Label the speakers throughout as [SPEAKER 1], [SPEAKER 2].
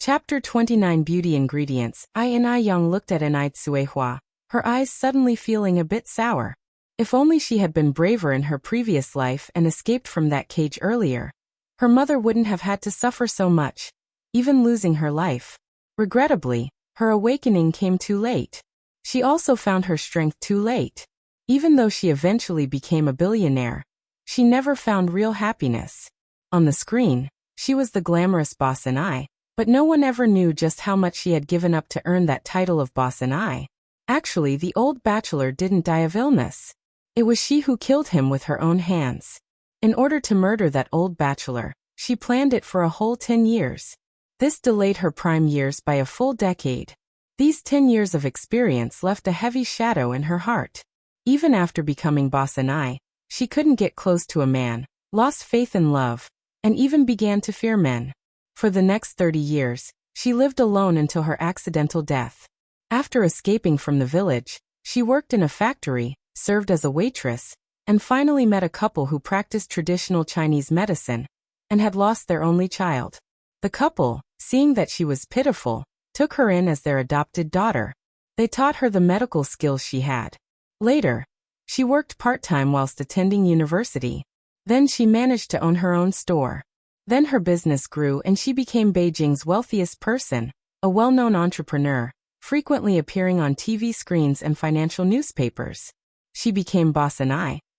[SPEAKER 1] Chapter 29 Beauty Ingredients. I Young looked at Suehua, her eyes suddenly feeling a bit sour. If only she had been braver in her previous life and escaped from that cage earlier. Her mother wouldn't have had to suffer so much, even losing her life. Regrettably, her awakening came too late. She also found her strength too late. Even though she eventually became a billionaire, she never found real happiness. On the screen, she was the glamorous boss but no one ever knew just how much she had given up to earn that title of boss. Actually, the old bachelor didn't die of illness. It was she who killed him with her own hands. In order to murder that old bachelor, she planned it for a whole 10 years. This delayed her prime years by a full decade. These 10 years of experience left a heavy shadow in her heart. Even after becoming boss, she couldn't get close to a man, lost faith in love, and even began to fear men. For the next 30 years, she lived alone until her accidental death. After escaping from the village, she worked in a factory, served as a waitress, and finally met a couple who practiced traditional Chinese medicine and had lost their only child. The couple, seeing that she was pitiful, took her in as their adopted daughter. They taught her the medical skills she had. Later, she worked part-time whilst attending university. Then she managed to own her own store. Then her business grew and she became Beijing's wealthiest person, a well-known entrepreneur, frequently appearing on TV screens and financial newspapers. She became boss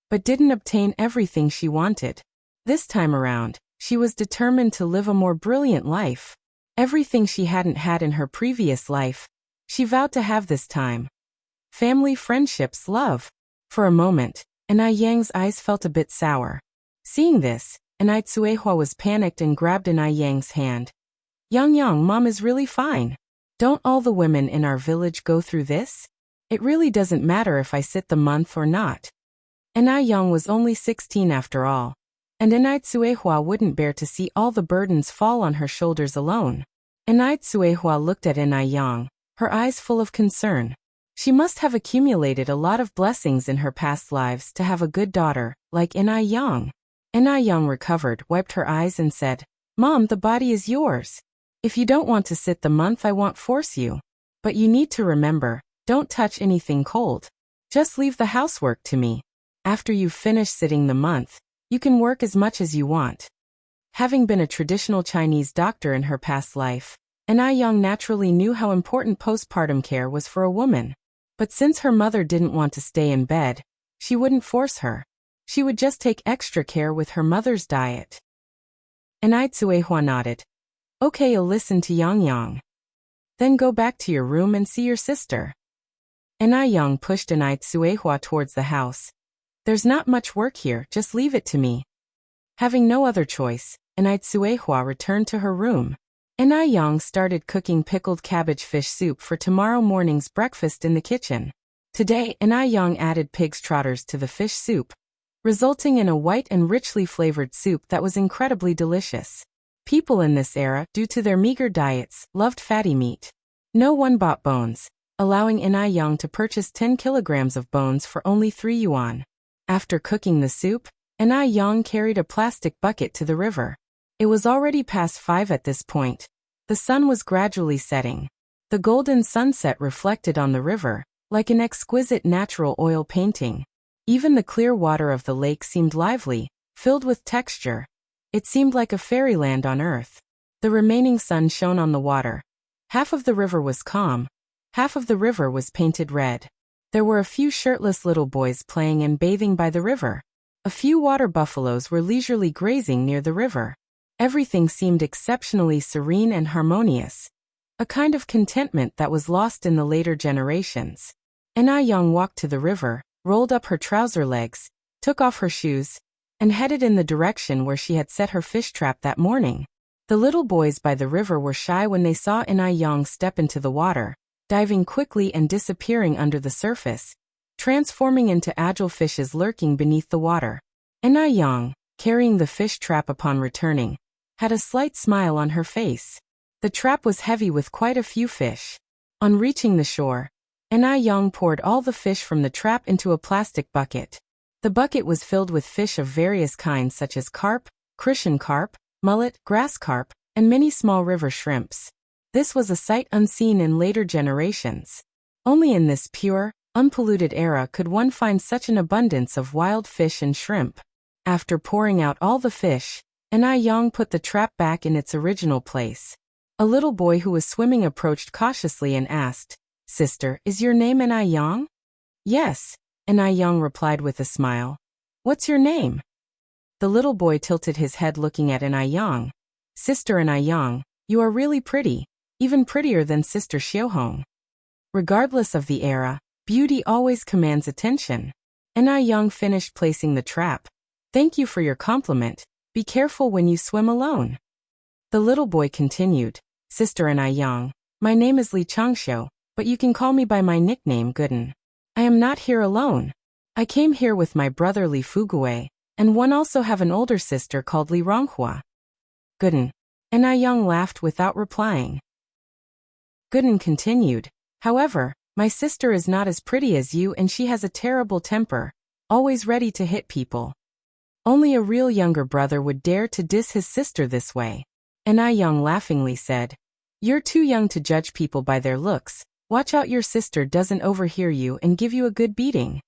[SPEAKER 1] but didn't obtain everything she wanted. This time around, she was determined to live a more brilliant life. Everything she hadn't had in her previous life, she vowed to have this time. Family, friendships, love. For a moment, Yang's eyes felt a bit sour. Seeing this, Suehua was panicked and grabbed Yang's hand. Yang, Mom is really fine. Don't all the women in our village go through this? It really doesn't matter if I sit the month or not. Yang was only 16 after all, and Suehua wouldn't bear to see all the burdens fall on her shoulders alone. Suehua looked at Yang, her eyes full of concern. She must have accumulated a lot of blessings in her past lives to have a good daughter, like Yang. Yang recovered, wiped her eyes and said, Mom, the body is yours. If you don't want to sit the month, I won't force you. But you need to remember, don't touch anything cold. Just leave the housework to me. After you've finished sitting the month, you can work as much as you want. Having been a traditional Chinese doctor in her past life, Yang naturally knew how important postpartum care was for a woman. But since her mother didn't want to stay in bed, she wouldn't force her. She would just take extra care with her mother's diet. Suehua nodded. Okay, I'll listen to Yang. Then go back to your room and see your sister. Yang pushed Suehua towards the house. There's not much work here, just leave it to me. Having no other choice, Suehua returned to her room. Yang started cooking pickled cabbage fish soup for tomorrow morning's breakfast in the kitchen. Today, Yang added pig's trotters to the fish soup, resulting in a white and richly flavored soup that was incredibly delicious. People in this era, due to their meager diets, loved fatty meat. No one bought bones, allowing Yang to purchase 10 kilograms of bones for only 3 yuan. After cooking the soup, Yang carried a plastic bucket to the river. It was already past 5 at this point. The sun was gradually setting. The golden sunset reflected on the river, like an exquisite natural oil painting. Even the clear water of the lake seemed lively, filled with texture. It seemed like a fairyland on earth. The remaining sun shone on the water. Half of the river was calm, half of the river was painted red. There were a few shirtless little boys playing and bathing by the river. A few water buffaloes were leisurely grazing near the river. Everything seemed exceptionally serene and harmonious, a kind of contentment that was lost in the later generations. Yang walked to the river, rolled up her trouser legs, took off her shoes, and headed in the direction where she had set her fish trap that morning. The little boys by the river were shy when they saw Yang step into the water, diving quickly and disappearing under the surface, transforming into agile fishes lurking beneath the water. Yang, carrying the fish trap upon returning, had a slight smile on her face. The trap was heavy with quite a few fish. On reaching the shore, Yang poured all the fish from the trap into a plastic bucket. The bucket was filled with fish of various kinds such as carp, Crucian carp, mullet, grass carp, and many small river shrimps. This was a sight unseen in later generations. Only in this pure, unpolluted era could one find such an abundance of wild fish and shrimp. After pouring out all the fish, Yang put the trap back in its original place. A little boy who was swimming approached cautiously and asked, "Sister, is your name Yang?" "Yes," Yang replied with a smile. "What's your name?" The little boy tilted his head looking at Yang. "Sister Yang, you are really pretty, even prettier than Sister Xiaohong." Regardless of the era, beauty always commands attention. Yang finished placing the trap. "Thank you for your compliment. Be careful when you swim alone." The little boy continued, "Sister Yang, my name is Li Changxiu, but you can call me by my nickname Gooden. I am not here alone. I came here with my brother Li Fugue, and one also have an older sister called Li Ronghua." "Gooden." Yang laughed without replying. Gooden continued, "However, my sister is not as pretty as you and she has a terrible temper, always ready to hit people. Only a real younger brother would dare to diss his sister this way." Yang laughingly said, "You're too young to judge people by their looks. Watch out your sister doesn't overhear you and give you a good beating."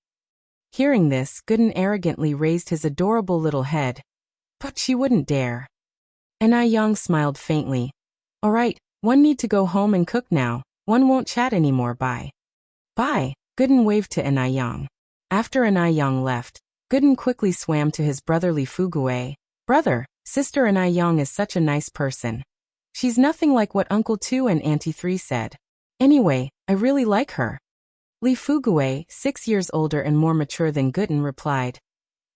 [SPEAKER 1] Hearing this, Gooden arrogantly raised his adorable little head. "But she wouldn't dare." Yang smiled faintly. "All right, one need to go home and cook now. One won't chat anymore. Bye." "Bye," Gooden waved to Yang. After Yang left, Gooden quickly swam to his brother Li Fugue. "Brother, Sister Yang is such a nice person. She's nothing like what Uncle 2 and Auntie 3 said. Anyway, I really like her." Li Fugue, 6 years older and more mature than Gooden, replied,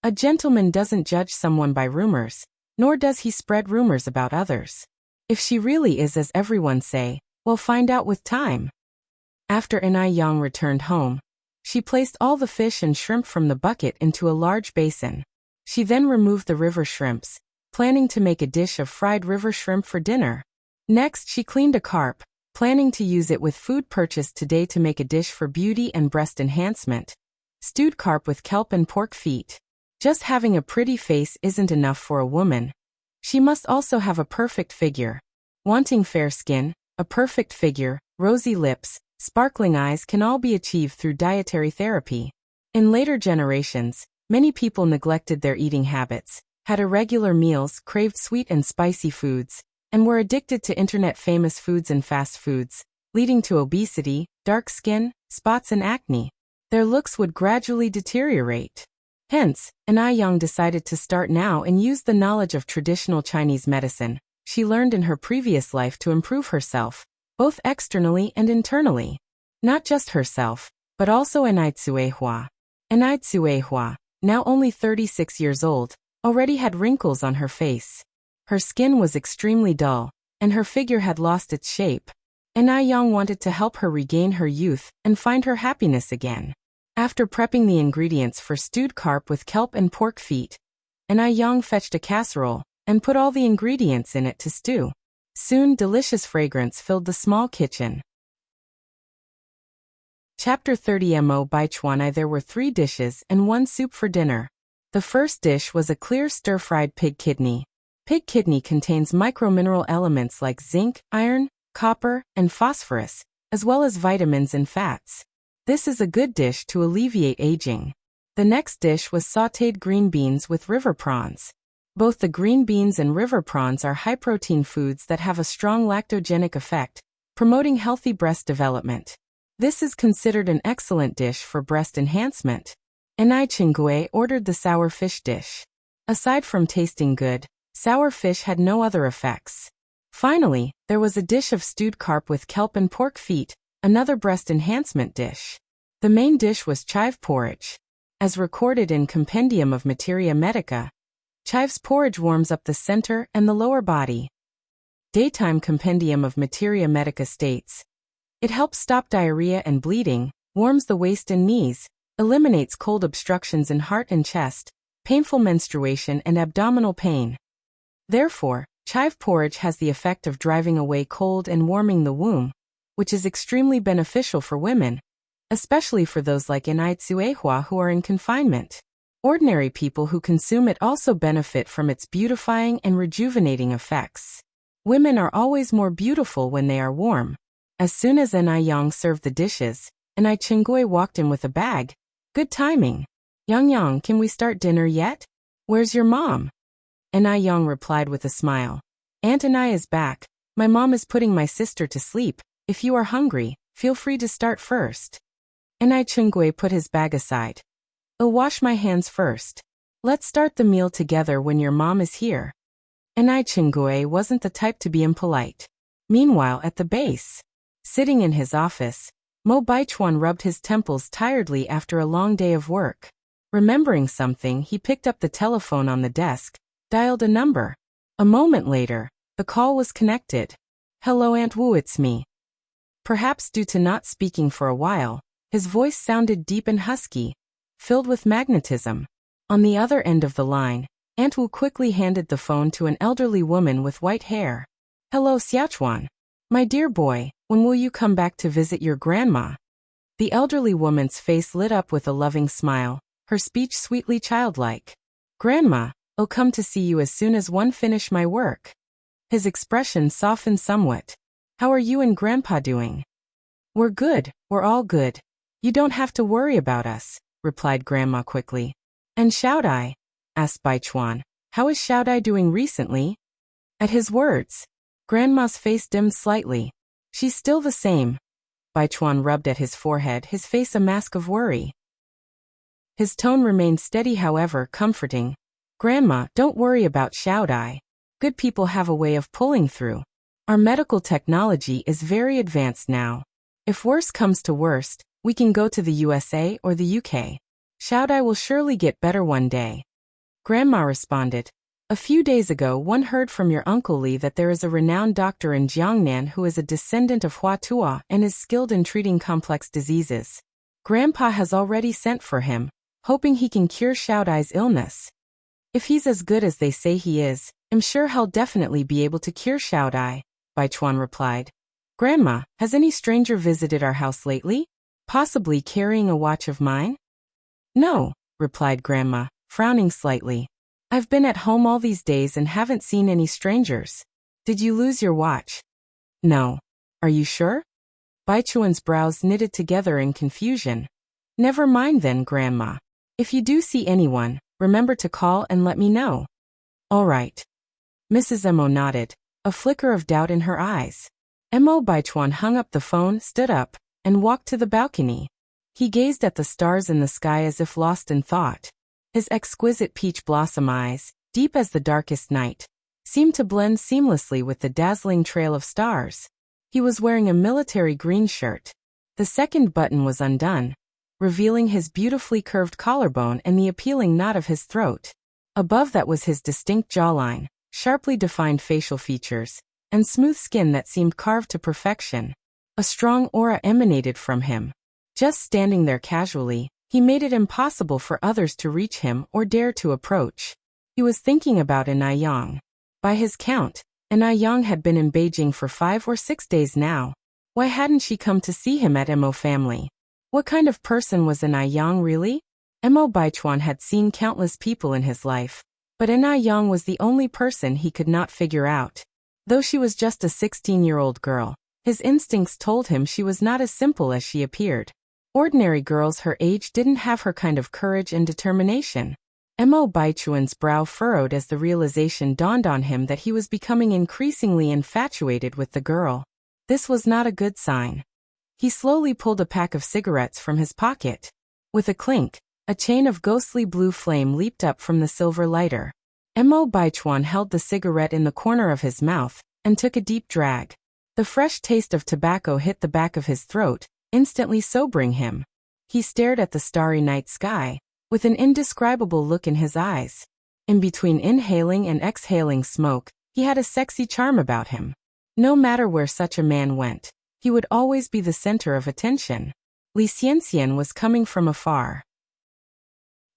[SPEAKER 1] "A gentleman doesn't judge someone by rumors, nor does he spread rumors about others. If she really is as everyone say, we'll find out with time." After Yang returned home, she placed all the fish and shrimp from the bucket into a large basin. She then removed the river shrimps, planning to make a dish of fried river shrimp for dinner. Next, she cleaned a carp, planning to use it with food purchased today to make a dish for beauty and breast enhancement. Stewed carp with kelp and pork feet. Just having a pretty face isn't enough for a woman. She must also have a perfect figure. Wanting fair skin, a perfect figure, rosy lips, sparkling eyes can all be achieved through dietary therapy. In later generations, many people neglected their eating habits, had irregular meals, craved sweet and spicy foods, and were addicted to internet-famous foods and fast foods, leading to obesity, dark skin, spots and acne. Their looks would gradually deteriorate. Hence, Yang decided to start now and use the knowledge of traditional Chinese medicine she learned in her previous life to improve herself, both externally and internally. Not just herself, but also Suehua. Suehua, now only 36 years old, already had wrinkles on her face. Her skin was extremely dull, and her figure had lost its shape. Yang wanted to help her regain her youth and find her happiness again. After prepping the ingredients for stewed carp with kelp and pork feet, Yang fetched a casserole and put all the ingredients in it to stew. Soon, delicious fragrance filled the small kitchen. Chapter 30 Mo Bai Chuanai. There were 3 dishes and 1 soup for dinner. The first dish was a clear stir-fried pig kidney. Pig kidney contains micromineral elements like zinc, iron, copper, and phosphorus, as well as vitamins and fats. This is a good dish to alleviate aging. The next dish was sautéed green beans with river prawns. Both the green beans and river prawns are high-protein foods that have a strong lactogenic effect, promoting healthy breast development. This is considered an excellent dish for breast enhancement. Chingue ordered the sour fish dish. Aside from tasting good, sour fish had no other effects. Finally, there was a dish of stewed carp with kelp and pork feet, another breast enhancement dish. The main dish was chive porridge. As recorded in Compendium of Materia Medica, chive's porridge warms up the center and the lower body. Daytime Compendium of Materia Medica states, it helps stop diarrhea and bleeding, warms the waist and knees, eliminates cold obstructions in heart and chest, painful menstruation and abdominal pain. Therefore, chive porridge has the effect of driving away cold and warming the womb, which is extremely beneficial for women, especially for those like Suehua who are in confinement. Ordinary people who consume it also benefit from its beautifying and rejuvenating effects. Women are always more beautiful when they are warm. As soon as Enai Yang served the dishes, Enai Chingui walked in with a bag. Good timing. Yang Yang, can we start dinner yet? Where's your mom? Enai Yang replied with a smile. Aunt Enai is back. My mom is putting my sister to sleep. If you are hungry, feel free to start first. Enai Chingui put his bag aside. I'll wash my hands first. Let's start the meal together when your mom is here. Enai Chingui wasn't the type to be impolite. Meanwhile, at the base, sitting in his office, Mo Baichuan rubbed his temples tiredly after a long day of work. Remembering something, he picked up the telephone on the desk, dialed a number. A moment later, the call was connected. Hello Aunt Wu, it's me. Perhaps due to not speaking for a while, his voice sounded deep and husky, filled with magnetism. On the other end of the line, Aunt Wu quickly handed the phone to an elderly woman with white hair. Hello Xiaochuan. My dear boy, when will you come back to visit your grandma? The elderly woman's face lit up with a loving smile, her speech sweetly childlike. Grandma, I'll come to see you as soon as one finish my work. His expression softened somewhat. How are you and Grandpa doing? We're good, we're all good. You don't have to worry about us, replied Grandma quickly. And Xiaodai? Asked Baichuan. How is Xiaodai doing recently? At his words, Grandma's face dimmed slightly. She's still the same. Baichuan rubbed at his forehead, his face a mask of worry. His tone remained steady, however, comforting. Grandma, don't worry about Xiaodai. Good people have a way of pulling through. Our medical technology is very advanced now. If worst comes to worst, we can go to the USA or the UK. Xiaodai will surely get better one day. Grandma responded. A few days ago, one heard from your Uncle Li that there is a renowned doctor in Jiangnan who is a descendant of Hua Tuo and is skilled in treating complex diseases. Grandpa has already sent for him, hoping he can cure Xiaodai's illness. If he's as good as they say he is, I'm sure he'll definitely be able to cure Xiaodai, Baichuan replied. Grandma, has any stranger visited our house lately? Possibly carrying a watch of mine? No, replied Grandma, frowning slightly. I've been at home all these days and haven't seen any strangers. Did you lose your watch? No. Are you sure? Baichuan's brows knitted together in confusion. Never mind then, Grandma. If you do see anyone, remember to call and let me know. All right. Mrs. Mo nodded, a flicker of doubt in her eyes. Mo Baichuan hung up the phone, stood up, and walked to the balcony. He gazed at the stars in the sky as if lost in thought. His exquisite peach blossom eyes, deep as the darkest night, seemed to blend seamlessly with the dazzling trail of stars. He was wearing a military green shirt. The second button was undone, revealing his beautifully curved collarbone and the appealing knot of his throat. Above that was his distinct jawline, sharply defined facial features, and smooth skin that seemed carved to perfection. A strong aura emanated from him. Just standing there casually, he made it impossible for others to reach him or dare to approach. He was thinking about Enai Yang. By his count, Enai Yang had been in Beijing for 5 or 6 days now. Why hadn't she come to see him at Mo family? What kind of person was Enai Yang really? Mo Baichuan had seen countless people in his life, but Enai Yang was the only person he could not figure out. Though she was just a 16-year-old girl, his instincts told him she was not as simple as she appeared. Ordinary girls her age didn't have her kind of courage and determination. Mo Baichuan's brow furrowed as the realization dawned on him that he was becoming increasingly infatuated with the girl. This was not a good sign. He slowly pulled a pack of cigarettes from his pocket. With a clink, a chain of ghostly blue flame leaped up from the silver lighter. Mo Baichuan held the cigarette in the corner of his mouth and took a deep drag. The fresh taste of tobacco hit the back of his throat, instantly sobering him. He stared at the starry night sky, with an indescribable look in his eyes. In between inhaling and exhaling smoke, he had a sexy charm about him. No matter where such a man went, he would always be the center of attention. Li Xianxian was coming from afar.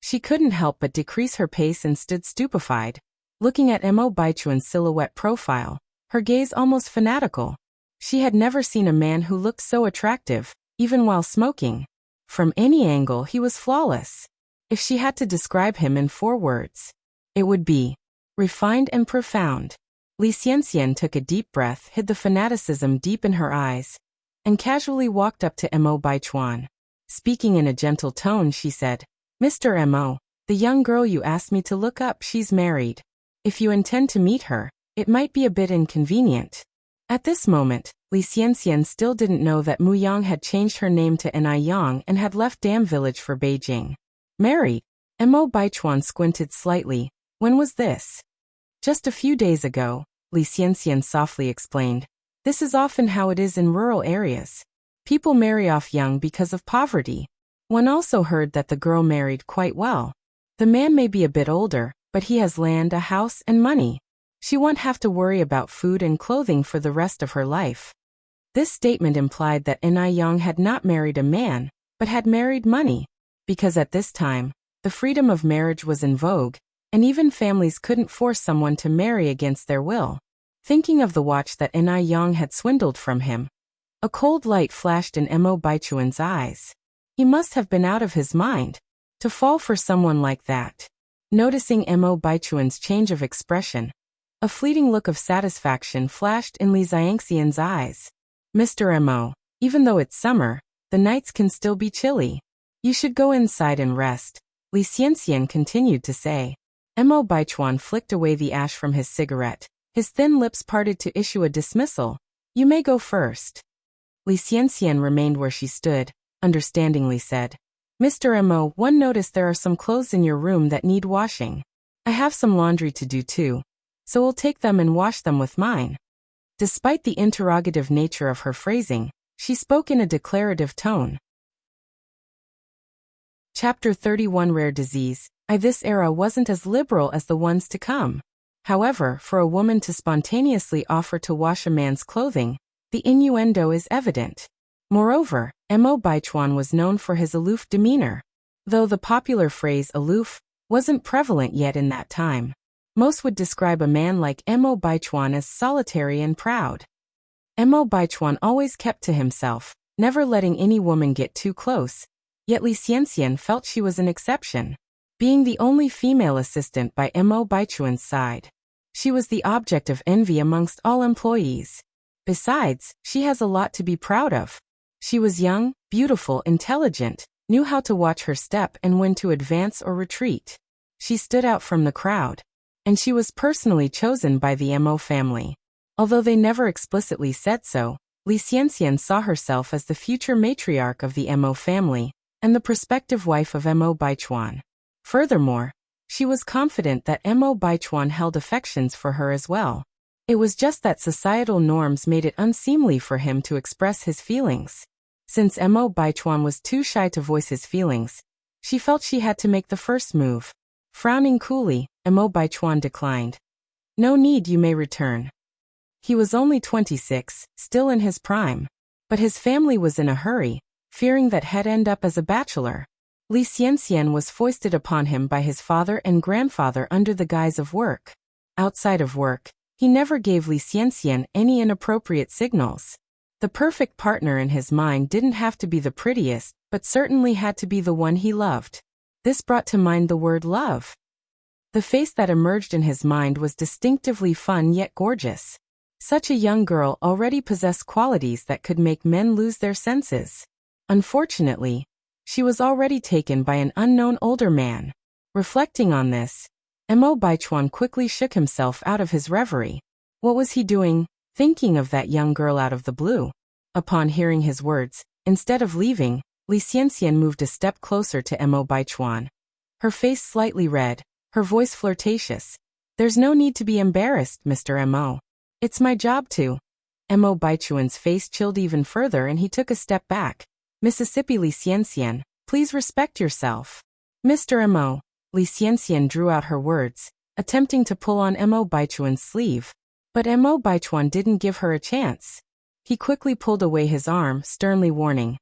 [SPEAKER 1] She couldn't help but decrease her pace and stood stupefied, looking at Mo Baichuan's silhouette profile, her gaze almost fanatical. She had never seen a man who looked so attractive, even while smoking. From any angle, he was flawless. If she had to describe him in 4 words, it would be refined and profound. Li Xianxian took a deep breath, hid the fanaticism deep in her eyes, and casually walked up to Mo Baichuan. Speaking in a gentle tone, she said, "Mr. Mo, the young girl you asked me to look up, she's married. If you intend to meet her, it might be a bit inconvenient." At this moment, Li Xianxian still didn't know that Mu Yang had changed her name to Enai Yang and had left Dam Village for Beijing. Married? Mo Baichuan squinted slightly. When was this? Just a few days ago, Li Xianxian softly explained. This is often how it is in rural areas. People marry off young because of poverty. One also heard that the girl married quite well. The man may be a bit older, but he has land, a house, and money. She won't have to worry about food and clothing for the rest of her life. This statement implied that Enai Yang had not married a man, but had married money, because at this time, the freedom of marriage was in vogue, and even families couldn't force someone to marry against their will. Thinking of the watch that Enai Yang had swindled from him, a cold light flashed in Mo Baichuan's eyes. He must have been out of his mind to fall for someone like that. Noticing Mo Baichuan's change of expression, a fleeting look of satisfaction flashed in Li Xianxian's eyes. "Mr. Mo, even though it's summer, the nights can still be chilly. You should go inside and rest," Li Xianxian continued to say. Mo Baichuan flicked away the ash from his cigarette. His thin lips parted to issue a dismissal. "You may go first." Li Xianxian remained where she stood, understandingly said, "Mr. Mo, one noticed there are some clothes in your room that need washing. I have some laundry to do too, so we'll take them and wash them with mine." Despite the interrogative nature of her phrasing, she spoke in a declarative tone. Chapter 31 Rare Disease. This era wasn't as liberal as the ones to come. However, for a woman to spontaneously offer to wash a man's clothing, the innuendo is evident. Moreover, Mo Baichuan was known for his aloof demeanor. Though the popular phrase aloof wasn't prevalent yet in that time, most would describe a man like Mo Baichuan as solitary and proud. Mo Baichuan always kept to himself, never letting any woman get too close, yet Li Xianxian felt she was an exception. Being the only female assistant by Mo Baichuan's side, she was the object of envy amongst all employees. Besides, she has a lot to be proud of. She was young, beautiful, intelligent, knew how to watch her step and when to advance or retreat. She stood out from the crowd, and she was personally chosen by the Mo family. Although they never explicitly said so, Li Xianxian saw herself as the future matriarch of the Mo family and the prospective wife of Mo Baichuan. Furthermore, she was confident that Mo Baichuan held affections for her as well. It was just that societal norms made it unseemly for him to express his feelings. Since Mo Baichuan was too shy to voice his feelings, she felt she had to make the first move. Frowning coolly, Mo Baichuan declined. "No need, you may return." He was only 26, still in his prime. But his family was in a hurry, fearing that he'd end up as a bachelor. Li Xianxian was foisted upon him by his father and grandfather under the guise of work. Outside of work, he never gave Li Xianxian any inappropriate signals. The perfect partner in his mind didn't have to be the prettiest, but certainly had to be the one he loved. This brought to mind the word love. The face that emerged in his mind was distinctively fun yet gorgeous. Such a young girl already possessed qualities that could make men lose their senses. Unfortunately, she was already taken by an unknown older man. Reflecting on this, Mo Baichuan quickly shook himself out of his reverie. What was he doing, thinking of that young girl out of the blue? Upon hearing his words, instead of leaving, Li Xianxian moved a step closer to Mo Baichuan. Her face slightly red, her voice flirtatious. "There's no need to be embarrassed, Mr. Mo. It's my job to." Mo Baichuan's face chilled even further and he took a step back. "Mississippi Li Xianxian, please respect yourself." "Mr. Mo." Li Xianxian drew out her words, attempting to pull on Mo Baichuan's sleeve. But Mo Baichuan didn't give her a chance. He quickly pulled away his arm, sternly warning.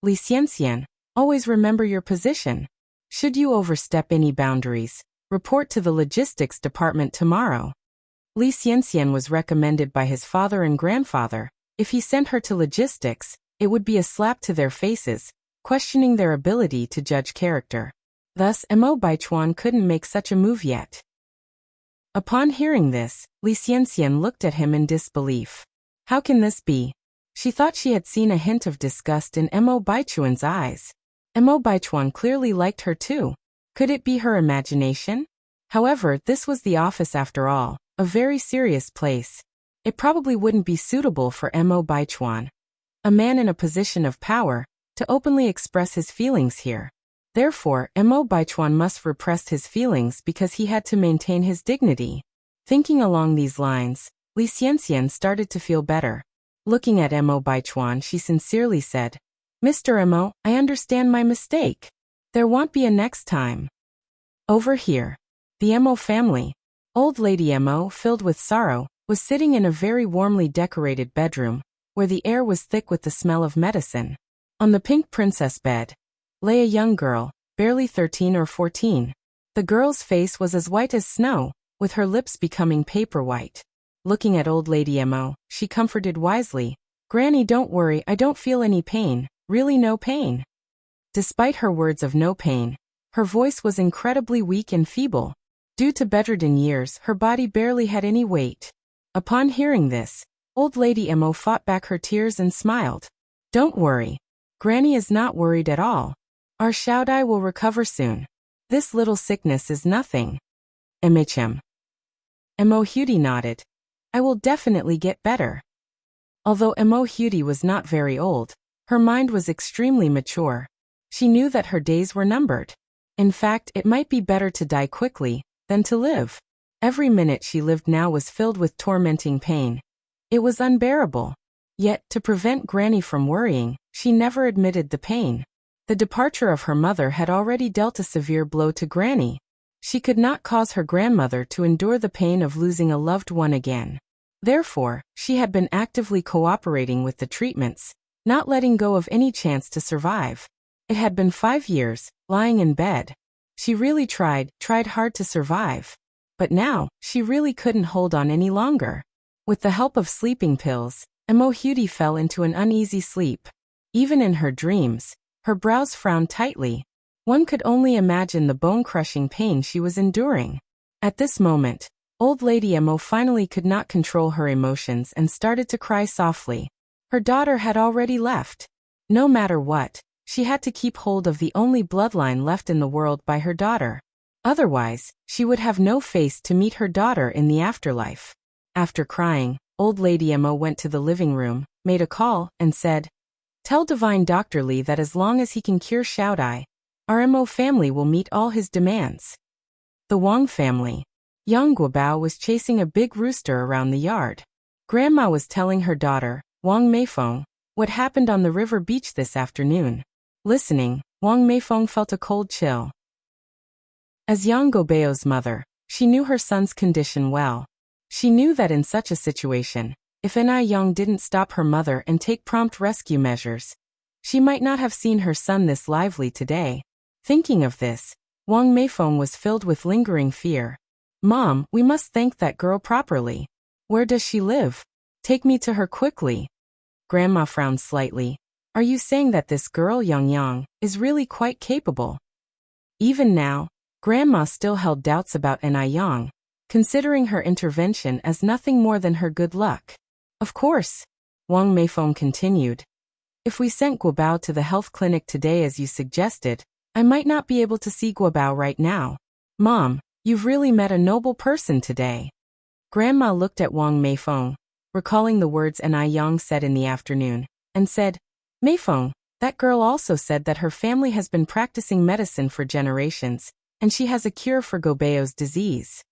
[SPEAKER 1] "Li Xianxian, always remember your position. Should you overstep any boundaries, report to the logistics department tomorrow." Li Xianxian was recommended by his father and grandfather. If he sent her to logistics, it would be a slap to their faces, questioning their ability to judge character. Thus, Mo Baichuan couldn't make such a move yet. Upon hearing this, Li Xianxian looked at him in disbelief. How can this be? She thought she had seen a hint of disgust in Mo Baichuan's eyes. Mo Baichuan clearly liked her too. Could it be her imagination? However, this was the office after all, a very serious place. It probably wouldn't be suitable for Mo Baichuan, a man in a position of power, to openly express his feelings here. Therefore, Mo Baichuan must repress his feelings because he had to maintain his dignity. Thinking along these lines, Li Xianxian started to feel better. Looking at Mo Baichuan, she sincerely said, Mr. Mo, I understand my mistake. There won't be a next time. Over here. The Mo family. Old Lady Mo, filled with sorrow, was sitting in a very warmly decorated bedroom, where the air was thick with the smell of medicine. On the pink princess bed lay a young girl, barely 13 or 14. The girl's face was as white as snow, with her lips becoming paper white. Looking at Old Lady Mo, she comforted wisely, Granny, don't worry, I don't feel any pain, really no pain. Despite her words of no pain, her voice was incredibly weak and feeble. Due to bedridden years, her body barely had any weight. Upon hearing this, Old Lady Mo fought back her tears and smiled. Don't worry. Granny is not worried at all. Our Xiaodai will recover soon. This little sickness is nothing. MHM. Mo Hudi nodded. I will definitely get better. Although Mo Hudi was not very old, her mind was extremely mature. She knew that her days were numbered. In fact, it might be better to die quickly than to live. Every minute she lived now was filled with tormenting pain. It was unbearable. Yet, to prevent Granny from worrying, she never admitted the pain. The departure of her mother had already dealt a severe blow to Granny. She could not cause her grandmother to endure the pain of losing a loved one again. Therefore, she had been actively cooperating with the treatments, not letting go of any chance to survive. It had been 5 years, lying in bed. She really tried hard to survive. But now, she really couldn't hold on any longer. With the help of sleeping pills, Mo Hudi fell into an uneasy sleep. Even in her dreams, her brows frowned tightly. One could only imagine the bone-crushing pain she was enduring. At this moment, Old Lady Mo finally could not control her emotions and started to cry softly. Her daughter had already left. No matter what, she had to keep hold of the only bloodline left in the world by her daughter. Otherwise, she would have no face to meet her daughter in the afterlife. After crying, Old Lady Mo went to the living room, made a call, and said, Tell Divine Dr. Li that as long as he can cure Xiaodai, our Mo family will meet all his demands. The Wang family. Young Guobao was chasing a big rooster around the yard. Grandma was telling her daughter, Wang Meifeng, what happened on the river beach this afternoon. Listening, Wang Meifeng felt a cold chill. As Yang Guobao's mother, she knew her son's condition well. She knew that in such a situation, if Yang didn't stop her mother and take prompt rescue measures, she might not have seen her son this lively today. Thinking of this, Wang Meifeng was filled with lingering fear. Mom, we must thank that girl properly. Where does she live? Take me to her quickly. Grandma frowned slightly. Are you saying that this girl Yang is really quite capable? Even now, Grandma still held doubts about Yang, considering her intervention as nothing more than her good luck. Of course, Wang Meifeng continued. If we sent Guobao to the health clinic today as you suggested, I might not be able to see Guobao right now. Mom, you've really met a noble person today. Grandma looked at Wang Meifeng, recalling the words Yang said in the afternoon, and said, Meifeng, that girl also said that her family has been practicing medicine for generations, and she has a cure for Guobao's disease.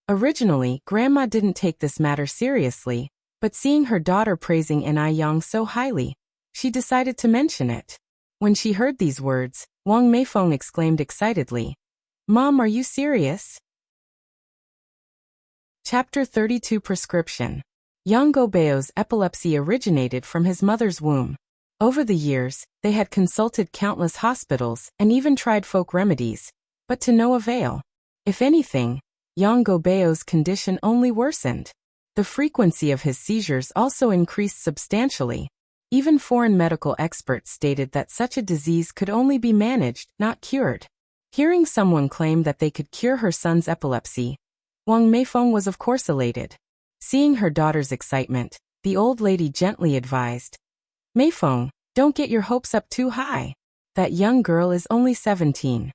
[SPEAKER 1] Originally, Grandma didn't take this matter seriously, but seeing her daughter praising Yang so highly, she decided to mention it. When she heard these words, Wang Meifeng exclaimed excitedly, Mom, are you serious? Chapter 32 Prescription. Yang Guobao's epilepsy originated from his mother's womb. Over the years, they had consulted countless hospitals and even tried folk remedies, but to no avail. If anything, Yang Guobao's condition only worsened. The frequency of his seizures also increased substantially. Even foreign medical experts stated that such a disease could only be managed, not cured. Hearing someone claim that they could cure her son's epilepsy, Wang Meifeng was of course elated. Seeing her daughter's excitement, the old lady gently advised, Meifeng, don't get your hopes up too high. That young girl is only 17.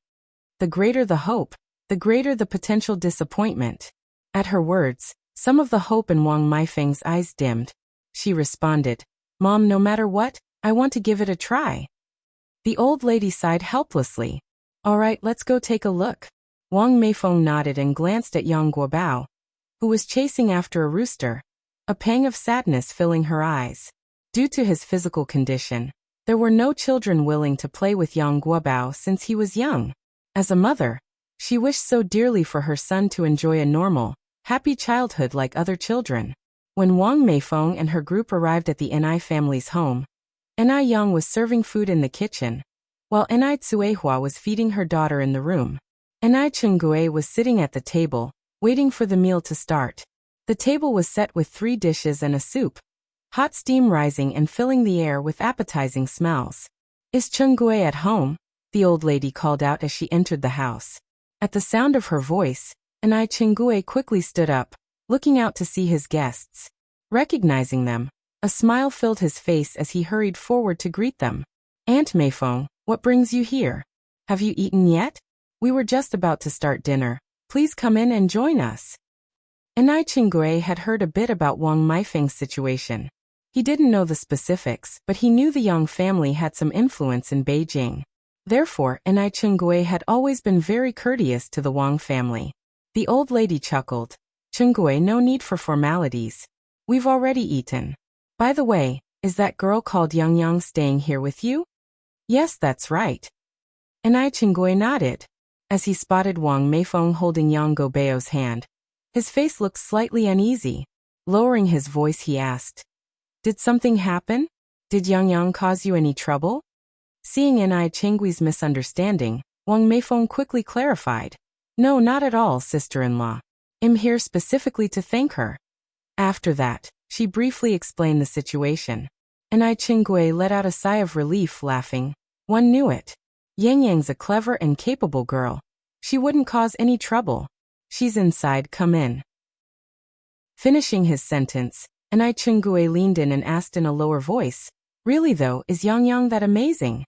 [SPEAKER 1] The greater the hope, the greater the potential disappointment. At her words, some of the hope in Wang Meifeng's eyes dimmed. She responded, Mom, no matter what, I want to give it a try. The old lady sighed helplessly. All right, let's go take a look. Wang Meifeng nodded and glanced at Yang Guobao, who was chasing after a rooster, a pang of sadness filling her eyes. Due to his physical condition, there were no children willing to play with Yang Guobao since he was young. As a mother, she wished so dearly for her son to enjoy a normal, happy childhood like other children. When Wang Meifeng and her group arrived at the Enai family's home, Enai Yang was serving food in the kitchen, while Enai Tsuehua was feeding her daughter in the room. Enai Chengui was sitting at the table, waiting for the meal to start. The table was set with 3 dishes and a soup, hot steam rising and filling the air with appetizing smells. Is Chengui at home? The old lady called out as she entered the house. At the sound of her voice, Enai Chengui quickly stood up, looking out to see his guests. Recognizing them, a smile filled his face as he hurried forward to greet them. Aunt Meifeng, what brings you here? Have you eaten yet? We were just about to start dinner. Please come in and join us. Enai Chengui had heard a bit about Wang Meifeng's situation. He didn't know the specifics, but he knew the Yang family had some influence in Beijing. Therefore, Enai Chengui had always been very courteous to the Wang family. The old lady chuckled. Chengui, no need for formalities. We've already eaten. By the way, is that girl called Yang Yang staying here with you? Yes, that's right. Enai Chengui nodded. As he spotted Wang Meifeng holding Yang Guobao's hand, his face looked slightly uneasy. Lowering his voice, he asked, Did something happen? Did Yang Yang cause you any trouble? Seeing Enai Chengui's misunderstanding, Wang Meifeng quickly clarified. No, not at all, sister-in-law. I'm here specifically to thank her. After that, she briefly explained the situation. Enai Chengui let out a sigh of relief, laughing. One knew it. Yang Yang's a clever and capable girl. She wouldn't cause any trouble. She's inside, come in. Finishing his sentence, Enai Chengui leaned in and asked in a lower voice, Really though, is Yang Yang that amazing?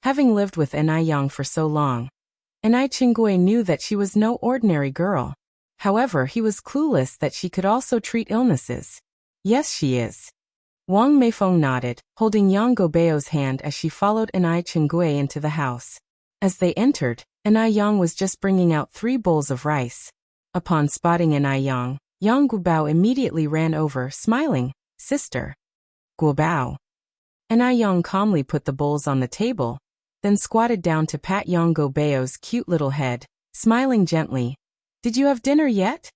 [SPEAKER 1] Having lived with Enai Yang for so long, Enai Chengui knew that she was no ordinary girl. However, he was clueless that she could also treat illnesses. Yes, she is. Wang Meifeng nodded, holding Yang Guobao's hand as she followed Enai Chengui into the house. As they entered, Enai Yang was just bringing out 3 bowls of rice. Upon spotting Enai Yang, Yang Guobao immediately ran over, smiling. Sister. Guobao. Enai Yang calmly put the bowls on the table, then squatted down to pat Yang Guobao's cute little head, smiling gently. Did you have dinner yet?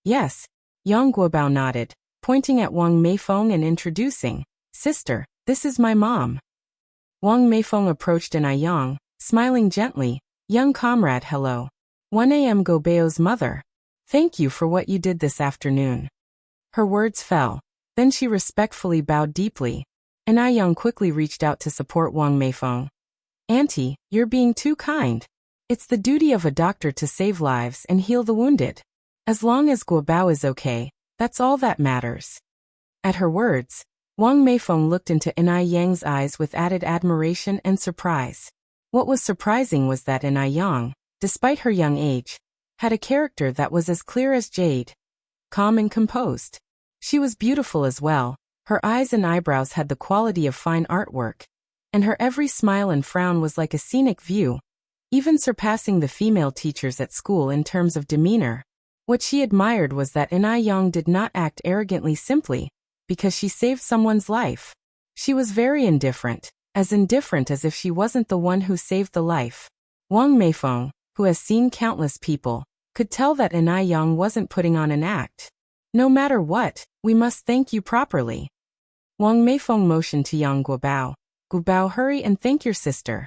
[SPEAKER 1] Yes. Yang Guobao nodded, pointing at Wang Meifeng and introducing, Sister, this is my mom. Wang Meifeng approached Enai Yang, smiling gently, Young comrade, hello. 1 a.m. Guobao's mother. Thank you for what you did this afternoon. Her words fell. Then she respectfully bowed deeply. Enai Yang quickly reached out to support Wang Meifeng. Auntie, you're being too kind. It's the duty of a doctor to save lives and heal the wounded. As long as Guobao is okay, that's all that matters. At her words, Wang Meifeng looked into Enai Yang's eyes with added admiration and surprise. What was surprising was that Enai Yang, despite her young age, had a character that was as clear as jade, calm and composed. She was beautiful as well. Her eyes and eyebrows had the quality of fine artwork, and her every smile and frown was like a scenic view, even surpassing the female teachers at school in terms of demeanor. What she admired was that Enai Yang did not act arrogantly simply because she saved someone's life. She was very indifferent as if she wasn't the one who saved the life. Wang Meifeng, who has seen countless people, could tell that Enai Yang wasn't putting on an act. No matter what, we must thank you properly. Wang Meifeng motioned to Yang Guobao. Guobao, hurry and thank your sister.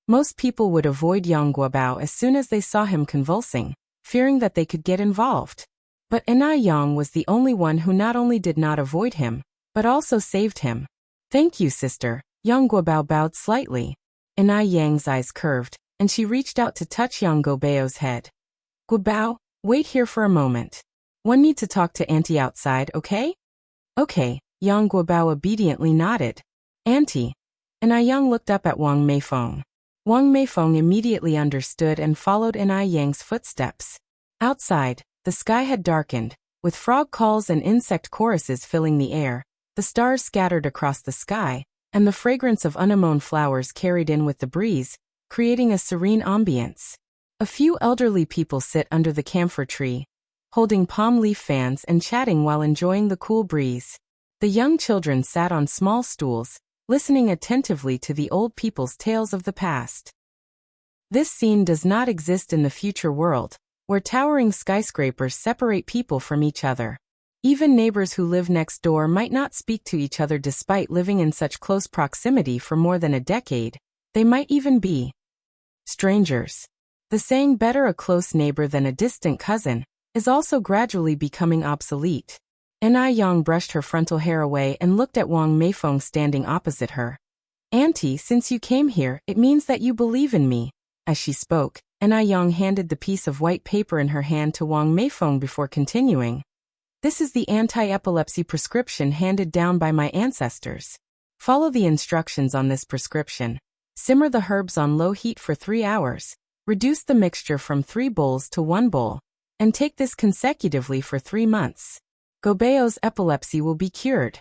[SPEAKER 1] Most people would avoid Yang Guobao as soon as they saw him convulsing, fearing that they could get involved. But Enai Yang was the only one who not only did not avoid him, but also saved him. Thank you, sister. Yang Guobao bowed slightly. Enai Yang's eyes curved, and she reached out to touch Yang Guobao's head. Guobao, Wait here for a moment. One need to talk to Auntie outside, okay? Okay, Yang Guobao obediently nodded. Auntie. And Yang looked up at Wang Meifeng. Wang Meifeng immediately understood and followed in Yang's footsteps. Outside, the sky had darkened, with frog calls and insect choruses filling the air, the stars scattered across the sky, and the fragrance of anemone flowers carried in with the breeze, creating a serene ambience. A few elderly people sit under the camphor tree, holding palm leaf fans and chatting while enjoying the cool breeze. The young children sat on small stools, listening attentively to the old people's tales of the past. This scene does not exist in the future world, where towering skyscrapers separate people from each other. Even neighbors who live next door might not speak to each other despite living in such close proximity for more than a decade. They might even be strangers. The saying better a close neighbor than a distant cousin is also gradually becoming obsolete. Yang brushed her frontal hair away and looked at Wang Meifeng standing opposite her. Auntie, since you came here, it means that you believe in me. As she spoke, Yang handed the piece of white paper in her hand to Wang Meifeng before continuing. This is the anti-epilepsy prescription handed down by my ancestors. Follow the instructions on this prescription. Simmer the herbs on low heat for 3 hours. Reduce the mixture from 3 bowls to 1 bowl. And take this consecutively for 3 months. Gobeo's epilepsy will be cured.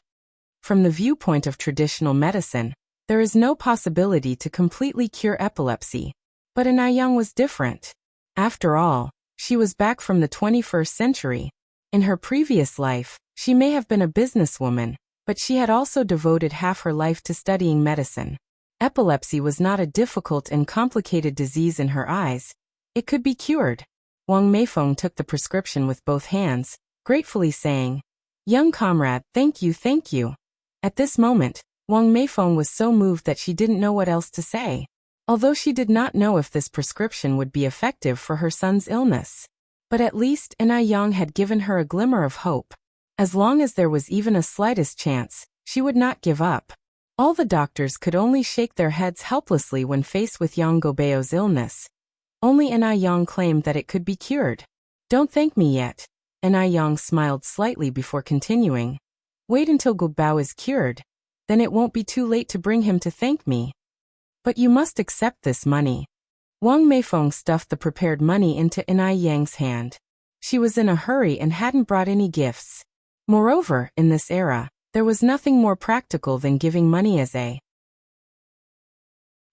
[SPEAKER 1] From the viewpoint of traditional medicine, there is no possibility to completely cure epilepsy. But Yang was different. After all, she was back from the 21st century. In her previous life, she may have been a businesswoman, but she had also devoted half her life to studying medicine. Epilepsy was not a difficult and complicated disease in her eyes. It could be cured. Wang Meifeng took the prescription with both hands, gratefully saying, "Young comrade, thank you, thank you." At this moment, Wang Meifeng was so moved that she didn't know what else to say. Although she did not know if this prescription would be effective for her son's illness. But at least Yang had given her a glimmer of hope. As long as there was even a slightest chance, she would not give up. All the doctors could only shake their heads helplessly when faced with Yang Gobeo's illness. Only Yang claimed that it could be cured. Don't thank me yet. Yang smiled slightly before continuing. Wait until Gobeo is cured. Then it won't be too late to bring him to thank me. But you must accept this money. Wang Meifeng stuffed the prepared money into Yang's hand. She was in a hurry and hadn't brought any gifts. Moreover, in this era, there was nothing more practical than giving money as a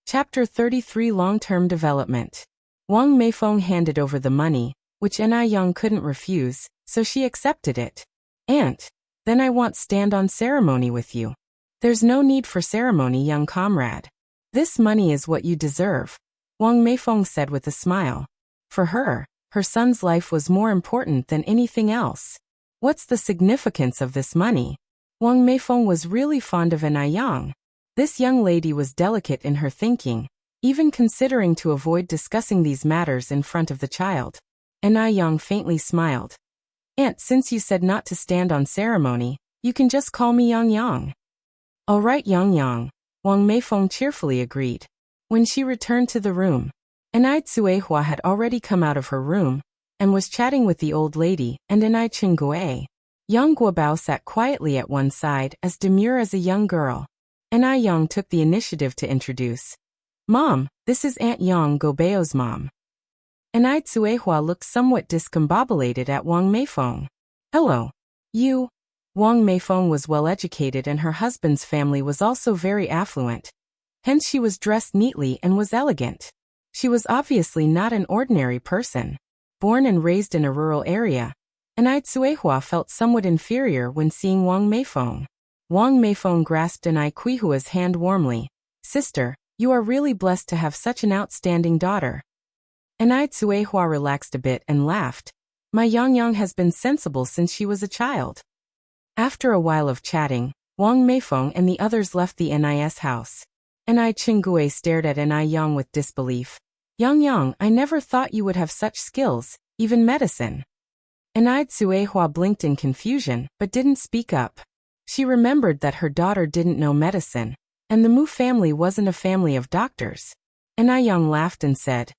[SPEAKER 1] Chapter 33 Long-Term Development. Wang Meifeng handed over the money, which Yang couldn't refuse, so she accepted it. Aunt, then I want stand on ceremony with you. There's no need for ceremony, young comrade. This money is what you deserve, Wang Meifeng said with a smile. For her, her son's life was more important than anything else. What's the significance of this money? Wang Meifeng was really fond of Yang. This young lady was delicate in her thinking, even considering to avoid discussing these matters in front of the child. Yang faintly smiled. Aunt, since you said not to stand on ceremony, you can just call me Yang. All right, Yang, Wang Meifeng cheerfully agreed. When she returned to the room, Suehua had already come out of her room and was chatting with the old lady and Chingue. Yang Guobao sat quietly at one side, as demure as a young girl. Yang took the initiative to introduce. Mom, this is Aunt Yang Gobeo's mom. Suehua looked somewhat discombobulated at Wang Meifeng. Hello. You. Wang Meifeng was well educated and her husband's family was also very affluent. Hence she was dressed neatly and was elegant. She was obviously not an ordinary person. Born and raised in a rural area, Suehua felt somewhat inferior when seeing Wang Meifeng. Wang Meifeng grasped Kuihua's hand warmly. Sister, you are really blessed to have such an outstanding daughter. Suehua relaxed a bit and laughed. My Yang has been sensible since she was a child. After a while of chatting, Wang Meifeng and the others left the NIS house. Chingue stared at Yang with disbelief. Yang, I never thought you would have such skills, even medicine. Suehua blinked in confusion, but didn't speak up. She remembered that her daughter didn't know medicine, and the Mu family wasn't a family of doctors. Yang laughed and said,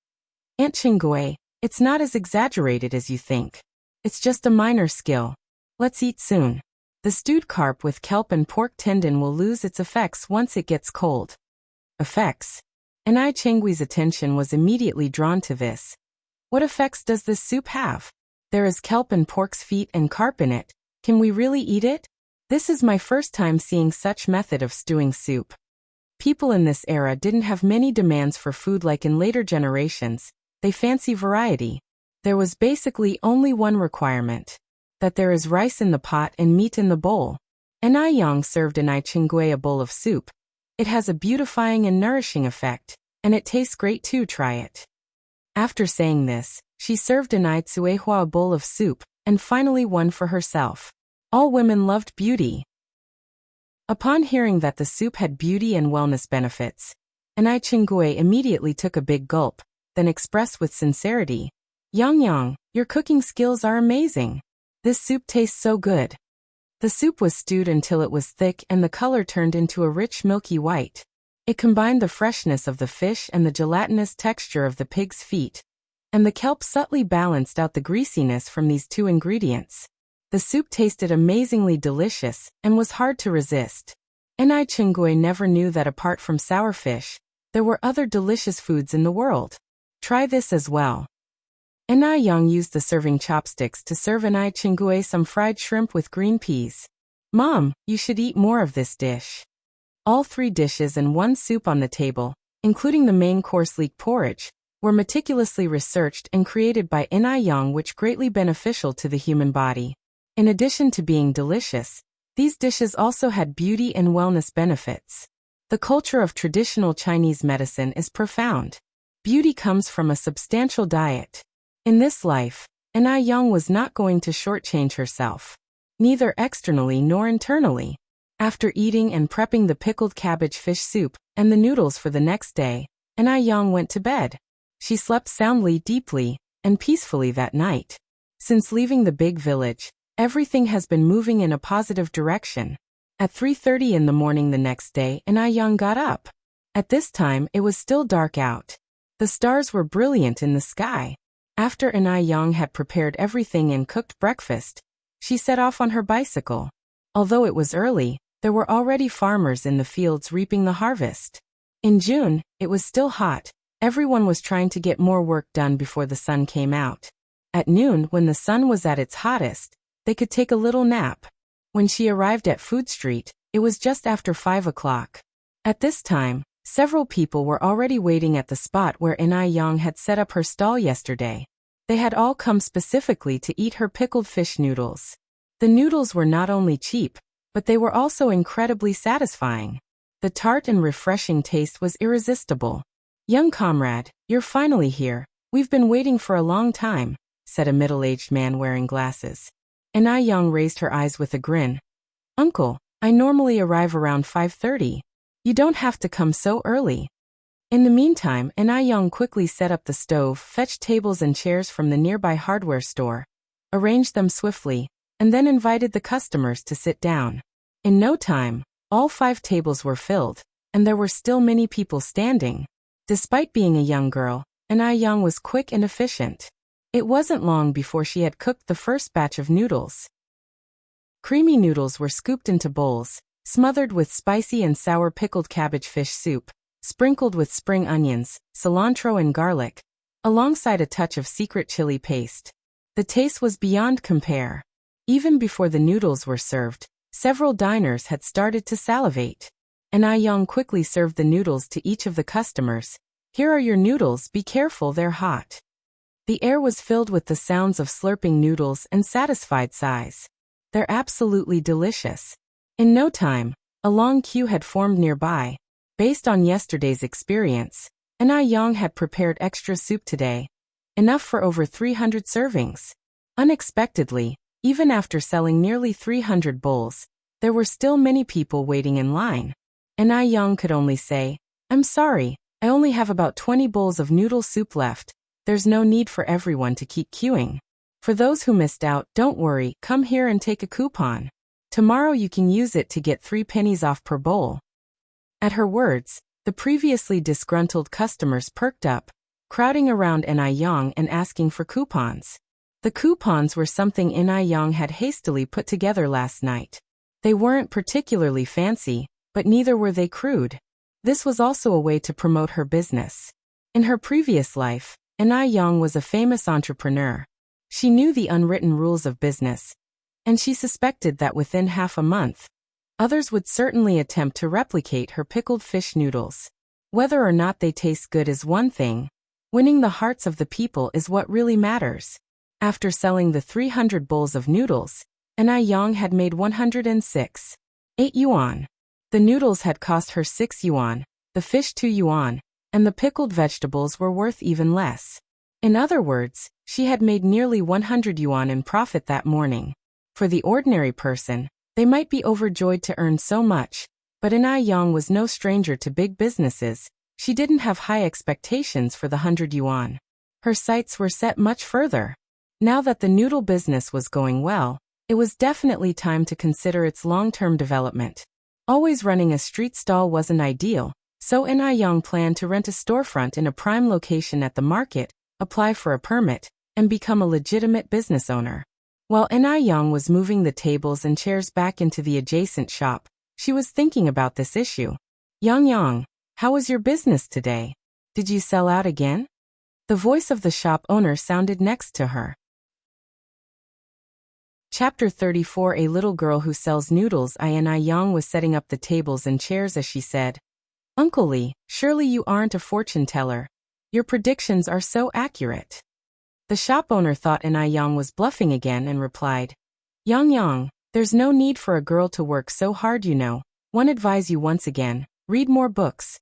[SPEAKER 1] Aunt Chingue, It's not as exaggerated as you think. It's just a minor skill. Let's eat soon. The stewed carp with kelp and pork tendon will lose its effects once it gets cold. Effects? Anai Chenggui's attention was immediately drawn to this. What effects does this soup have? There is kelp and pork's feet and carp in it. Can we really eat it? This is my first time seeing such method of stewing soup. People in this era didn't have many demands for food like in later generations. They fancy variety. There was basically only one requirement. That there is rice in the pot and meat in the bowl. Anai Yang served Anai Chenggui a bowl of soup. It has a beautifying and nourishing effect, and it tastes great too, try it. After saying this, she served Anai Tsuehua a bowl of soup, and finally one for herself. All women loved beauty. Upon hearing that the soup had beauty and wellness benefits, Anai Chenggui immediately took a big gulp, then expressed with sincerity, Yang, your cooking skills are amazing. This soup tastes so good. The soup was stewed until it was thick and the color turned into a rich milky white. It combined the freshness of the fish and the gelatinous texture of the pig's feet, and the kelp subtly balanced out the greasiness from these two ingredients. The soup tasted amazingly delicious and was hard to resist. Anai Chenggui never knew that apart from sour fish, there were other delicious foods in the world. Try this as well. Anai Yang used the serving chopsticks to serve Anai Chenggui some fried shrimp with green peas. Mom, you should eat more of this dish. All 3 dishes and 1 soup on the table, including the main course leek porridge, were meticulously researched and created by Anai Yang, which greatly beneficial to the human body. In addition to being delicious, these dishes also had beauty and wellness benefits. The culture of traditional Chinese medicine is profound. Beauty comes from a substantial diet. In this life, Anai Yang was not going to shortchange herself, neither externally nor internally. After eating and prepping the pickled cabbage fish soup and the noodles for the next day, Anai Yang went to bed. She slept soundly, deeply, and peacefully that night. Since leaving the big village, everything has been moving in a positive direction. At 3:30 in the morning the next day, Anai Yang got up. At this time, it was still dark out. The stars were brilliant in the sky. After Anai Yang had prepared everything and cooked breakfast, she set off on her bicycle. Although it was early, there were already farmers in the fields reaping the harvest. In June, it was still hot. Everyone was trying to get more work done before the sun came out. At noon, when the sun was at its hottest, they could take a little nap. When she arrived at Food Street, it was just after 5 o'clock. At this time, several people were already waiting at the spot where Anai Yang had set up her stall yesterday. They had all come specifically to eat her pickled fish noodles. The noodles were not only cheap, but they were also incredibly satisfying. The tart and refreshing taste was irresistible. Young comrade, you're finally here. We've been waiting for a long time, said a middle-aged man wearing glasses. Anai Yang raised her eyes with a grin. Uncle, I normally arrive around 5:30. You don't have to come so early. In the meantime, Anai Yang quickly set up the stove, fetched tables and chairs from the nearby hardware store, arranged them swiftly, and then invited the customers to sit down. In no time, all 5 tables were filled, and there were still many people standing. Despite being a young girl, Anai Yang was quick and efficient. It wasn't long before she had cooked the first batch of noodles. Creamy noodles were scooped into bowls, smothered with spicy and sour pickled cabbage fish soup, sprinkled with spring onions, cilantro and garlic, alongside a touch of secret chili paste. The taste was beyond compare. Even before the noodles were served, several diners had started to salivate. Anai Yang quickly served the noodles to each of the customers. Here are your noodles, be careful, they're hot. The air was filled with the sounds of slurping noodles and satisfied sighs. They're absolutely delicious. In no time, a long queue had formed nearby. Based on yesterday's experience, Anai Yang had prepared extra soup today, enough for over 300 servings. Unexpectedly, even after selling nearly 300 bowls, there were still many people waiting in line. Anai Yang could only say, I'm sorry, I only have about 20 bowls of noodle soup left. There's no need for everyone to keep queuing. For those who missed out, don't worry, come here and take a coupon. Tomorrow you can use it to get 3 pennies off per bowl. At her words, the previously disgruntled customers perked up, crowding around Enai Yang and asking for coupons. The coupons were something Enai Yang had hastily put together last night. They weren't particularly fancy, but neither were they crude. This was also a way to promote her business. In her previous life, Enai Yang was a famous entrepreneur. She knew the unwritten rules of business, and she suspected that within half a month, others would certainly attempt to replicate her pickled fish noodles. Whether or not they taste good is one thing. Winning the hearts of the people is what really matters. After selling the 300 bowls of noodles, Enai Yang had made 106.8 yuan. The noodles had cost her 6 yuan, the fish 2 yuan, and the pickled vegetables were worth even less. In other words, she had made nearly 100 yuan in profit that morning. For the ordinary person, they might be overjoyed to earn so much, but Enai Yang was no stranger to big businesses. She didn't have high expectations for the 100 yuan. Her sights were set much further. Now that the noodle business was going well, it was definitely time to consider its long-term development. Always running a street stall wasn't ideal, so Enai Yang planned to rent a storefront in a prime location at the market, apply for a permit, and become a legitimate business owner. While Enai Yang was moving the tables and chairs back into the adjacent shop, she was thinking about this issue. Yang, how was your business today? Did you sell out again? The voice of the shop owner sounded next to her. Chapter 34. A little girl who sells noodles. Enai Yang was setting up the tables and chairs as she said, "Uncle Li, surely you aren't a fortune teller. Your predictions are so accurate." The shop owner thought Enai Yang was bluffing again and replied, Yang, there's no need for a girl to work so hard, you know. One advise you once again, read more books.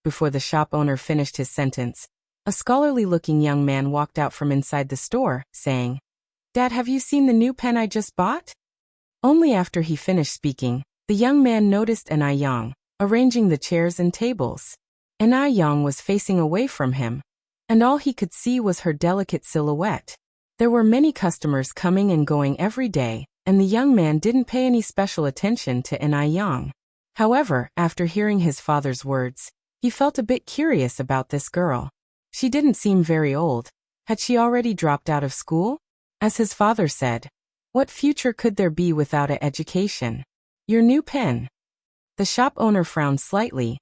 [SPEAKER 1] Before the shop owner finished his sentence, a scholarly-looking young man walked out from inside the store, saying, "Dad, have you seen the new pen I just bought?" Only after he finished speaking, the young man noticed Enai Yang, arranging the chairs and tables. Enai Yang was facing away from him, and all he could see was her delicate silhouette. There were many customers coming and going every day, and the young man didn't pay any special attention to Enai Yang. However, after hearing his father's words, he felt a bit curious about this girl. She didn't seem very old. Had she already dropped out of school? As his father said, what future could there be without an education? Your new pen. The shop owner frowned slightly.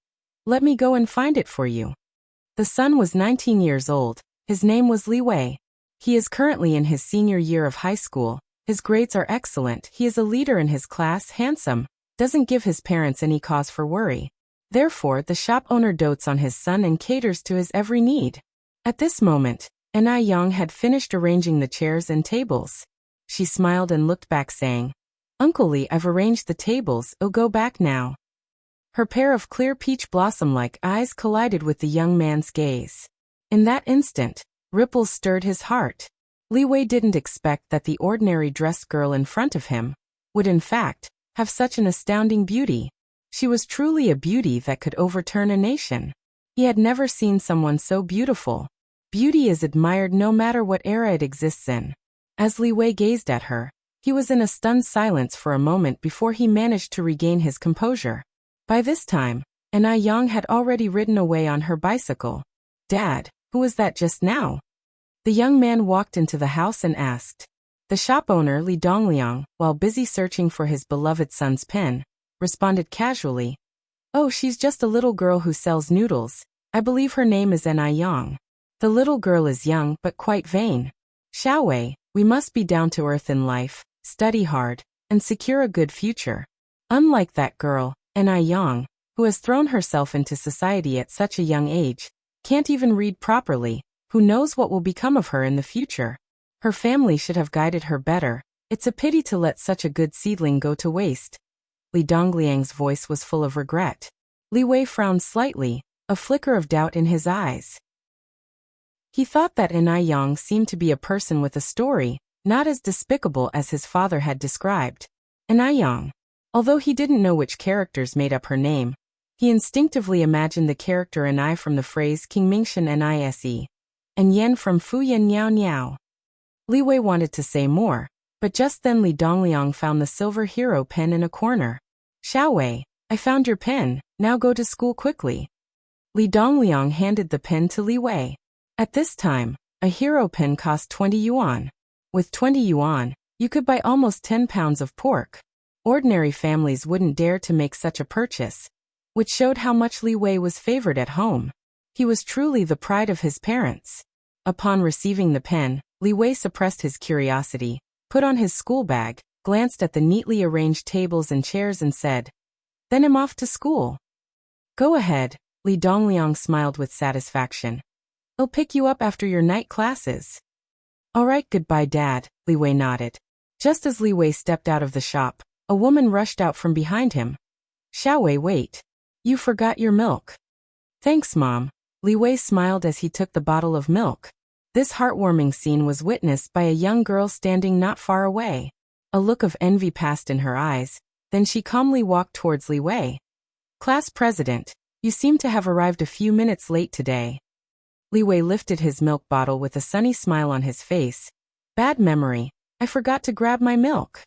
[SPEAKER 1] Let me go and find it for you. The son was 19 years old. His name was Li Wei. He is currently in his senior year of high school. His grades are excellent. He is a leader in his class, handsome, doesn't give his parents any cause for worry. Therefore, the shop owner dotes on his son and caters to his every need. At this moment, Enai Yang had finished arranging the chairs and tables. She smiled and looked back saying, Uncle Li, I've arranged the tables, oh go back now. Her pair of clear peach blossom-like eyes collided with the young man's gaze. In that instant, ripples stirred his heart. Li Wei didn't expect that the ordinary dressed girl in front of him would in fact have such an astounding beauty. She was truly a beauty that could overturn a nation. He had never seen someone so beautiful. Beauty is admired no matter what era it exists in. As Li Wei gazed at her, he was in a stunned silence for a moment before he managed to regain his composure. By this time, Enai Yang had already ridden away on her bicycle. Dad, who was that just now? The young man walked into the house and asked. The shop owner, Li Dongliang, while busy searching for his beloved son's pen, responded casually, Oh, she's just a little girl who sells noodles. I believe her name is Enai Yang. The little girl is young but quite vain. Xiao Wei, we must be down to earth in life, study hard, and secure a good future. Unlike that girl, Enai Yang, who has thrown herself into society at such a young age, can't even read properly. Who knows what will become of her in the future? Her family should have guided her better. It's a pity to let such a good seedling go to waste. Li Dongliang's voice was full of regret. Li Wei frowned slightly, a flicker of doubt in his eyes. He thought that Enai Yang seemed to be a person with a story, not as despicable as his father had described. Enai Yang. Although he didn't know which characters made up her name, he instinctively imagined the character Enai from the phrase King Mingshan Nise, and Yen from Fu Yen Niao Niao. Li Wei wanted to say more, but just then Li Dongliang found the silver hero pen in a corner. Xiao Wei, I found your pen, now go to school quickly. Li Dongliang handed the pen to Li Wei. At this time, a hero pen cost 20 yuan. With 20 yuan, you could buy almost 10 pounds of pork. Ordinary families wouldn't dare to make such a purchase, which showed how much Li Wei was favored at home. He was truly the pride of his parents. Upon receiving the pen, Li Wei suppressed his curiosity, put on his school bag, glanced at the neatly arranged tables and chairs and said, "Then I'm off to school." "Go ahead," Li Dongliang smiled with satisfaction. "I'll pick you up after your night classes." "All right, goodbye, Dad," Li Wei nodded. Just as Li Wei stepped out of the shop, a woman rushed out from behind him. "Xiao Wei, wait. You forgot your milk." "Thanks, Mom." Li Wei smiled as he took the bottle of milk. This heartwarming scene was witnessed by a young girl standing not far away. A look of envy passed in her eyes, then she calmly walked towards Li Wei. "Class President, you seem to have arrived a few minutes late today." Li Wei lifted his milk bottle with a sunny smile on his face. "Bad memory, I forgot to grab my milk."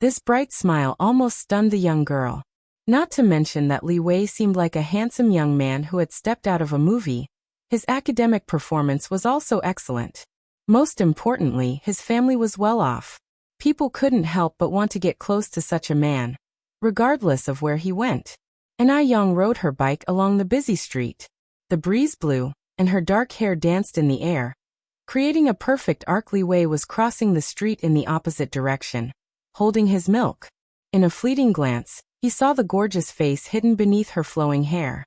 [SPEAKER 1] This bright smile almost stunned the young girl. Not to mention that Li Wei seemed like a handsome young man who had stepped out of a movie. His academic performance was also excellent. Most importantly, his family was well off. People couldn't help but want to get close to such a man, regardless of where he went. Anna Yang rode her bike along the busy street. The breeze blew, and her dark hair danced in the air, creating a perfect arc. Li Wei was crossing the street in the opposite direction, holding his milk. In a fleeting glance, he saw the gorgeous face hidden beneath her flowing hair.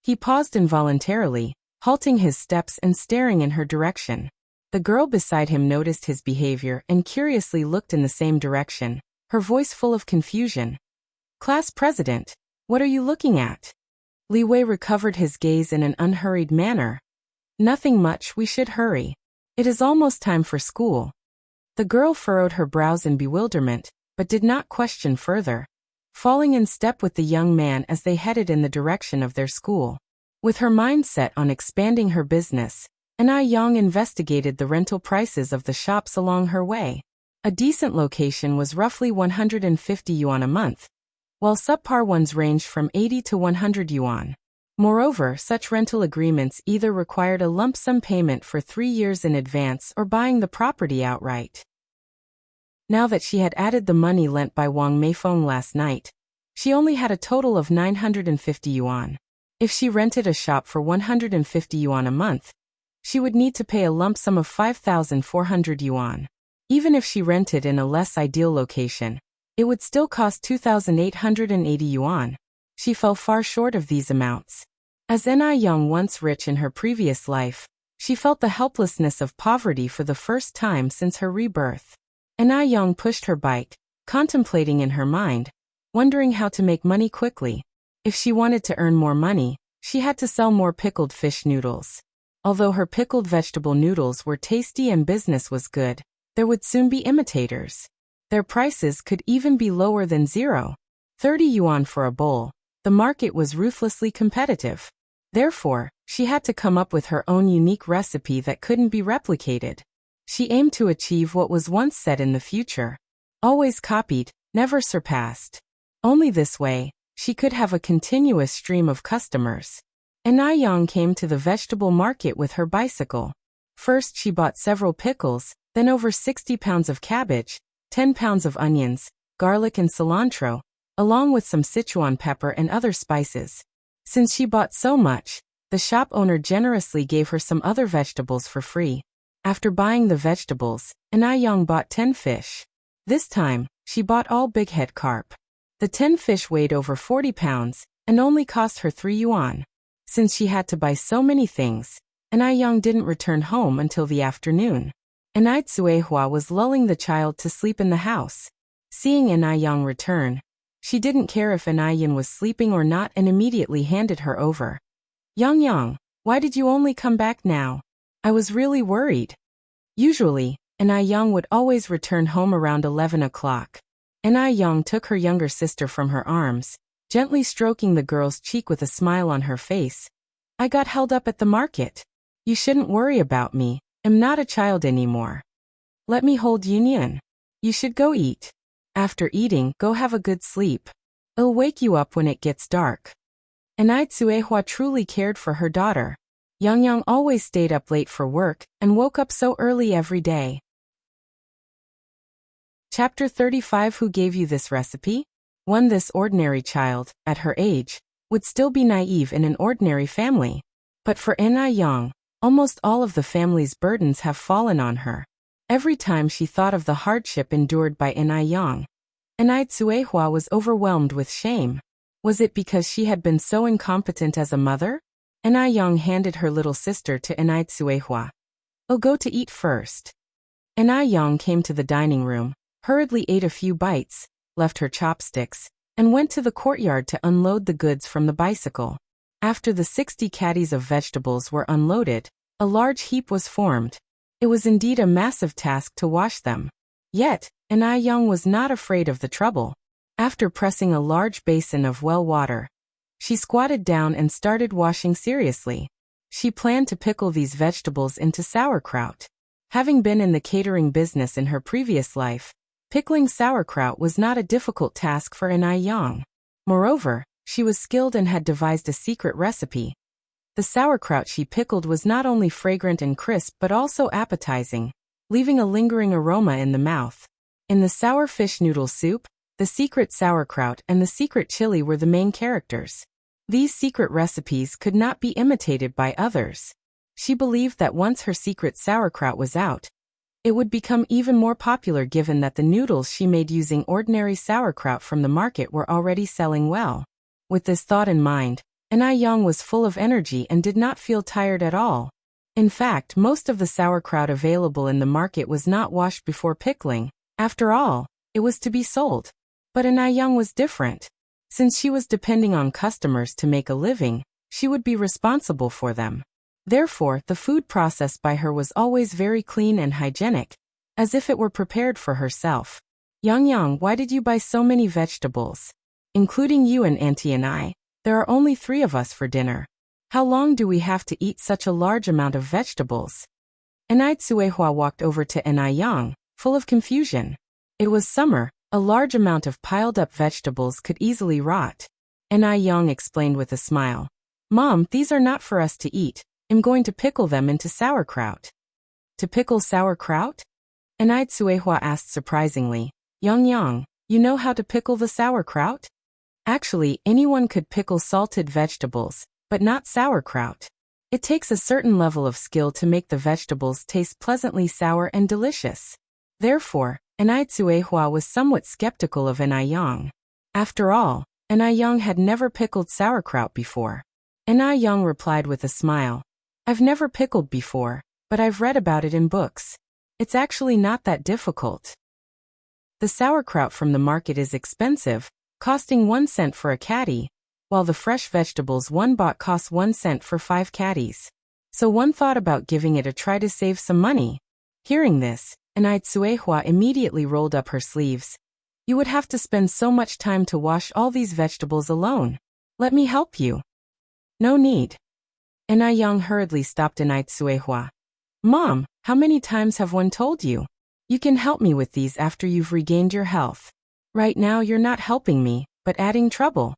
[SPEAKER 1] He paused involuntarily, halting his steps and staring in her direction. The girl beside him noticed his behavior and curiously looked in the same direction, her voice full of confusion. "Class President, what are you looking at?" Li Wei recovered his gaze in an unhurried manner. "Nothing much, we should hurry. It is almost time for school." The girl furrowed her brows in bewilderment, but did not question further, falling in step with the young man as they headed in the direction of their school. With her mind set on expanding her business, Anna Yang investigated the rental prices of the shops along her way. A decent location was roughly 150 yuan a month, while subpar ones ranged from 80 to 100 yuan. Moreover, such rental agreements either required a lump sum payment for 3 years in advance or buying the property outright. Now that she had added the money lent by Wang Meifeng last night, she only had a total of 950 yuan. If she rented a shop for 150 yuan a month, she would need to pay a lump sum of 5,400 yuan. Even if she rented in a less ideal location, it would still cost 2,880 yuan. She fell far short of these amounts. As Anna Yang, once rich in her previous life, she felt the helplessness of poverty for the first time since her rebirth. Anna Yang pushed her bike, contemplating in her mind, wondering how to make money quickly. If she wanted to earn more money, she had to sell more pickled fish noodles. Although her pickled vegetable noodles were tasty and business was good, there would soon be imitators. Their prices could even be lower than 30 yuan for a bowl. The market was ruthlessly competitive. Therefore, she had to come up with her own unique recipe that couldn't be replicated. She aimed to achieve what was once said in the future: always copied, never surpassed. Only this way, she could have a continuous stream of customers. Anna Yang came to the vegetable market with her bicycle. First she bought several pickles, then over 60 pounds of cabbage, 10 pounds of onions, garlic and cilantro, along with some Sichuan pepper and other spices. Since she bought so much, the shop owner generously gave her some other vegetables for free. After buying the vegetables, Anna Yang bought 10 fish. This time, she bought all bighead carp. The 10 fish weighed over 40 pounds, and only cost her 3 yuan. Since she had to buy so many things, Anna Yang didn't return home until the afternoon. Anai Tsuehua was lulling the child to sleep in the house. Seeing Anna Yang return, she didn't care if Anna Yin was sleeping or not and immediately handed her over. Yang, why did you only come back now? I was really worried." Usually, Anna Yang would always return home around 11 o'clock. Anna Yang took her younger sister from her arms, gently stroking the girl's cheek with a smile on her face. "I got held up at the market. You shouldn't worry about me. I'm not a child anymore. Let me hold Yunyan. You should go eat. After eating, go have a good sleep. I'll wake you up when it gets dark." Anai Tsuehua truly cared for her daughter. Yang always stayed up late for work and woke up so early every day. Chapter 35. Who gave you this recipe? This ordinary child, at her age, would still be naive in an ordinary family. But for Yang, almost all of the family's burdens have fallen on her. Every time she thought of the hardship endured by Yang, Tsuehua was overwhelmed with shame. Was it because she had been so incompetent as a mother? Yang handed her little sister to Tsuehua. "Oh, go to eat first." Yang came to the dining room, hurriedly ate a few bites, left her chopsticks, and went to the courtyard to unload the goods from the bicycle. After the 60 caddies of vegetables were unloaded, a large heap was formed. It was indeed a massive task to wash them. Yet, Yang was not afraid of the trouble. After pressing a large basin of well water, she squatted down and started washing seriously. She planned to pickle these vegetables into sauerkraut. Having been in the catering business in her previous life, pickling sauerkraut was not a difficult task for Yang. Moreover, she was skilled and had devised a secret recipe. The sauerkraut she pickled was not only fragrant and crisp but also appetizing, leaving a lingering aroma in the mouth. In the sour fish noodle soup, the secret sauerkraut and the secret chili were the main characters. These secret recipes could not be imitated by others. She believed that once her secret sauerkraut was out, it would become even more popular given that the noodles she made using ordinary sauerkraut from the market were already selling well. With this thought in mind, Yang was full of energy and did not feel tired at all. In fact, most of the sauerkraut available in the market was not washed before pickling. After all, it was to be sold. But Yang was different. Since she was depending on customers to make a living, she would be responsible for them. Therefore, the food processed by her was always very clean and hygienic, as if it were prepared for herself. "Yang, why did you buy so many vegetables? Including you and Auntie and I, there are only 3 of us for dinner. How long do we have to eat such a large amount of vegetables?" Tsuehua walked over to Yang, full of confusion. It was summer. A large amount of piled-up vegetables could easily rot. Yang explained with a smile. "Mom, these are not for us to eat. I'm going to pickle them into sauerkraut." "To pickle sauerkraut?" Tsuehua asked surprisingly. Yang, you know how to pickle the sauerkraut?" Actually, anyone could pickle salted vegetables, but not sauerkraut. It takes a certain level of skill to make the vegetables taste pleasantly sour and delicious. Therefore, Tsuehua was somewhat skeptical of Yang. After all, Yang had never pickled sauerkraut before. Yang replied with a smile. "I've never pickled before, but I've read about it in books. It's actually not that difficult. The sauerkraut from the market is expensive, costing 1 cent for a caddy, while the fresh vegetables one bought costs 1 cent for 5 caddies. So one thought about giving it a try to save some money." Hearing this, Tsuehua immediately rolled up her sleeves. "You would have to spend so much time to wash all these vegetables alone. Let me help you." "No need." Yang hurriedly stopped Tsuehua. "Mom, how many times have one told you? You can help me with these after you've regained your health. Right now you're not helping me, but adding trouble."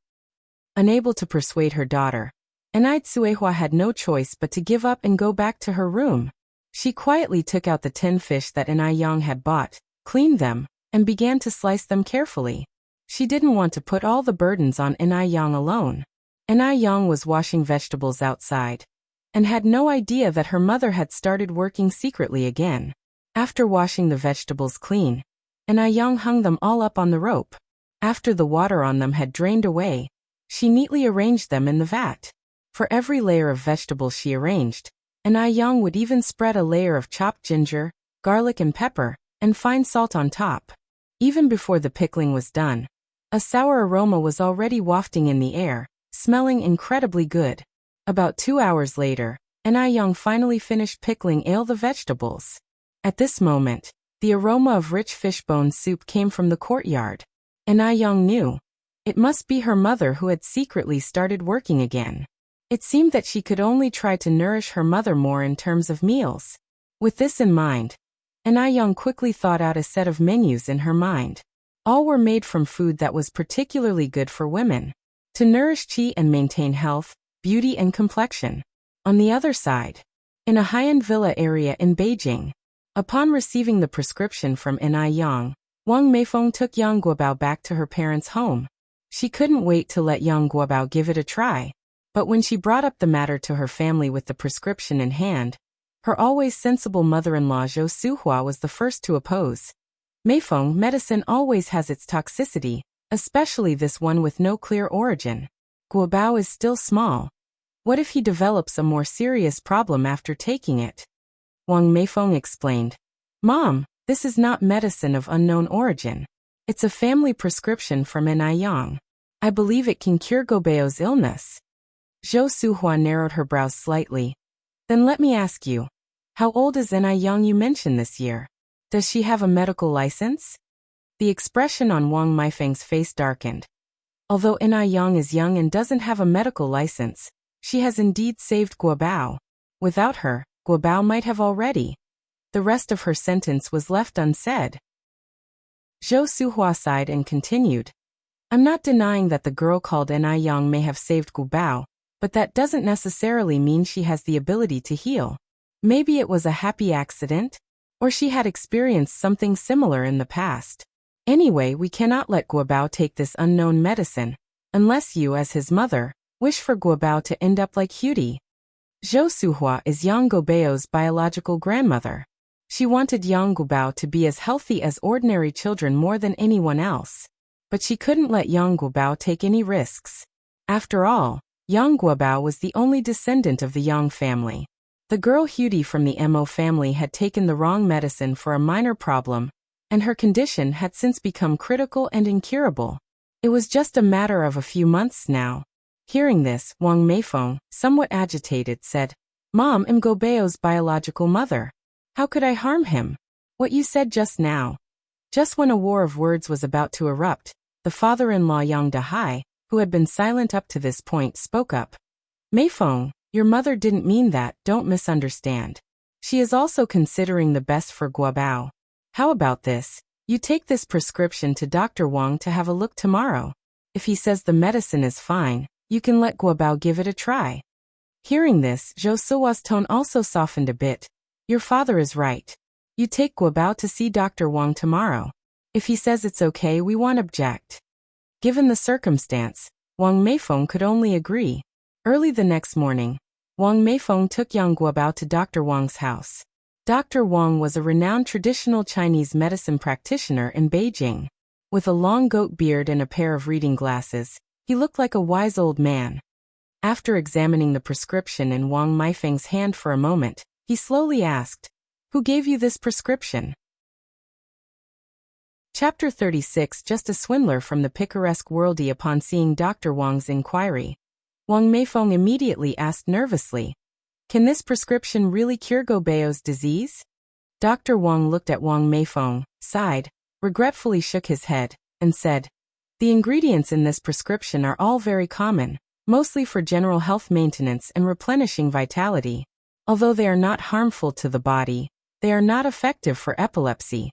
[SPEAKER 1] Unable to persuade her daughter, Tsuehua had no choice but to give up and go back to her room. She quietly took out the 10 fish that Yang had bought, cleaned them, and began to slice them carefully. She didn't want to put all the burdens on Yang alone. Yang was washing vegetables outside, and had no idea that her mother had started working secretly again. After washing the vegetables clean, Yang hung them all up on the rope. After the water on them had drained away, she neatly arranged them in the vat. For every layer of vegetables she arranged, Yang would even spread a layer of chopped ginger, garlic and pepper, and fine salt on top. Even before the pickling was done, a sour aroma was already wafting in the air, smelling incredibly good. About 2 hours later, Yang finally finished pickling all the vegetables. At this moment, the aroma of rich fishbone soup came from the courtyard. Yang knew. It must be her mother who had secretly started working again. It seemed that she could only try to nourish her mother more in terms of meals. With this in mind, Yang quickly thought out a set of menus in her mind. All were made from food that was particularly good for women, to nourish qi and maintain health, beauty and complexion. On the other side, in a high-end villa area in Beijing, upon receiving the prescription from Ni Yang, Wang Meifeng took Yang Guobao back to her parents' home. She couldn't wait to let Yang Guobao give it a try. But when she brought up the matter to her family with the prescription in hand, her always sensible mother-in-law Zhou Suhua was the first to oppose. Meifeng, medicine always has its toxicity, especially this one with no clear origin. Guobao is still small. What if he develops a more serious problem after taking it? Wang Meifeng explained. Mom, this is not medicine of unknown origin. It's a family prescription from Ni Yang. I believe it can cure Guobao's illness. Zhou Suhua narrowed her brows slightly. Then let me ask you, how old is Ni Yang you mentioned this year? Does she have a medical license? The expression on Wang Meifeng's face darkened. Although Ni Yang is young and doesn't have a medical license, she has indeed saved Guobao. Without her, Guobao might have already. The rest of her sentence was left unsaid. Zhou Suhua sighed and continued. I'm not denying that the girl called Ni Yang may have saved Guobao, but that doesn't necessarily mean she has the ability to heal. Maybe it was a happy accident, or she had experienced something similar in the past. Anyway, we cannot let Guobao take this unknown medicine, unless you, as his mother, wish for Guobao to end up like Hutie. Zhou Suhua is Yang Guobao's biological grandmother. She wanted Yang Guobao to be as healthy as ordinary children more than anyone else. But she couldn't let Yang Guobao take any risks. After all, Yang Guobao was the only descendant of the Yang family. The girl Hutie from the Mo family had taken the wrong medicine for a minor problem, and her condition had since become critical and incurable. It was just a matter of a few months now. Hearing this, Wang Meifeng, somewhat agitated, said, Mom, I'm Guobao's biological mother. How could I harm him? What you said just now. Just when a war of words was about to erupt, the father-in-law Yang Dahai, who had been silent up to this point, spoke up. Meifeng, your mother didn't mean that, don't misunderstand. She is also considering the best for Guobao. How about this? You take this prescription to Dr. Wang to have a look tomorrow. If he says the medicine is fine, you can let Guobao give it a try. Hearing this, Zhou Suhua's tone also softened a bit. Your father is right. You take Guobao to see Dr. Wang tomorrow. If he says it's okay, we won't object. Given the circumstance, Wang Meifeng could only agree. Early the next morning, Wang Meifeng took Yang Guobao to Dr. Wang's house. Dr. Wang was a renowned traditional Chinese medicine practitioner in Beijing. With a long goat beard and a pair of reading glasses, he looked like a wise old man. After examining the prescription in Wang Meifeng's hand for a moment, he slowly asked, Who gave you this prescription? Chapter 36. Just a swindler from the picaresque worldie. Upon seeing Dr. Wang's inquiry, Wang Meifeng immediately asked nervously, Can this prescription really cure Guobao's disease? Dr. Wang looked at Wang Meifeng, sighed, regretfully shook his head, and said, The ingredients in this prescription are all very common, mostly for general health maintenance and replenishing vitality. Although they are not harmful to the body, they are not effective for epilepsy.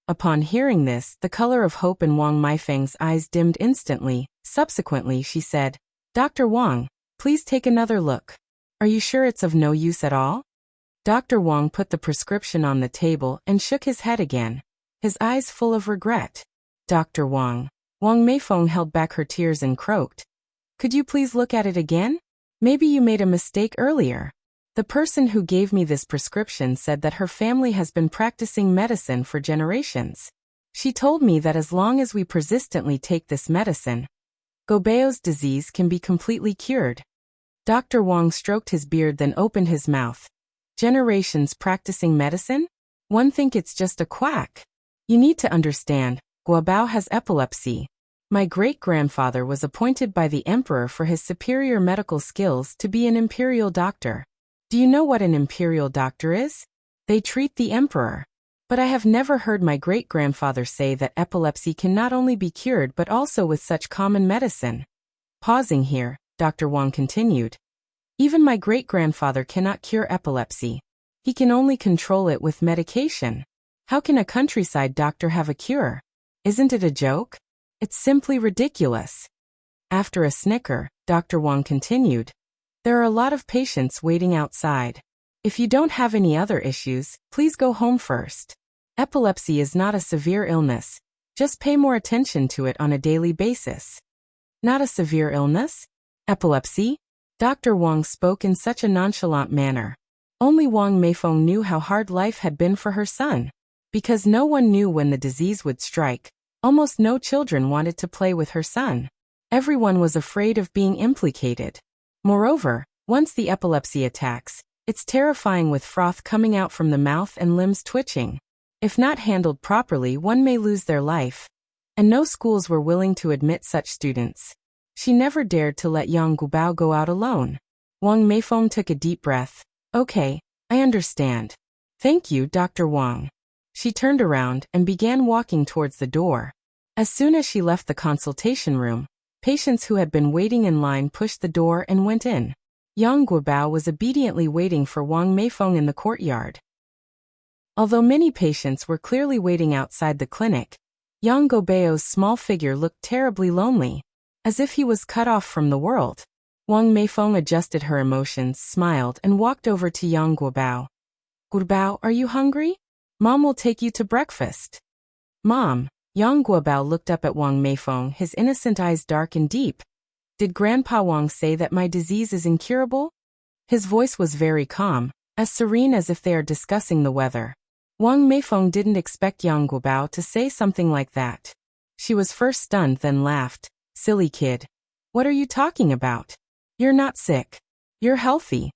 [SPEAKER 1] Upon hearing this, the color of hope in Wang Meifeng's eyes dimmed instantly. Subsequently, she said, Dr. Wang, please take another look. Are you sure it's of no use at all? Dr. Wang put the prescription on the table and shook his head again, his eyes full of regret. Dr. Wang. Wang Meifeng held back her tears and croaked. Could you please look at it again? Maybe you made a mistake earlier. The person who gave me this prescription said that her family has been practicing medicine for generations. She told me that as long as we persistently take this medicine, Guobao's disease can be completely cured. Dr. Wang stroked his beard, then opened his mouth. Generations practicing medicine? One think it's just a quack. You need to understand, Guobao has epilepsy. My great-grandfather was appointed by the emperor for his superior medical skills to be an imperial doctor. Do you know what an imperial doctor is? They treat the emperor. But I have never heard my great-grandfather say that epilepsy can not only be cured but also with such common medicine. Pausing here, Dr. Wang continued. Even my great-grandfather cannot cure epilepsy. He can only control it with medication. How can a countryside doctor have a cure? Isn't it a joke? It's simply ridiculous. After a snicker, Dr. Wang continued. There are a lot of patients waiting outside. If you don't have any other issues, please go home first. Epilepsy is not a severe illness. Just pay more attention to it on a daily basis. Not a severe illness? Epilepsy? Dr. Wang spoke in such a nonchalant manner. Only Wang Meifeng knew how hard life had been for her son. Because no one knew when the disease would strike, almost no children wanted to play with her son. Everyone was afraid of being implicated. Moreover, once the epilepsy attacks, it's terrifying with froth coming out from the mouth and limbs twitching. If not handled properly, one may lose their life. And no schools were willing to admit such students. She never dared to let Yang Guobao go out alone. Wang Meifeng took a deep breath. Okay, I understand. Thank you, Dr. Wang. She turned around and began walking towards the door. As soon as she left the consultation room, patients who had been waiting in line pushed the door and went in. Yang Guobao was obediently waiting for Wang Meifeng in the courtyard. Although many patients were clearly waiting outside the clinic, Yang Guobao's small figure looked terribly lonely, as if he was cut off from the world. Wang Meifeng adjusted her emotions, smiled, and walked over to Yang Guobao. Guobao, are you hungry? Mom will take you to breakfast. Mom. Yang Guobao looked up at Wang Meifeng, his innocent eyes dark and deep. Did Grandpa Wang say that my disease is incurable? His voice was very calm, as serene as if they are discussing the weather. Wang Meifeng didn't expect Yang Guobao to say something like that. She was first stunned, then laughed. Silly kid. What are you talking about? You're not sick. You're healthy.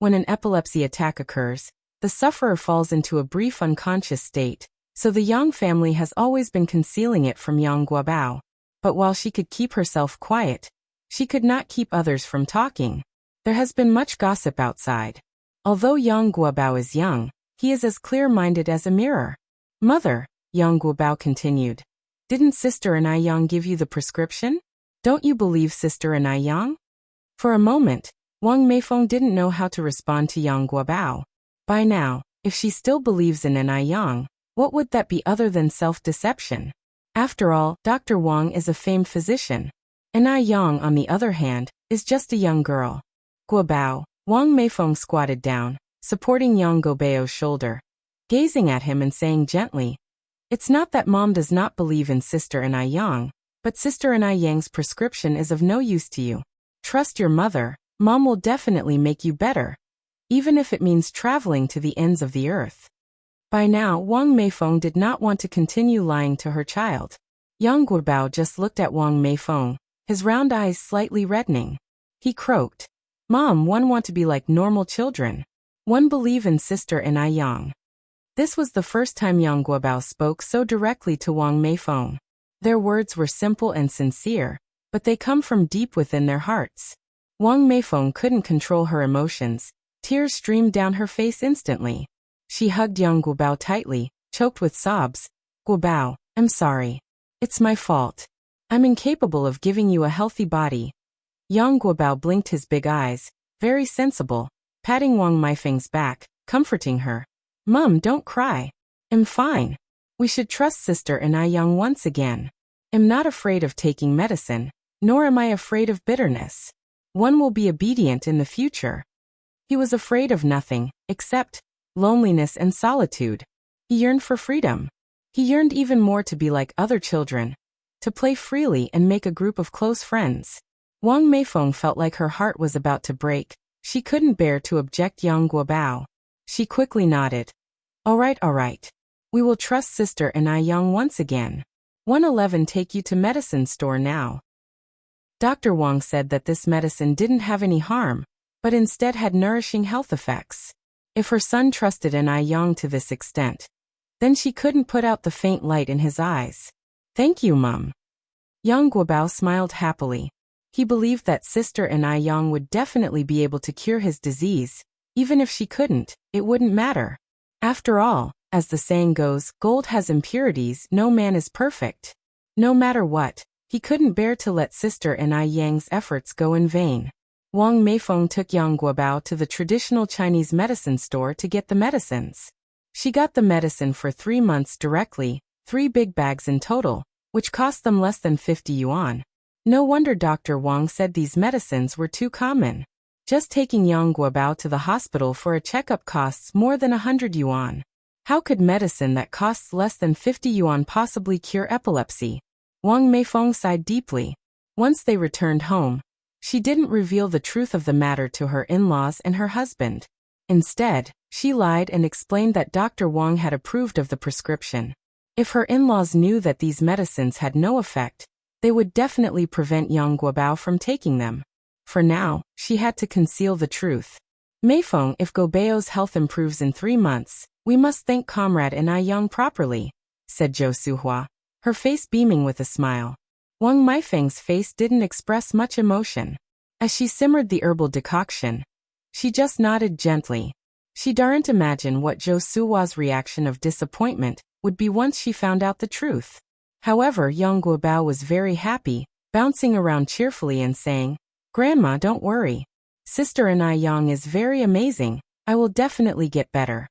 [SPEAKER 1] When an epilepsy attack occurs, the sufferer falls into a brief unconscious state, so the Yang family has always been concealing it from Yang Guobao. But while she could keep herself quiet, she could not keep others from talking. There has been much gossip outside. Although Yang Guobao is young, he is as clear-minded as a mirror. Mother, Yang Guobao continued, didn't Sister and I Yang give you the prescription? Don't you believe Sister and I Yang? For a moment, Wang Meifeng didn't know how to respond to Yang Guobao. By now, if she still believes in Anai Yang, what would that be other than self-deception? After all, Dr. Wang is a famed physician. Anai Yang, on the other hand, is just a young girl. Guobao. Wang Meifeng squatted down, supporting Yang Guobao's shoulder, gazing at him and saying gently, it's not that Mom does not believe in Sister Anai Yang, but Sister Anai Yang's prescription is of no use to you. Trust your mother. Mom will definitely make you better, even if it means traveling to the ends of the earth. By now, Wang Meifeng did not want to continue lying to her child. Yang Guobao just looked at Wang Meifeng, his round eyes slightly reddening. He croaked, Mom, one want to be like normal children. One believe in Sister Anai Yang. This was the first time Yang Guobao spoke so directly to Wang Meifeng. Their words were simple and sincere, but they come from deep within their hearts. Wang Meifeng couldn't control her emotions. Tears streamed down her face instantly. She hugged Yang Guobao tightly, choked with sobs. Guobao, I'm sorry. It's my fault. I'm incapable of giving you a healthy body. Yang Guobao blinked his big eyes, very sensible, patting Wang Meifeng's back, comforting her. Mum, don't cry. I'm fine. We should trust Sister Anai Yang once again. I'm not afraid of taking medicine, nor am I afraid of bitterness. One will be obedient in the future. He was afraid of nothing, except loneliness and solitude. He yearned for freedom. He yearned even more to be like other children, to play freely and make a group of close friends. Wang Meifeng felt like her heart was about to break. She couldn't bear to object Yang Guobao. She quickly nodded. All right. We will trust Sister Anai Yang once again. 111 take you to medicine store now. Dr. Wang said that this medicine didn't have any harm, but instead had nourishing health effects. If her son trusted Anai Yang to this extent, then she couldn't put out the faint light in his eyes. Thank you, Mum. Yang Guobao smiled happily. He believed that Sister Anai Yang would definitely be able to cure his disease. Even if she couldn't, it wouldn't matter. After all, as the saying goes, gold has impurities, no man is perfect. No matter what, he couldn't bear to let Sister Anai Yang's efforts go in vain. Wang Meifeng took Yang Guobao to the traditional Chinese medicine store to get the medicines. She got the medicine for 3 months directly, 3 big bags in total, which cost them less than 50 yuan. No wonder Dr. Wang said these medicines were too common. Just taking Yang Guobao to the hospital for a checkup costs more than 100 yuan. How could medicine that costs less than 50 yuan possibly cure epilepsy? Wang Meifeng sighed deeply. Once they returned home, she didn't reveal the truth of the matter to her in-laws and her husband. Instead, she lied and explained that Dr. Wang had approved of the prescription. If her in-laws knew that these medicines had no effect, they would definitely prevent Yang Guobao from taking them. For now, she had to conceal the truth. Meifeng, if Guobao's health improves in 3 months, we must thank Comrade and Yang properly, said Zhou Suhua, her face beaming with a smile. Wang Meifeng's face didn't express much emotion. As she simmered the herbal decoction, she just nodded gently. She daren't imagine what Zhou Suhua's reaction of disappointment would be once she found out the truth. However, Yang Guobao was very happy, bouncing around cheerfully and saying, "Grandma, don't worry. Sister and Yang is very amazing. I will definitely get better."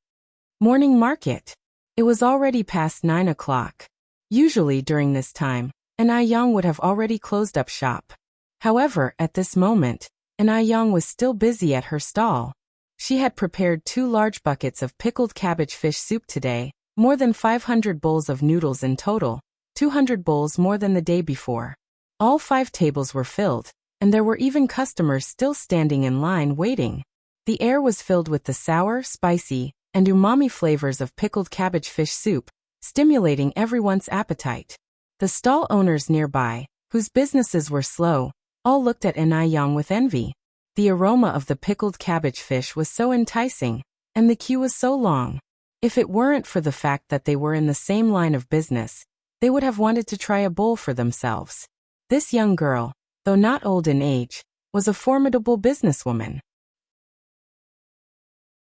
[SPEAKER 1] Morning market. It was already past 9 o'clock. Usually during this time, Yang would have already closed up shop. However, at this moment, Yang was still busy at her stall. She had prepared 2 large buckets of pickled cabbage fish soup today, more than 500 bowls of noodles in total, 200 bowls more than the day before. All 5 tables were filled, and there were even customers still standing in line waiting. The air was filled with the sour, spicy, and umami flavors of pickled cabbage fish soup, stimulating everyone's appetite. The stall owners nearby, whose businesses were slow, all looked at Yang with envy. The aroma of the pickled cabbage fish was so enticing, and the queue was so long. If it weren't for the fact that they were in the same line of business, they would have wanted to try a bowl for themselves. This young girl, though not old in age, was a formidable businesswoman.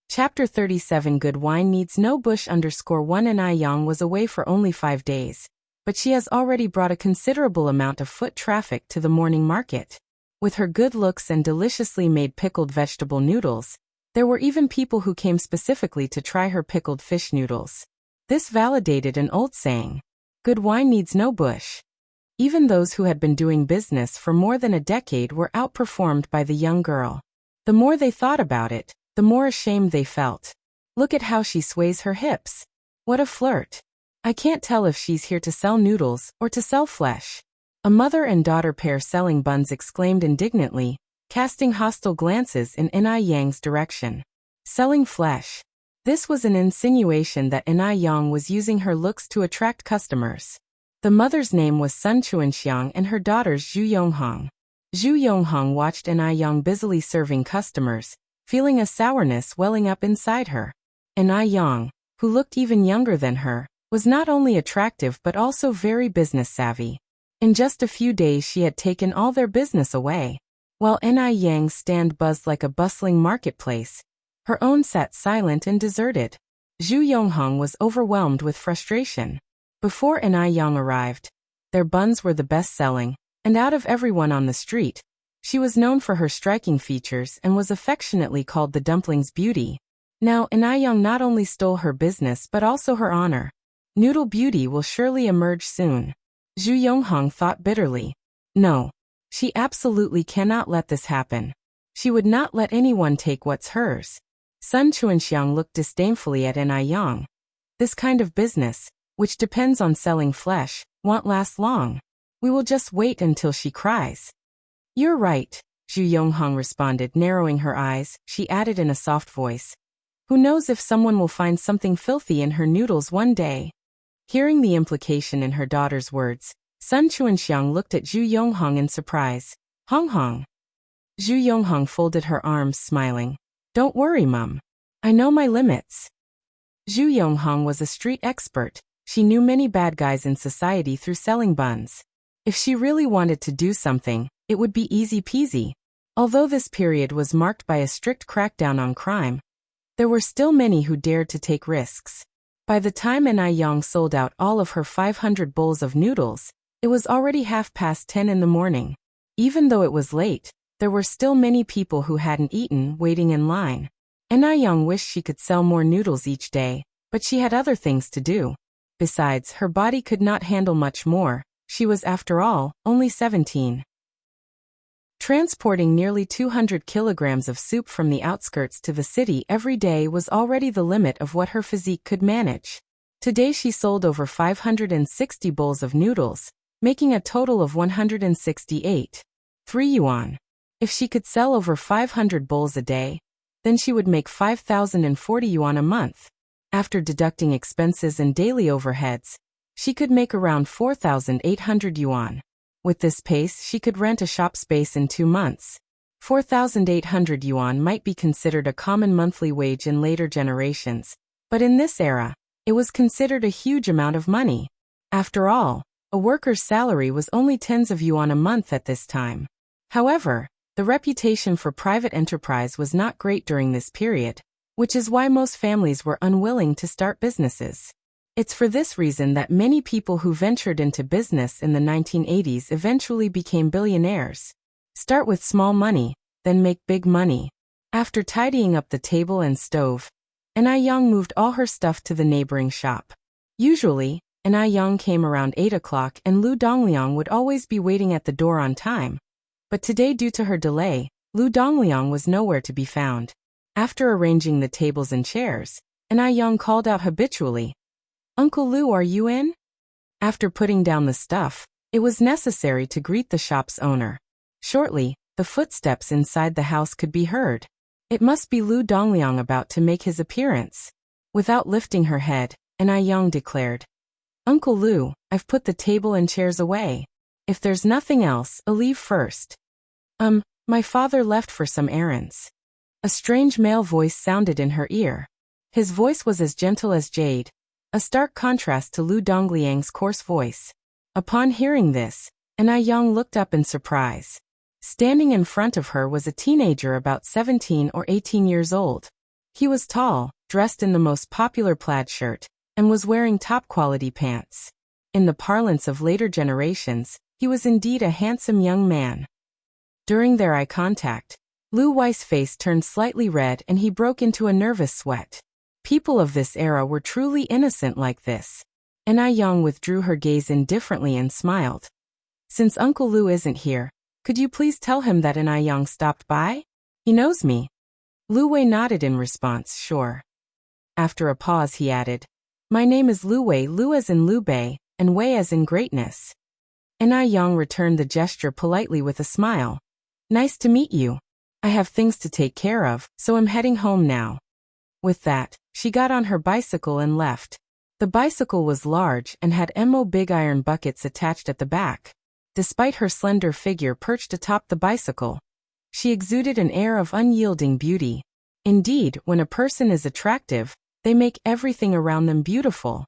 [SPEAKER 1] Chapter 37 Good wine needs no bush _1 Yang was away for only 5 days, but she has already brought a considerable amount of foot traffic to the morning market. With her good looks and deliciously made pickled vegetable noodles, there were even people who came specifically to try her pickled fish noodles. This validated an old saying, "Good wine needs no bush." Even those who had been doing business for more than a decade were outperformed by the young girl. The more they thought about it, the more ashamed they felt. Look at how she sways her hips. What a flirt. I can't tell if she's here to sell noodles or to sell flesh. A mother and daughter pair selling buns exclaimed indignantly, casting hostile glances in Yang's direction. Selling flesh. This was an insinuation that Yang was using her looks to attract customers. The mother's name was Sun Chuanxiang and her daughter's Zhu Yonghong. Zhu Yonghong watched Yang busily serving customers, feeling a sourness welling up inside her. Yang, who looked even younger than her, was not only attractive but also very business savvy. In just a few days she had taken all their business away. While Yang's stand buzzed like a bustling marketplace, her own sat silent and deserted. Zhu Yonghong was overwhelmed with frustration. Before Yang arrived, their buns were the best-selling, and out of everyone on the street, she was known for her striking features and was affectionately called the dumpling's beauty. Now Yang not only stole her business but also her honor. Noodle beauty will surely emerge soon. Zhu Yonghong thought bitterly. No. She absolutely cannot let this happen. She would not let anyone take what's hers. Sun Chuanxiang looked disdainfully at Yang. This kind of business, which depends on selling flesh, won't last long. We will just wait until she cries. You're right, Zhu Yonghong responded, narrowing her eyes. She added in a soft voice. Who knows if someone will find something filthy in her noodles one day. Hearing the implication in her daughter's words, Sun Chuanxiang looked at Zhu Yonghong in surprise. Hong Hong. Zhu Yonghong folded her arms, smiling. Don't worry, Mum. I know my limits. Zhu Yonghong was a street expert. She knew many bad guys in society through selling buns. If she really wanted to do something, it would be easy peasy. Although this period was marked by a strict crackdown on crime, there were still many who dared to take risks. By the time Yang sold out all of her 500 bowls of noodles, it was already 10:30 in the morning. Even though it was late, there were still many people who hadn't eaten waiting in line. Yang wished she could sell more noodles each day, but she had other things to do. Besides, her body could not handle much more. She was, after all, only 17. Transporting nearly 200 kilograms of soup from the outskirts to the city every day was already the limit of what her physique could manage. Today she sold over 560 bowls of noodles, making a total of 168.3 yuan. If she could sell over 500 bowls a day, then she would make 5,040 yuan a month. After deducting expenses and daily overheads, she could make around 4,800 yuan. With this pace, she could rent a shop space in 2 months. 4,800 yuan might be considered a common monthly wage in later generations, but in this era, it was considered a huge amount of money. After all, a worker's salary was only tens of yuan a month at this time. However, the reputation for private enterprise was not great during this period, which is why most families were unwilling to start businesses. It's for this reason that many people who ventured into business in the 1980s eventually became billionaires. Start with small money, then make big money. After tidying up the table and stove, Anna Yang moved all her stuff to the neighboring shop. Usually, Anna Yang came around 8 o'clock and Lu Dongliang would always be waiting at the door on time. But today, due to her delay, Lu Dongliang was nowhere to be found. After arranging the tables and chairs, Anna Yang called out habitually, "Uncle Lu, are you in?" After putting down the stuff, it was necessary to greet the shop's owner. Shortly, the footsteps inside the house could be heard. It must be Lu Dongliang about to make his appearance. Without lifting her head, Anna Yang declared, "Uncle Lu, I've put the table and chairs away. If there's nothing else, I'll leave first." My father left for some errands." A strange male voice sounded in her ear. His voice was as gentle as jade, a stark contrast to Lu Dongliang's coarse voice. Upon hearing this, Anna Yang looked up in surprise. Standing in front of her was a teenager about 17 or 18 years old. He was tall, dressed in the most popular plaid shirt, and was wearing top-quality pants. In the parlance of later generations, he was indeed a handsome young man. During their eye contact, Lu Wei's face turned slightly red and he broke into a nervous sweat. People of this era were truly innocent like this. Anna Yang withdrew her gaze indifferently and smiled. "Since Uncle Lu isn't here, could you please tell him that Anna Yang stopped by? He knows me." Lu Wei nodded in response, "Sure." After a pause he added, "My name is Lu Wei, Lu as in Liu Bei, and Wei as in greatness." Anna Yang returned the gesture politely with a smile. "Nice to meet you. I have things to take care of, so I'm heading home now." With that, she got on her bicycle and left. The bicycle was large and had big iron buckets attached at the back. Despite her slender figure perched atop the bicycle, she exuded an air of unyielding beauty. Indeed, when a person is attractive, they make everything around them beautiful.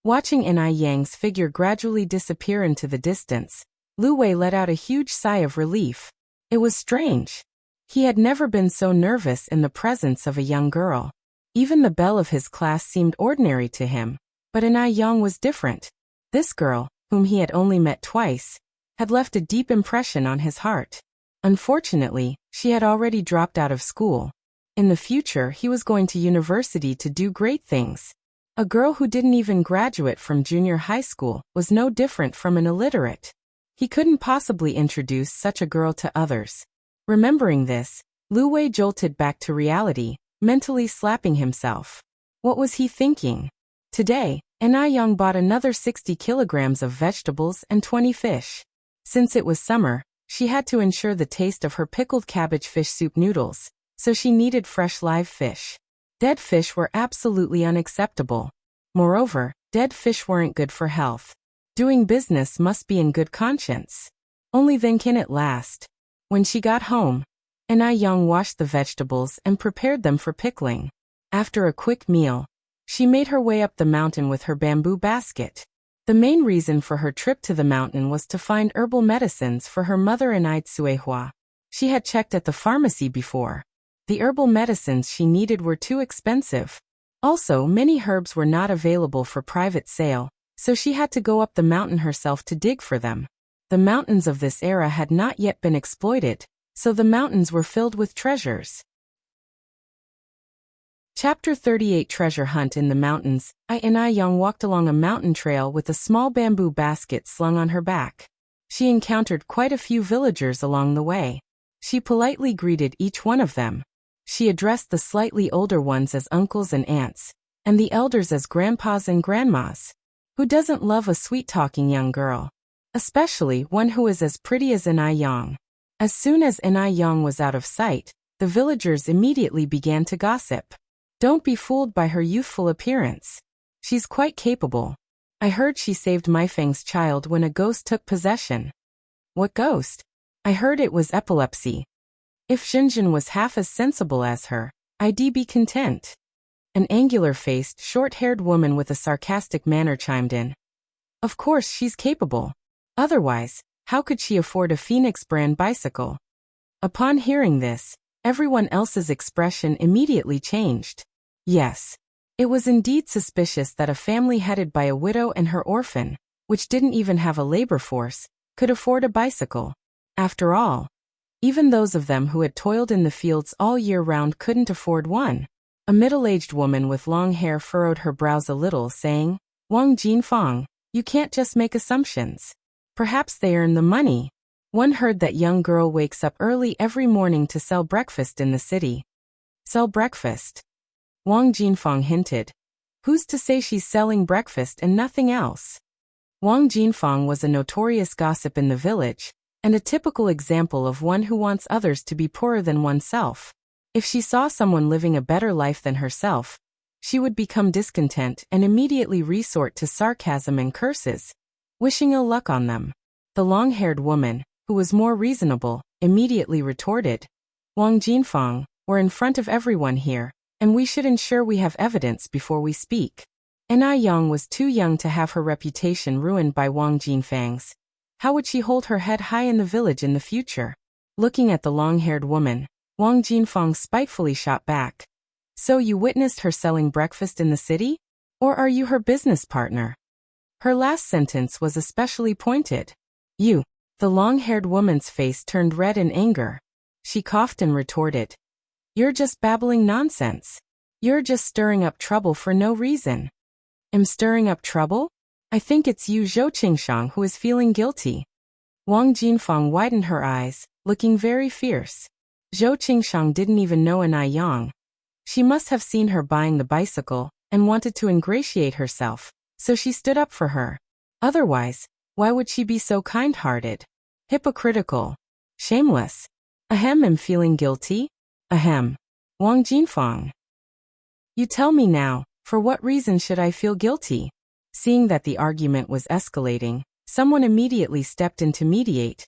[SPEAKER 1] Watching Anna Yang's figure gradually disappear into the distance, Lu Wei let out a huge sigh of relief. It was strange. He had never been so nervous in the presence of a young girl. Even the belle of his class seemed ordinary to him, but Anna Yang was different. This girl, whom he had only met twice, had left a deep impression on his heart. Unfortunately, she had already dropped out of school. In the future, he was going to university to do great things. A girl who didn't even graduate from junior high school was no different from an illiterate. He couldn't possibly introduce such a girl to others. Remembering this, Lu Wei jolted back to reality, mentally slapping himself. What was he thinking? Today, Anna Yang bought another 60 kilograms of vegetables and 20 fish. Since it was summer, she had to ensure the taste of her pickled cabbage fish soup noodles, so she needed fresh live fish. Dead fish were absolutely unacceptable. Moreover, dead fish weren't good for health. Doing business must be in good conscience. Only then can it last. When she got home, Anna Yang washed the vegetables and prepared them for pickling. After a quick meal, she made her way up the mountain with her bamboo basket. The main reason for her trip to the mountain was to find herbal medicines for her mother in Suihua. She had checked at the pharmacy before. The herbal medicines she needed were too expensive. Also, many herbs were not available for private sale, so she had to go up the mountain herself to dig for them. The mountains of this era had not yet been exploited, so the mountains were filled with treasures. Chapter 38 Treasure Hunt in the Mountains. Anna Yang walked along a mountain trail with a small bamboo basket slung on her back. She encountered quite a few villagers along the way. She politely greeted each one of them. She addressed the slightly older ones as uncles and aunts, and the elders as grandpas and grandmas. Who doesn't love a sweet-talking young girl? Especially one who is as pretty as Anai Yang. As soon as Anai Yang was out of sight, the villagers immediately began to gossip. Don't be fooled by her youthful appearance. She's quite capable. I heard she saved Maifeng's child when a ghost took possession. What ghost? I heard it was epilepsy. If Xinjin was half as sensible as her, I'd be content. An angular-faced, short-haired woman with a sarcastic manner chimed in. Of course she's capable. Otherwise, how could she afford a Phoenix brand bicycle? Upon hearing this, everyone else's expression immediately changed. Yes. It was indeed suspicious that a family headed by a widow and her orphan, which didn't even have a labor force, could afford a bicycle. After all, even those of them who had toiled in the fields all year round couldn't afford one. A middle-aged woman with long hair furrowed her brows a little, saying, Wang Jinfang, you can't just make assumptions. Perhaps they earn the money. One heard that young girl wakes up early every morning to sell breakfast in the city. Sell breakfast? Wang Jinfang hinted. Who's to say she's selling breakfast and nothing else? Wang Jinfang was a notorious gossip in the village, and a typical example of one who wants others to be poorer than oneself. If she saw someone living a better life than herself, she would become discontent and immediately resort to sarcasm and curses, wishing ill luck on them. The long-haired woman, who was more reasonable, immediately retorted, Wang Jinfang, we're in front of everyone here, and we should ensure we have evidence before we speak. Anai Yang was too young to have her reputation ruined by Wang Jinfang's. How would she hold her head high in the village in the future? Looking at the long-haired woman, Wang Jinfang spitefully shot back. So you witnessed her selling breakfast in the city? Or are you her business partner? Her last sentence was especially pointed. You. The long-haired woman's face turned red in anger. She coughed and retorted. You're just babbling nonsense. You're just stirring up trouble for no reason. Am stirring up trouble? I think it's you Zhou Qingshang who is feeling guilty. Wang Jinfang widened her eyes, looking very fierce. Zhou Qingshang didn't even know Anai Yang. She must have seen her buying the bicycle and wanted to ingratiate herself, so she stood up for her. Otherwise, why would she be so kind-hearted? Hypocritical. Shameless. Ahem, am feeling guilty? Ahem. Wang Jinfang. You tell me now, for what reason should I feel guilty? Seeing that the argument was escalating, someone immediately stepped in to mediate.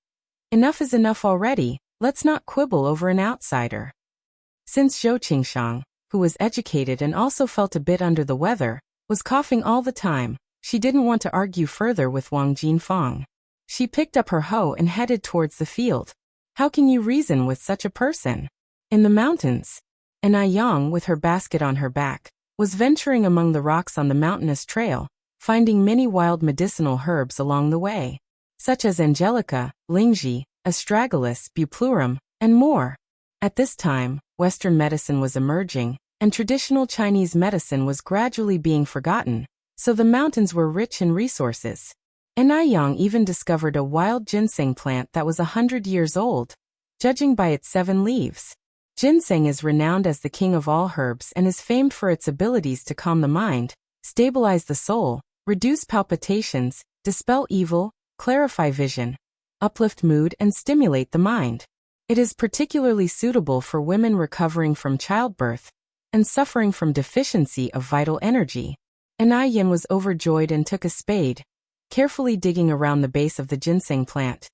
[SPEAKER 1] Enough is enough already. Let's not quibble over an outsider. Since Zhou Qingshang, who was educated and also felt a bit under the weather, was coughing all the time, she didn't want to argue further with Wang Jinfang. She picked up her hoe and headed towards the field. How can you reason with such a person? In the mountains, Anai Yang, with her basket on her back, was venturing among the rocks on the mountainous trail, finding many wild medicinal herbs along the way, such as angelica, lingji, astragalus, buplurum, and more. At this time, Western medicine was emerging, and traditional Chinese medicine was gradually being forgotten, so the mountains were rich in resources. Anai Yang even discovered a wild ginseng plant that was 100 years old, judging by its 7 leaves. Ginseng is renowned as the king of all herbs and is famed for its abilities to calm the mind, stabilize the soul, reduce palpitations, dispel evil, clarify vision, uplift mood, and stimulate the mind. It is particularly suitable for women recovering from childbirth and suffering from deficiency of vital energy. Anai Yin was overjoyed and took a spade, carefully digging around the base of the ginseng plant,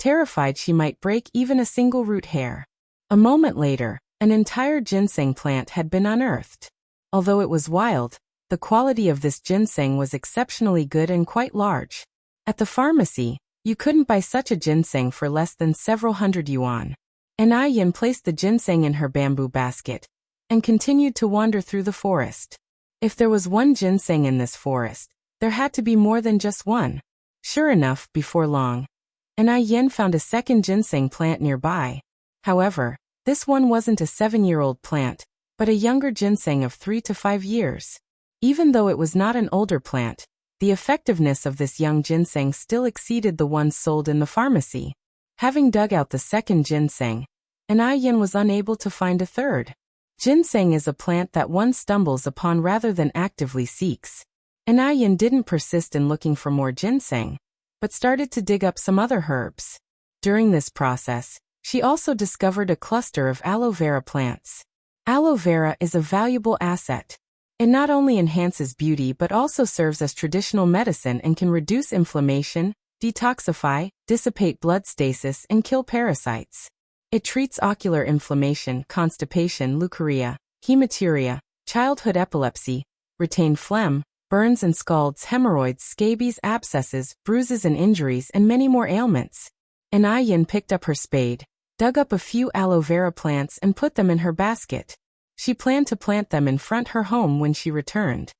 [SPEAKER 1] terrified she might break even a single root hair. A moment later, an entire ginseng plant had been unearthed. Although it was wild, the quality of this ginseng was exceptionally good and quite large. At the pharmacy, you couldn't buy such a ginseng for less than several hundred yuan. Anai Yin placed the ginseng in her bamboo basket and continued to wander through the forest. If there was one ginseng in this forest, there had to be more than just one. Sure enough, before long, Anai Yin found a second ginseng plant nearby. However, this one wasn't a 7-year-old plant, but a younger ginseng of 3 to 5 years. Even though it was not an older plant, The effectiveness of this young ginseng still exceeded the ones sold in the pharmacy. Having dug out the second ginseng, Yin was unable to find a third. Ginseng is a plant that one stumbles upon rather than actively seeks. Yin didn't persist in looking for more ginseng, but started to dig up some other herbs. During this process, she also discovered a cluster of aloe vera plants. Aloe vera is a valuable asset. It not only enhances beauty but also serves as traditional medicine and can reduce inflammation, detoxify, dissipate blood stasis, and kill parasites. It treats ocular inflammation, constipation, leukorrhea, hematuria, childhood epilepsy, retained phlegm, burns and scalds, hemorrhoids, scabies, abscesses, bruises and injuries, and many more ailments. Yin picked up her spade, dug up a few aloe vera plants and put them in her basket. She planned to plant them in front her home when she returned.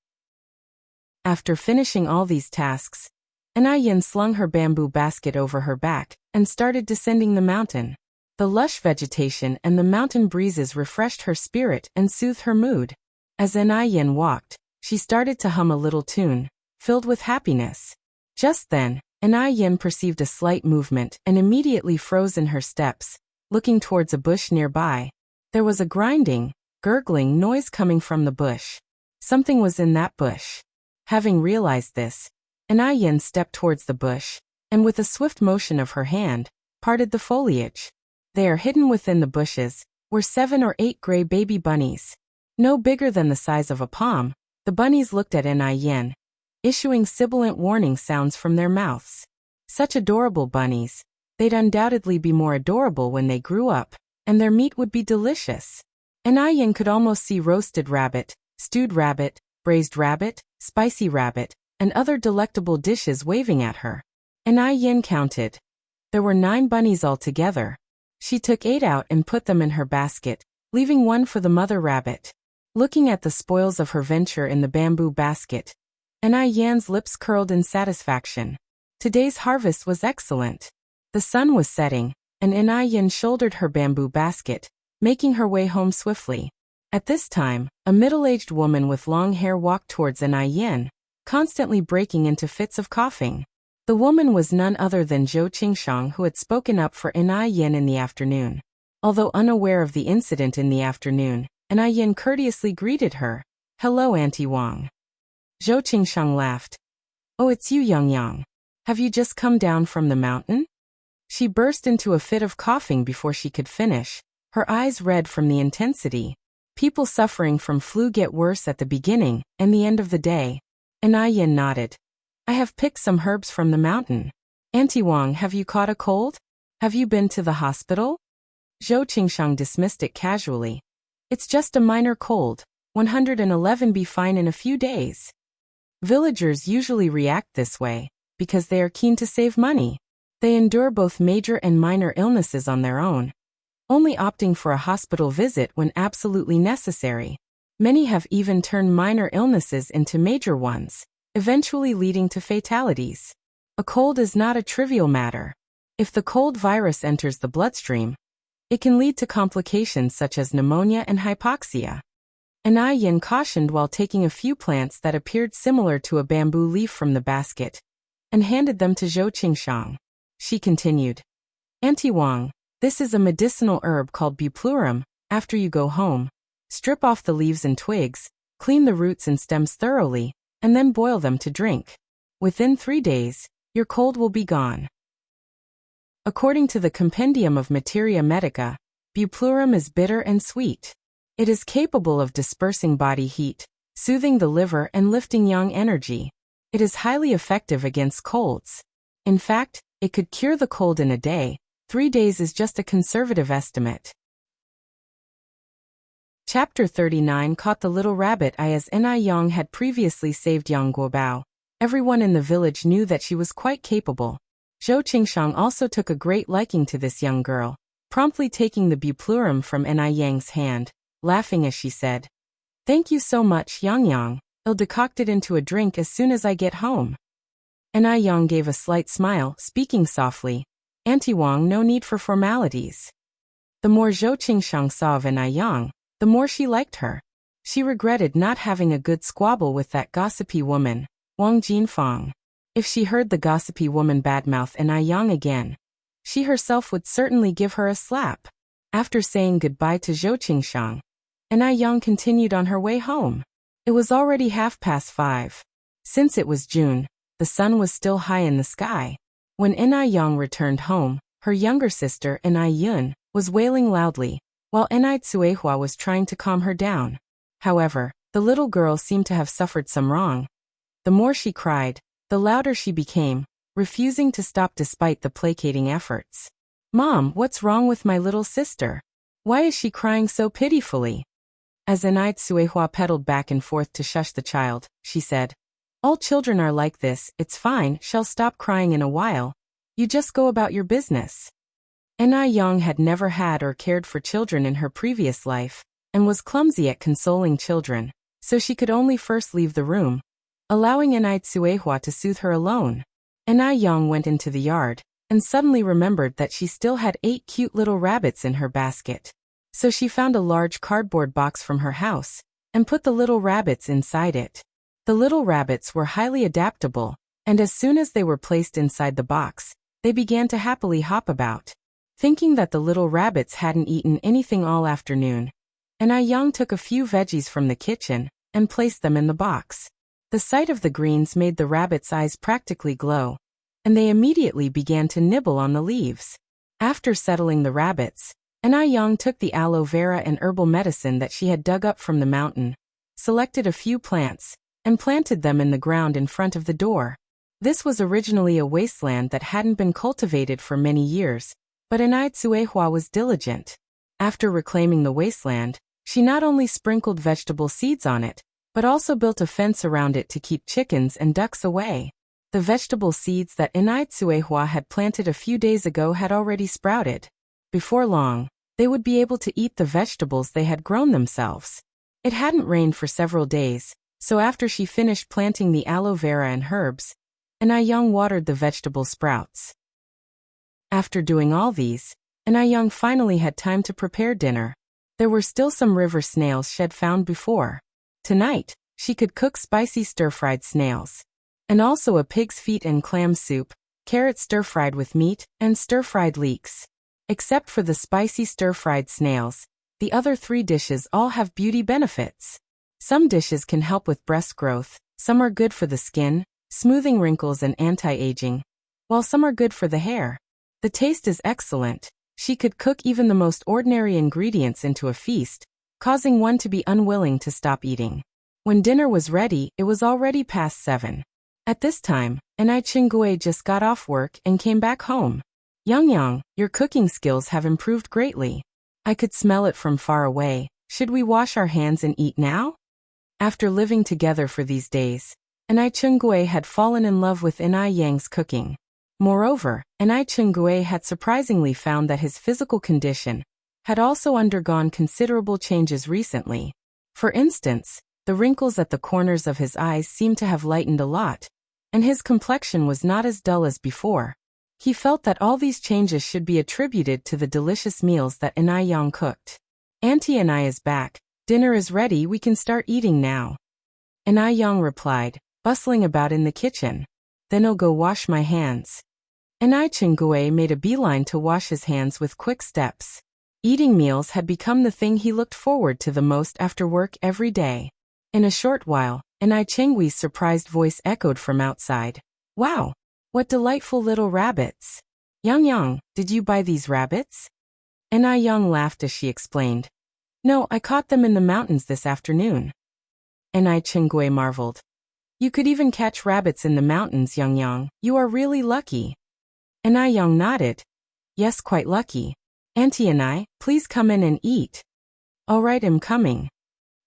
[SPEAKER 1] After finishing all these tasks, Yin slung her bamboo basket over her back and started descending the mountain. The lush vegetation and the mountain breezes refreshed her spirit and soothed her mood. As Yin walked, she started to hum a little tune, filled with happiness. Just then, Yin perceived a slight movement and immediately froze in her steps, looking towards a bush nearby. There was a grinding, gurgling noise coming from the bush. Something was in that bush. Having realized this, Yin stepped towards the bush, and with a swift motion of her hand, parted the foliage. There, hidden within the bushes, were 7 or 8 gray baby bunnies. No bigger than the size of a palm, the bunnies looked at Yin, issuing sibilant warning sounds from their mouths. Such adorable bunnies. They'd undoubtedly be more adorable when they grew up, and their meat would be delicious. Yin could almost see roasted rabbit, stewed rabbit, braised rabbit, spicy rabbit, and other delectable dishes waving at her. Yin counted. There were 9 bunnies altogether. She took 8 out and put them in her basket, leaving one for the mother rabbit. Looking at the spoils of her venture in the bamboo basket, Yin's lips curled in satisfaction. Today's harvest was excellent. The sun was setting, and Yin shouldered her bamboo basket, making her way home swiftly. At this time, a middle-aged woman with long hair walked towards Yin, constantly breaking into fits of coughing. The woman was none other than Zhou Qingshang, who had spoken up for Yin in the afternoon. Although unaware of the incident in the afternoon, Yin courteously greeted her. "Hello, Auntie Wang." Zhou Qingshang laughed. "Oh, it's you, Yang. Have you just come down from the mountain?" She burst into a fit of coughing before she could finish, her eyes red from the intensity. People suffering from flu get worse at the beginning and the end of the day. Yin nodded. "I have picked some herbs from the mountain. Auntie Wang, have you caught a cold? Have you been to the hospital?" Zhou Qingshang dismissed it casually. "It's just a minor cold. 111 be fine in a few days." Villagers usually react this way because they are keen to save money. They endure both major and minor illnesses on their own, only opting for a hospital visit when absolutely necessary. Many have even turned minor illnesses into major ones, eventually leading to fatalities. A cold is not a trivial matter. If the cold virus enters the bloodstream, it can lead to complications such as pneumonia and hypoxia. Yin cautioned while taking a few plants that appeared similar to a bamboo leaf from the basket, and handed them to Zhou Qingshang. She continued, "Auntie Wang, this is a medicinal herb called buplurum. After you go home, strip off the leaves and twigs, clean the roots and stems thoroughly, and then boil them to drink. Within 3 days, your cold will be gone." According to the Compendium of Materia Medica, buplurum is bitter and sweet. It is capable of dispersing body heat, soothing the liver and lifting yang energy. It is highly effective against colds. In fact, it could cure the cold in a day. 3 days is just a conservative estimate. Chapter 39 caught the little rabbit as Yang had previously saved Yang Guobao. Everyone in the village knew that she was quite capable. Zhou Qingshang also took a great liking to this young girl, promptly taking the buplurum from Yang's hand, laughing as she said, "Thank you so much, Yang. I'll decoct it into a drink as soon as I get home." Yang gave a slight smile, speaking softly, "Auntie Wang, no need for formalities." The more Zhou Qingshang saw of Yang, the more she liked her. She regretted not having a good squabble with that gossipy woman, Wang Jinfang. If she heard the gossipy woman badmouth Enai Yang again, she herself would certainly give her a slap. After saying goodbye to Zhou Qingshang, Enai Yang continued on her way home. It was already 5:30. Since it was June, the sun was still high in the sky. When Enai Yang returned home, her younger sister, Enai Yun, was wailing loudly, while Enai Tsuehua was trying to calm her down. However, the little girl seemed to have suffered some wrong. The more she cried, the louder she became, refusing to stop despite the placating efforts. "Mom, what's wrong with my little sister? Why is she crying so pitifully?" As Enai Tsuehua pedaled back and forth to shush the child, she said, "All children are like this, it's fine, she'll stop crying in a while. You just go about your business." Enai Yang had never had or cared for children in her previous life, and was clumsy at consoling children, so she could only first leave the room, allowing Enai Tsuehua to soothe her alone. Enai Yang went into the yard, and suddenly remembered that she still had 8 cute little rabbits in her basket. So she found a large cardboard box from her house, and put the little rabbits inside it. The little rabbits were highly adaptable, and as soon as they were placed inside the box, they began to happily hop about. Thinking that the little rabbits hadn't eaten anything all afternoon, Enai Yang took a few veggies from the kitchen, and placed them in the box. The sight of the greens made the rabbits' eyes practically glow, and they immediately began to nibble on the leaves. After settling the rabbits, Enai Yang took the aloe vera and herbal medicine that she had dug up from the mountain, selected a few plants, and planted them in the ground in front of the door. This was originally a wasteland that hadn't been cultivated for many years, but Enai Tsuehua was diligent. After reclaiming the wasteland, she not only sprinkled vegetable seeds on it, but also built a fence around it to keep chickens and ducks away. The vegetable seeds that Enai Tsuehua had planted a few days ago had already sprouted. Before long, they would be able to eat the vegetables they had grown themselves. It hadn't rained for several days, so after she finished planting the aloe vera and herbs, Enai Yang watered the vegetable sprouts. After doing all these, Enai Yang finally had time to prepare dinner. There were still some river snails she had found before. Tonight, she could cook spicy stir-fried snails. And also a pig's feet and clam soup, carrot stir-fried with meat, and stir-fried leeks. Except for the spicy stir-fried snails, the other 3 dishes all have beauty benefits. Some dishes can help with breast growth, some are good for the skin, smoothing wrinkles and anti-aging, while some are good for the hair. The taste is excellent. She could cook even the most ordinary ingredients into a feast, causing one to be unwilling to stop eating. When dinner was ready, it was already past 7. At this time, Enai Qingui just got off work and came back home. "Yang, your cooking skills have improved greatly. I could smell it from far away. Should we wash our hands and eat now?" After living together for these days, Enai Qingui had fallen in love with Enai Yang's cooking. Moreover, Enai Qingui had surprisingly found that his physical condition had also undergone considerable changes recently. For instance, the wrinkles at the corners of his eyes seemed to have lightened a lot, and his complexion was not as dull as before. He felt that all these changes should be attributed to the delicious meals that Enai Yang cooked. "Auntie Enai is back. Dinner is ready, we can start eating now." Enai Yang replied, bustling about in the kitchen. "Then I'll go wash my hands." Enai Qingui made a beeline to wash his hands with quick steps. Eating meals had become the thing he looked forward to the most after work every day. In a short while, Enai Qingui's surprised voice echoed from outside. "Wow! What delightful little rabbits! Yang, did you buy these rabbits?" Enai Yang laughed as she explained. "No, I caught them in the mountains this afternoon." Enai Qingui marveled. "You could even catch rabbits in the mountains, Yang. You are really lucky." Enai Yang nodded. "Yes, quite lucky. Auntie Enai, please come in and eat." "All right, I'm coming."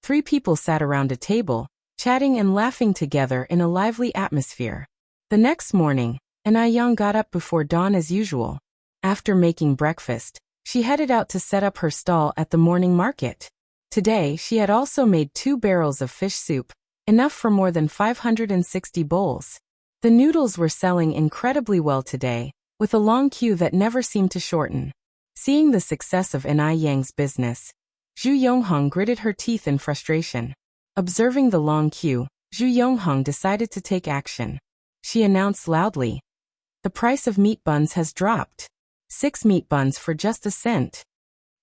[SPEAKER 1] 3 people sat around a table, chatting and laughing together in a lively atmosphere. The next morning, Enai Yang got up before dawn as usual. After making breakfast, she headed out to set up her stall at the morning market. Today, she had also made 2 barrels of fish soup, enough for more than 560 bowls. The noodles were selling incredibly well today, with a long queue that never seemed to shorten. Seeing the success of Enai Yang's business, Zhu Yongheng gritted her teeth in frustration. Observing the long queue, Zhu Yonghong decided to take action. She announced loudly, "The price of meat buns has dropped. 6 meat buns for just a cent."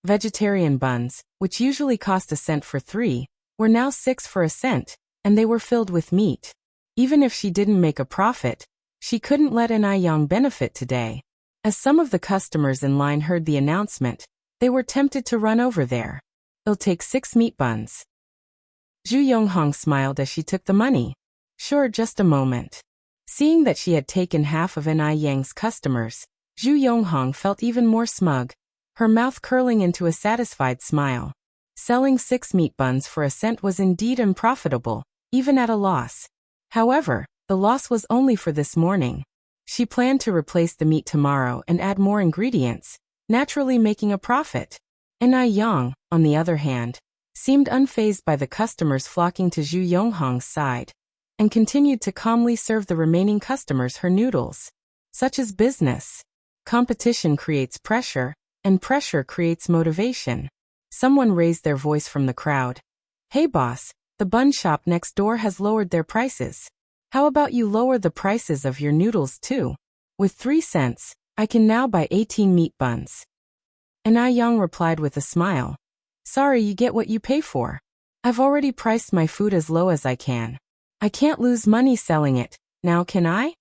[SPEAKER 1] Vegetarian buns, which usually cost a cent for 3, were now 6 for a cent, and they were filled with meat. Even if she didn't make a profit, she couldn't let Yang benefit today. As some of the customers in line heard the announcement, they were tempted to run over there. "It'll take 6 meat buns." Zhu Yonghong smiled as she took the money. "Sure, just a moment." Seeing that she had taken half of Yang's customers, Zhu Yonghong felt even more smug, her mouth curling into a satisfied smile. Selling 6 meat buns for a cent was indeed unprofitable, even at a loss. However, the loss was only for this morning. She planned to replace the meat tomorrow and add more ingredients, naturally making a profit. Yang, on the other hand, seemed unfazed by the customers flocking to Zhu Yonghong's side, and continued to calmly serve the remaining customers her noodles. Such is business. Competition creates pressure, and pressure creates motivation. Someone raised their voice from the crowd. "Hey boss, the bun shop next door has lowered their prices. How about you lower the prices of your noodles too? With 3 cents, I can now buy 18 meat buns." Yang replied with a smile. "Sorry, you get what you pay for. I've already priced my food as low as I can. I can't lose money selling it, now can I?"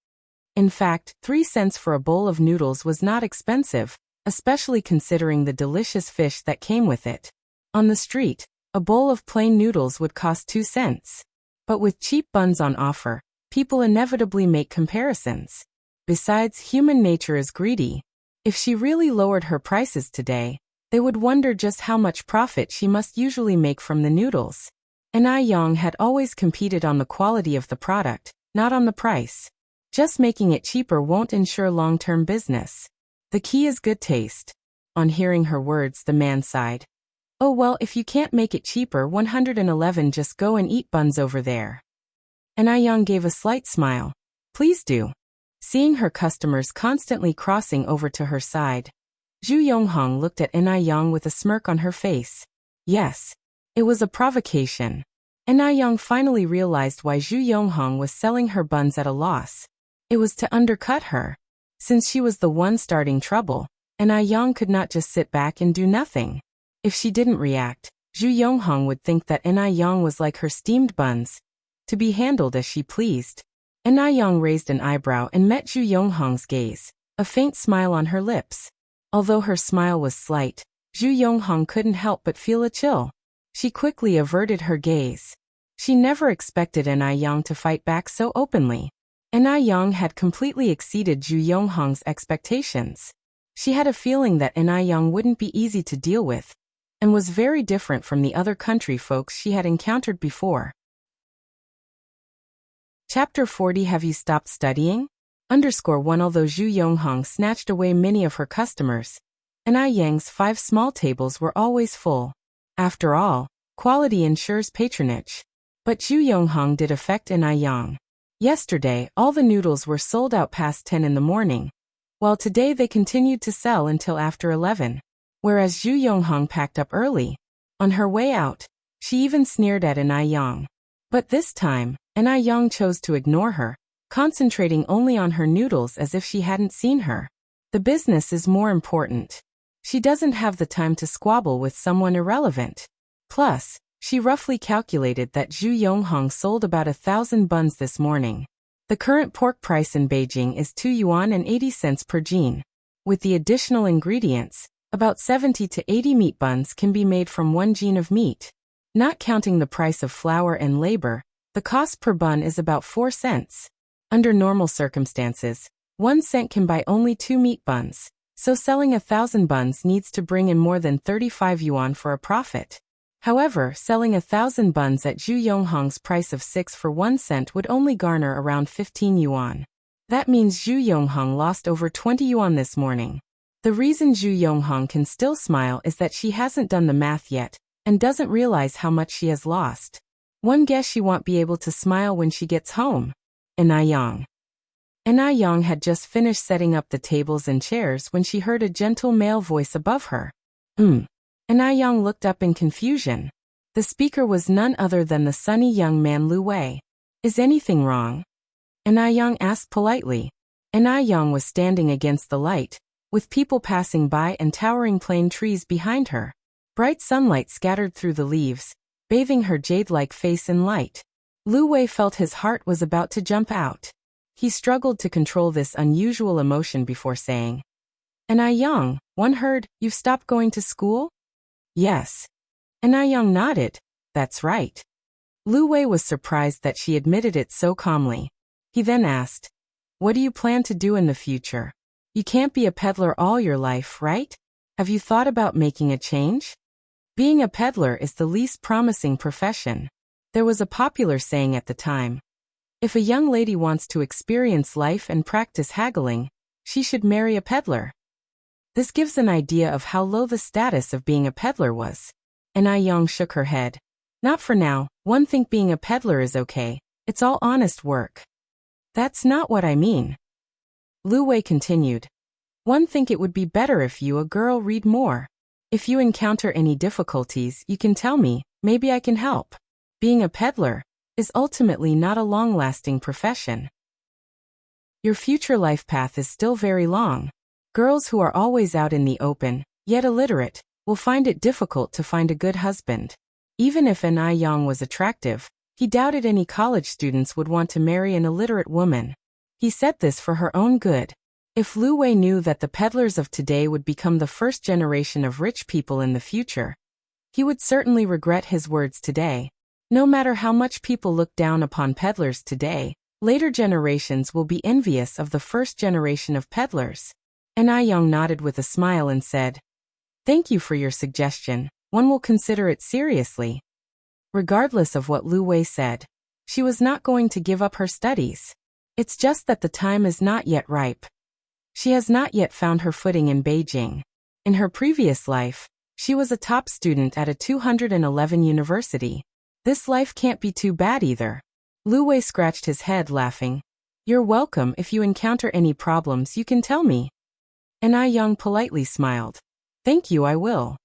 [SPEAKER 1] In fact, 3 cents for a bowl of noodles was not expensive, especially considering the delicious fish that came with it. On the street, a bowl of plain noodles would cost 2 cents. But with cheap buns on offer, people inevitably make comparisons. Besides, human nature is greedy. If she really lowered her prices today, they would wonder just how much profit she must usually make from the noodles. Yang had always competed on the quality of the product, not on the price. Just making it cheaper won't ensure long-term business. The key is good taste. On hearing her words, the man sighed. "Oh well, if you can't make it cheaper, 111, just go and eat buns over there." Yang gave a slight smile. "Please do." Seeing her customers constantly crossing over to her side, Zhu Yonghong looked at Yang with a smirk on her face. Yes, it was a provocation. Yang finally realized why Zhu Yonghong was selling her buns at a loss. It was to undercut her. Since she was the one starting trouble, Yang could not just sit back and do nothing. If she didn't react, Zhu Yonghong would think that Yang was like her steamed buns, to be handled as she pleased. Yang raised an eyebrow and met Zhu Yonghong's gaze, a faint smile on her lips. Although her smile was slight, Zhu Yonghong couldn't help but feel a chill. She quickly averted her gaze. She never expected Yang to fight back so openly. Yang had completely exceeded Zhu Yonghong's expectations. She had a feeling that Yang wouldn't be easy to deal with, and was very different from the other country folks she had encountered before. Chapter 40. Have you stopped studying? _1 Although Zhu Yonghong snatched away many of her customers, Yang's 5 small tables were always full. After all, quality ensures patronage. But Zhu Yonghong did affect Yang. Yesterday, all the noodles were sold out past 10 in the morning, while today they continued to sell until after 11. Whereas Zhu Yonghong packed up early. On her way out, she even sneered at Yang. But this time, Yang chose to ignore her, concentrating only on her noodles as if she hadn't seen her. The business is more important. She doesn't have the time to squabble with someone irrelevant. Plus, she roughly calculated that Zhu Yonghong sold about 1,000 buns this morning. The current pork price in Beijing is 2 yuan and 80 cents per jean. With the additional ingredients, about 70 to 80 meat buns can be made from 1 jean of meat. Not counting the price of flour and labor, the cost per bun is about 4 cents. Under normal circumstances, 1 cent can buy only 2 meat buns, so selling 1,000 buns needs to bring in more than 35 yuan for a profit. However, selling 1,000 buns at Zhu Yonghong's price of 6 for 1 cent would only garner around 15 yuan. That means Zhu Yonghong lost over 20 yuan this morning. The reason Zhu Yonghong can still smile is that she hasn't done the math yet, and doesn't realize how much she has lost. One guess she won't be able to smile when she gets home. Yang had just finished setting up the tables and chairs when she heard a gentle male voice above her. Yang looked up in confusion. The speaker was none other than the sunny young man Lu Wei. Is anything wrong? Anayang asked politely. Anayang was standing against the light, with people passing by and towering plane trees behind her. Bright sunlight scattered through the leaves, bathing her jade-like face in light. Lu Wei felt his heart was about to jump out. He struggled to control this unusual emotion before saying, Anayang, one heard, you've stopped going to school? Yes. Anayang nodded. That's right. Lu Wei was surprised that she admitted it so calmly. He then asked, what do you plan to do in the future? You can't be a peddler all your life, right? Have you thought about making a change? Being a peddler is the least promising profession. There was a popular saying at the time. If a young lady wants to experience life and practice haggling, she should marry a peddler. This gives an idea of how low the status of being a peddler was. Anayang shook her head. Not for now, one think being a peddler is okay. It's all honest work. That's not what I mean. Lu Wei continued. One think it would be better if you a girl read more. If you encounter any difficulties, you can tell me, maybe I can help. Being a peddler is ultimately not a long-lasting profession. Your future life path is still very long. Girls who are always out in the open, yet illiterate, will find it difficult to find a good husband. Even if Anayang was attractive, he doubted any college students would want to marry an illiterate woman. He said this for her own good. If Lu Wei knew that the peddlers of today would become the first generation of rich people in the future, he would certainly regret his words today. No matter how much people look down upon peddlers today, later generations will be envious of the first generation of peddlers. Anayang nodded with a smile and said, Thank you for your suggestion. One will consider it seriously. Regardless of what Lu Wei said, she was not going to give up her studies. It's just that the time is not yet ripe. She has not yet found her footing in Beijing. In her previous life, she was a top student at a 211 university. This life can't be too bad either. Lu Wei scratched his head, laughing. You're welcome. If you encounter any problems, you can tell me. Anayang politely smiled. Thank you, I will.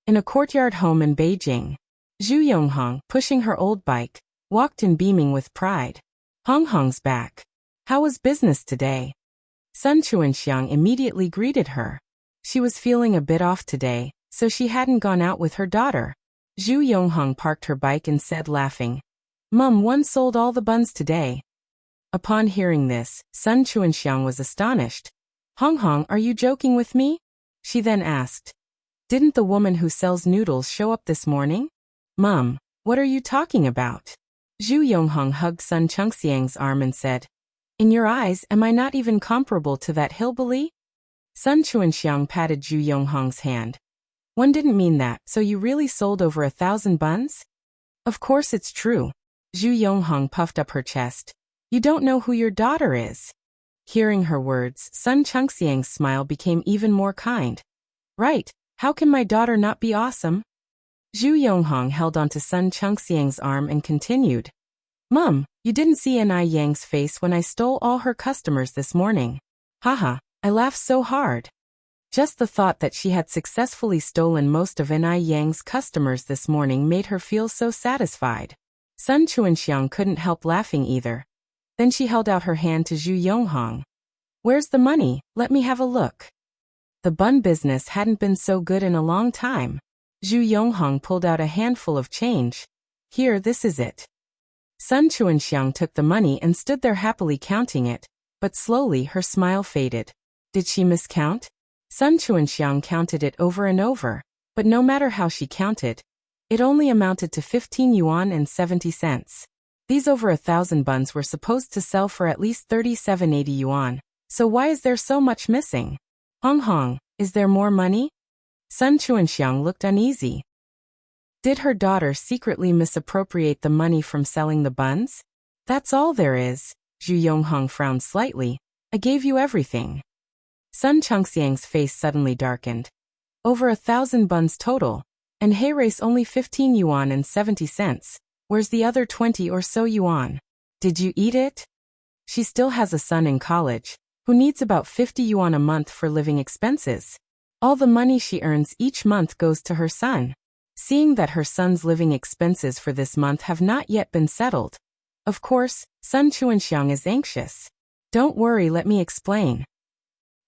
[SPEAKER 1] In a courtyard home in Beijing, Zhu Yonghong, pushing her old bike, walked in beaming with pride. Hong Hong's back. How was business today? Sun Chuanxiang immediately greeted her. She was feeling a bit off today, so she hadn't gone out with her daughter. Zhu Yonghong parked her bike and said, laughing, Mum, one sold all the buns today. Upon hearing this, Sun Chuanxiang was astonished. Hong Hong, are you joking with me? She then asked, Didn't the woman who sells noodles show up this morning? Mum, what are you talking about? Zhu Yonghong hugged Sun Chengxiang's arm and said, In your eyes, am I not even comparable to that hillbilly? Sun Chuanxiang patted Zhu Yonghong's hand. One didn't mean that, so you really sold over 1,000 buns? Of course it's true. Zhu Yonghong puffed up her chest. You don't know who your daughter is. Hearing her words, Sun Chengxiang's smile became even more kind. Right, how can my daughter not be awesome? Zhu Yonghong held onto Sun Chengxiang's arm and continued. Mum, you didn't see Anayang's face when I stole all her customers this morning. Haha, I laughed so hard. Just the thought that she had successfully stolen most of Anayang's customers this morning made her feel so satisfied. Sun Chuanxiang couldn't help laughing either. Then she held out her hand to Zhu Yonghong. Where's the money? Let me have a look. The bun business hadn't been so good in a long time. Zhu Yonghong pulled out a handful of change. Here, this is it. Sun Chuanxiang took the money and stood there happily counting it, but slowly her smile faded. Did she miscount? Sun Chuanxiang counted it over and over, but no matter how she counted, it only amounted to 15 yuan and 70 cents. These over 1,000 buns were supposed to sell for at least 37.80 yuan, so why is there so much missing? Hong Hong, is there more money? Sun Chuanxiang looked uneasy. Did her daughter secretly misappropriate the money from selling the buns? That's all there is. Zhu Yonghong frowned slightly. I gave you everything. Sun Chengxiang's face suddenly darkened. Over 1,000 buns total, and hay race only 15 yuan and 70 cents. Where's the other 20 or so yuan? Did you eat it? She still has a son in college, who needs about 50 yuan a month for living expenses. All the money she earns each month goes to her son. Seeing that her son's living expenses for this month have not yet been settled, Of course, Sun Chuanxiang is anxious. Don't worry, let me explain.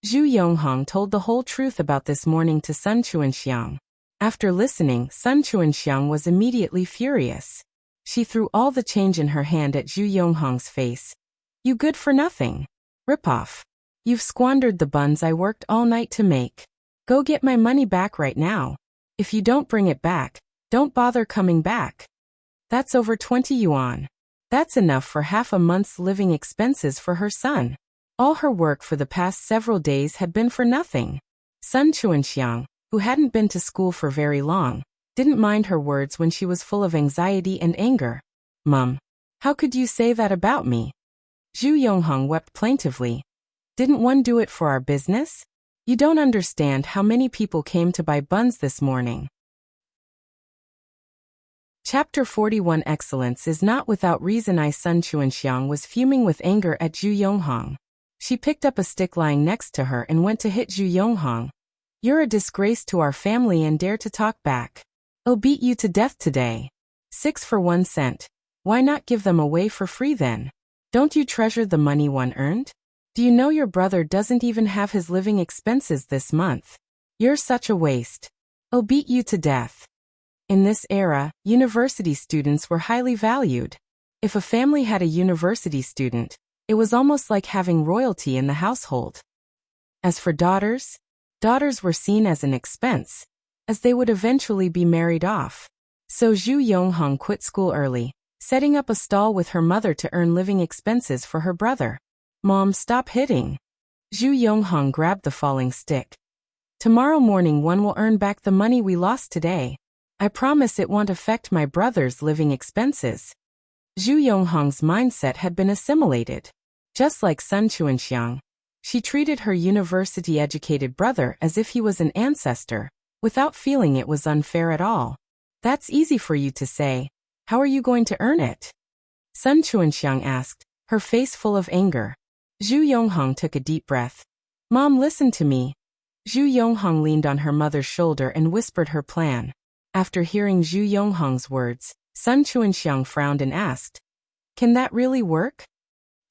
[SPEAKER 1] Zhu Yonghong told the whole truth about this morning to Sun Chuanxiang. After listening, Sun Chuanxiang was immediately furious. She threw all the change in her hand at Zhu Yonghong's face. You good for nothing. Ripoff. You've squandered the buns I worked all night to make. Go get my money back right now. If you don't bring it back, don't bother coming back. That's over 20 yuan. That's enough for half a month's living expenses for her son. All her work for the past several days had been for nothing. Sun Chuanxiang, who hadn't been to school for very long, didn't mind her words when she was full of anxiety and anger. Mum, how could you say that about me? Zhu Yonghong wept plaintively. Didn't one do it for our business? You don't understand how many people came to buy buns this morning. Chapter 41 Excellence is not without reason. Sun Chuanxiang was fuming with anger at Zhu Yonghong. She picked up a stick lying next to her and went to hit Zhu Yonghong. You're a disgrace to our family and dare to talk back. I'll beat you to death today. 6 for 1 cent. Why not give them away for free then? Don't you treasure the money one earned? Do you know your brother doesn't even have his living expenses this month? You're such a waste. I'll beat you to death. In this era, university students were highly valued. If a family had a university student, it was almost like having royalty in the household. As for daughters, daughters were seen as an expense, as they would eventually be married off. So Zhu Yonghong quit school early, setting up a stall with her mother to earn living expenses for her brother. Mom, stop hitting. Zhu Yonghong grabbed the falling stick. Tomorrow morning one will earn back the money we lost today. I promise it won't affect my brother's living expenses. Zhu Yonghong's mindset had been assimilated. Just like Sun Chuanxiang, she treated her university-educated brother as if he was an ancestor, without feeling it was unfair at all. That's easy for you to say. How are you going to earn it? Sun Chuanxiang asked, her face full of anger. Zhu Yonghong took a deep breath. Mom, listen to me. Zhu Yonghong leaned on her mother's shoulder and whispered her plan. After hearing Zhu Yonghong's words, Sun Chuanxiang frowned and asked, Can that really work?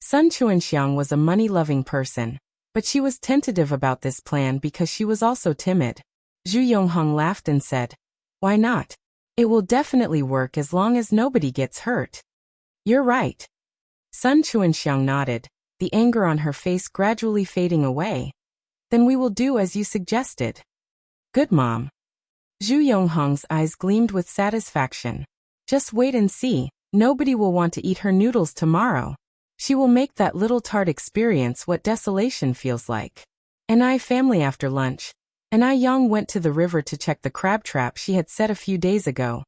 [SPEAKER 1] Sun Chuanxiang was a money-loving person, but she was tentative about this plan because she was also timid. Zhu Yonghong laughed and said, Why not? It will definitely work as long as nobody gets hurt. You're right. Sun Chuanxiang nodded, the anger on her face gradually fading away. Then we will do as you suggested. Good, Mom. Zhu Yonghong's eyes gleamed with satisfaction. Just wait and see, nobody will want to eat her noodles tomorrow. She will make that little tart experience what desolation feels like. Family after lunch. Yang went to the river to check the crab trap she had set a few days ago,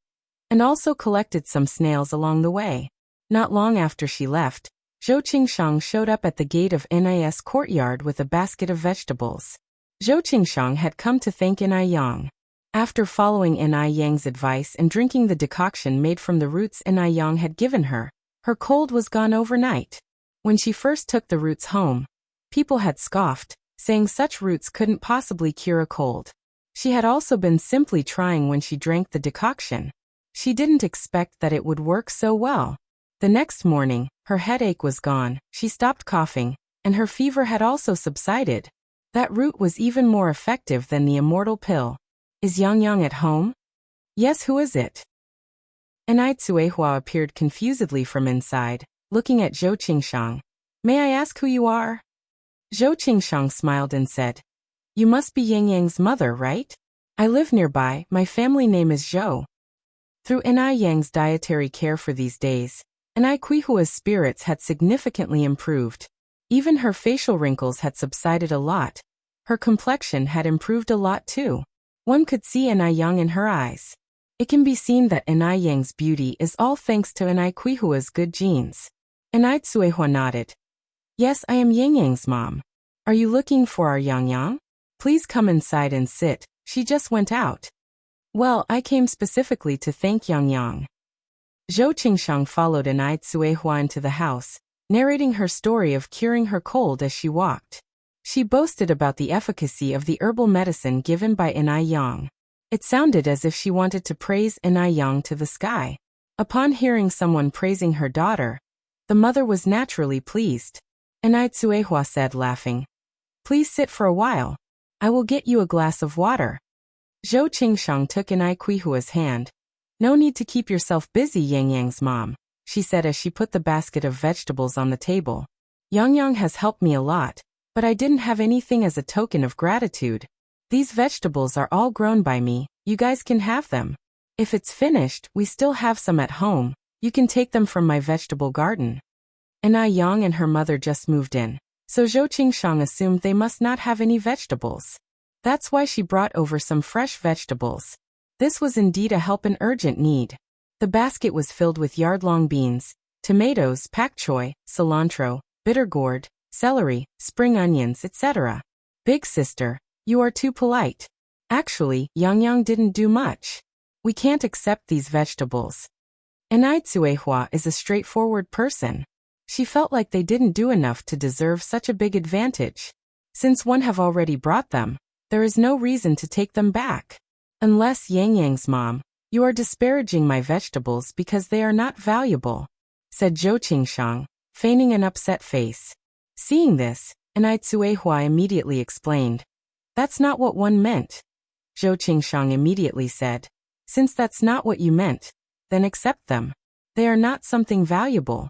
[SPEAKER 1] and also collected some snails along the way. Not long after she left, Zhou Qingshang showed up at the gate of NIS courtyard with a basket of vegetables. Zhou Qingshang had come to thank Yang. After following Yang's advice and drinking the decoction made from the roots Yang had given her, her cold was gone overnight. When she first took the roots home, people had scoffed, saying such roots couldn't possibly cure a cold. She had also been simply trying when she drank the decoction. She didn't expect that it would work so well. The next morning, her headache was gone, she stopped coughing, and her fever had also subsided. That root was even more effective than the immortal pill. Is Yang at home? Yes, who is it? Cuehua appeared confusedly from inside, looking at Zhou Qingshang. May I ask who you are? Zhou Qingshang smiled and said, You must be Yang's mother, right? I live nearby, my family name is Zhou. Through Yang's dietary care for these days, Cuehua's spirits had significantly improved. Even her facial wrinkles had subsided a lot. Her complexion had improved a lot too. One could see Yang in her eyes. It can be seen that Yang's beauty is all thanks to Cuehua's good genes. Cuehua nodded. Yes, I am Yang's mom. Are you looking for our Yang? Please come inside and sit, she just went out. Well, I came specifically to thank Yang. Zhou Qingshang followed Cuehua into the house, narrating her story of curing her cold as she walked. She boasted about the efficacy of the herbal medicine given by Yang. It sounded as if she wanted to praise Yang to the sky. Upon hearing someone praising her daughter, The mother was naturally pleased. Enai Tsuehua said, laughing. Please sit for a while. I will get you a glass of water. Zhou Qingsheng took Enai Kuihua's hand. No need to keep yourself busy, Yang Yang's mom, she said as she put the basket of vegetables on the table. Yang Yang has helped me a lot, but I didn't have anything as a token of gratitude. These vegetables are all grown by me, you guys can have them. If it's finished, we still have some at home, you can take them from my vegetable garden. Enai Yang and her mother just moved in, so Zhou Qingsheng assumed they must not have any vegetables. That's why she brought over some fresh vegetables. This was indeed a help in urgent need. The basket was filled with yard-long beans, tomatoes, pak choy, cilantro, bitter gourd, celery, spring onions, etc. Big sister, you are too polite. Actually, Yang Yang didn't do much. We can't accept these vegetables. Enai Tsuehua is a straightforward person. She felt like they didn't do enough to deserve such a big advantage. Since one have already brought them, there is no reason to take them back. Unless, Yang Yang's mom, you are disparaging my vegetables because they are not valuable, said Zhou Qingsheng, feigning an upset face. Seeing this, Enai Tsuehua immediately explained. That's not what one meant. Zhou Qingsheng immediately said. Since that's not what you meant, then accept them. They are not something valuable.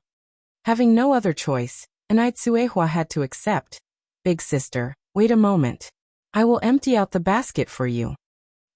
[SPEAKER 1] Having no other choice, Enai Tsuehua had to accept. Big sister, wait a moment. I will empty out the basket for you.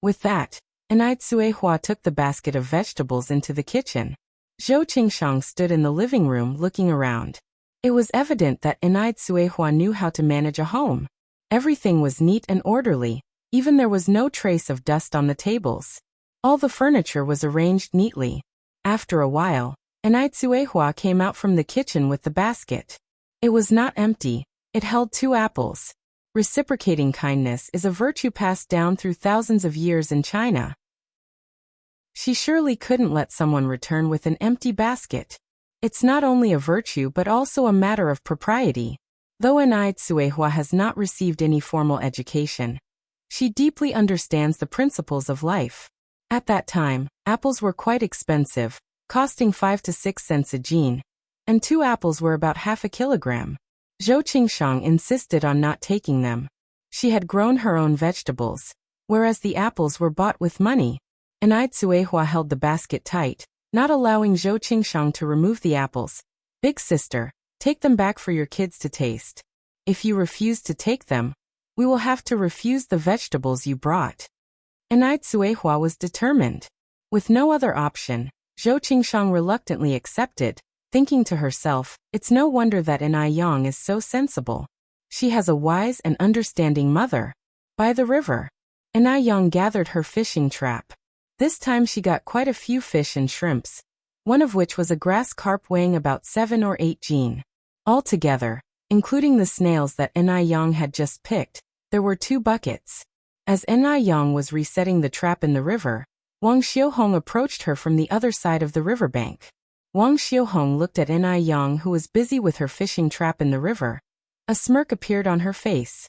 [SPEAKER 1] With that, Enai Tsuehua took the basket of vegetables into the kitchen. Zhou Qingsheng stood in the living room looking around. It was evident that Enai Tsuehua knew how to manage a home. Everything was neat and orderly, even there was no trace of dust on the tables. All the furniture was arranged neatly. After a while, Enai Tsuehua came out from the kitchen with the basket. It was not empty, it held 2 apples. Reciprocating kindness is a virtue passed down through thousands of years in China. She surely couldn't let someone return with an empty basket. It's not only a virtue but also a matter of propriety. Though Enai Tsuehua has not received any formal education, she deeply understands the principles of life. At that time, apples were quite expensive, costing 5 to 6 cents a gene, and 2 apples were about half a kilogram. Zhou Qingsheng insisted on not taking them. She had grown her own vegetables, whereas the apples were bought with money. Enai Tsuehua held the basket tight, not allowing Zhou Qingsheng to remove the apples. Big sister, take them back for your kids to taste. If you refuse to take them, we will have to refuse the vegetables you brought. Enai Tsuehua was determined. With no other option, Zhou Qingsheng reluctantly accepted, thinking to herself, it's no wonder that Enai Yang is so sensible. She has a wise and understanding mother. By the river, Enai Yang gathered her fishing trap. This time she got quite a few fish and shrimps, one of which was a grass carp weighing about 7 or 8 jin. Altogether, including the snails that Enai Yang had just picked, there were 2 buckets. As Enai Yang was resetting the trap in the river, Wang Xiuhong approached her from the other side of the riverbank. Wang Xiuhong looked at Enai Yang, who was busy with her fishing trap in the river. A smirk appeared on her face.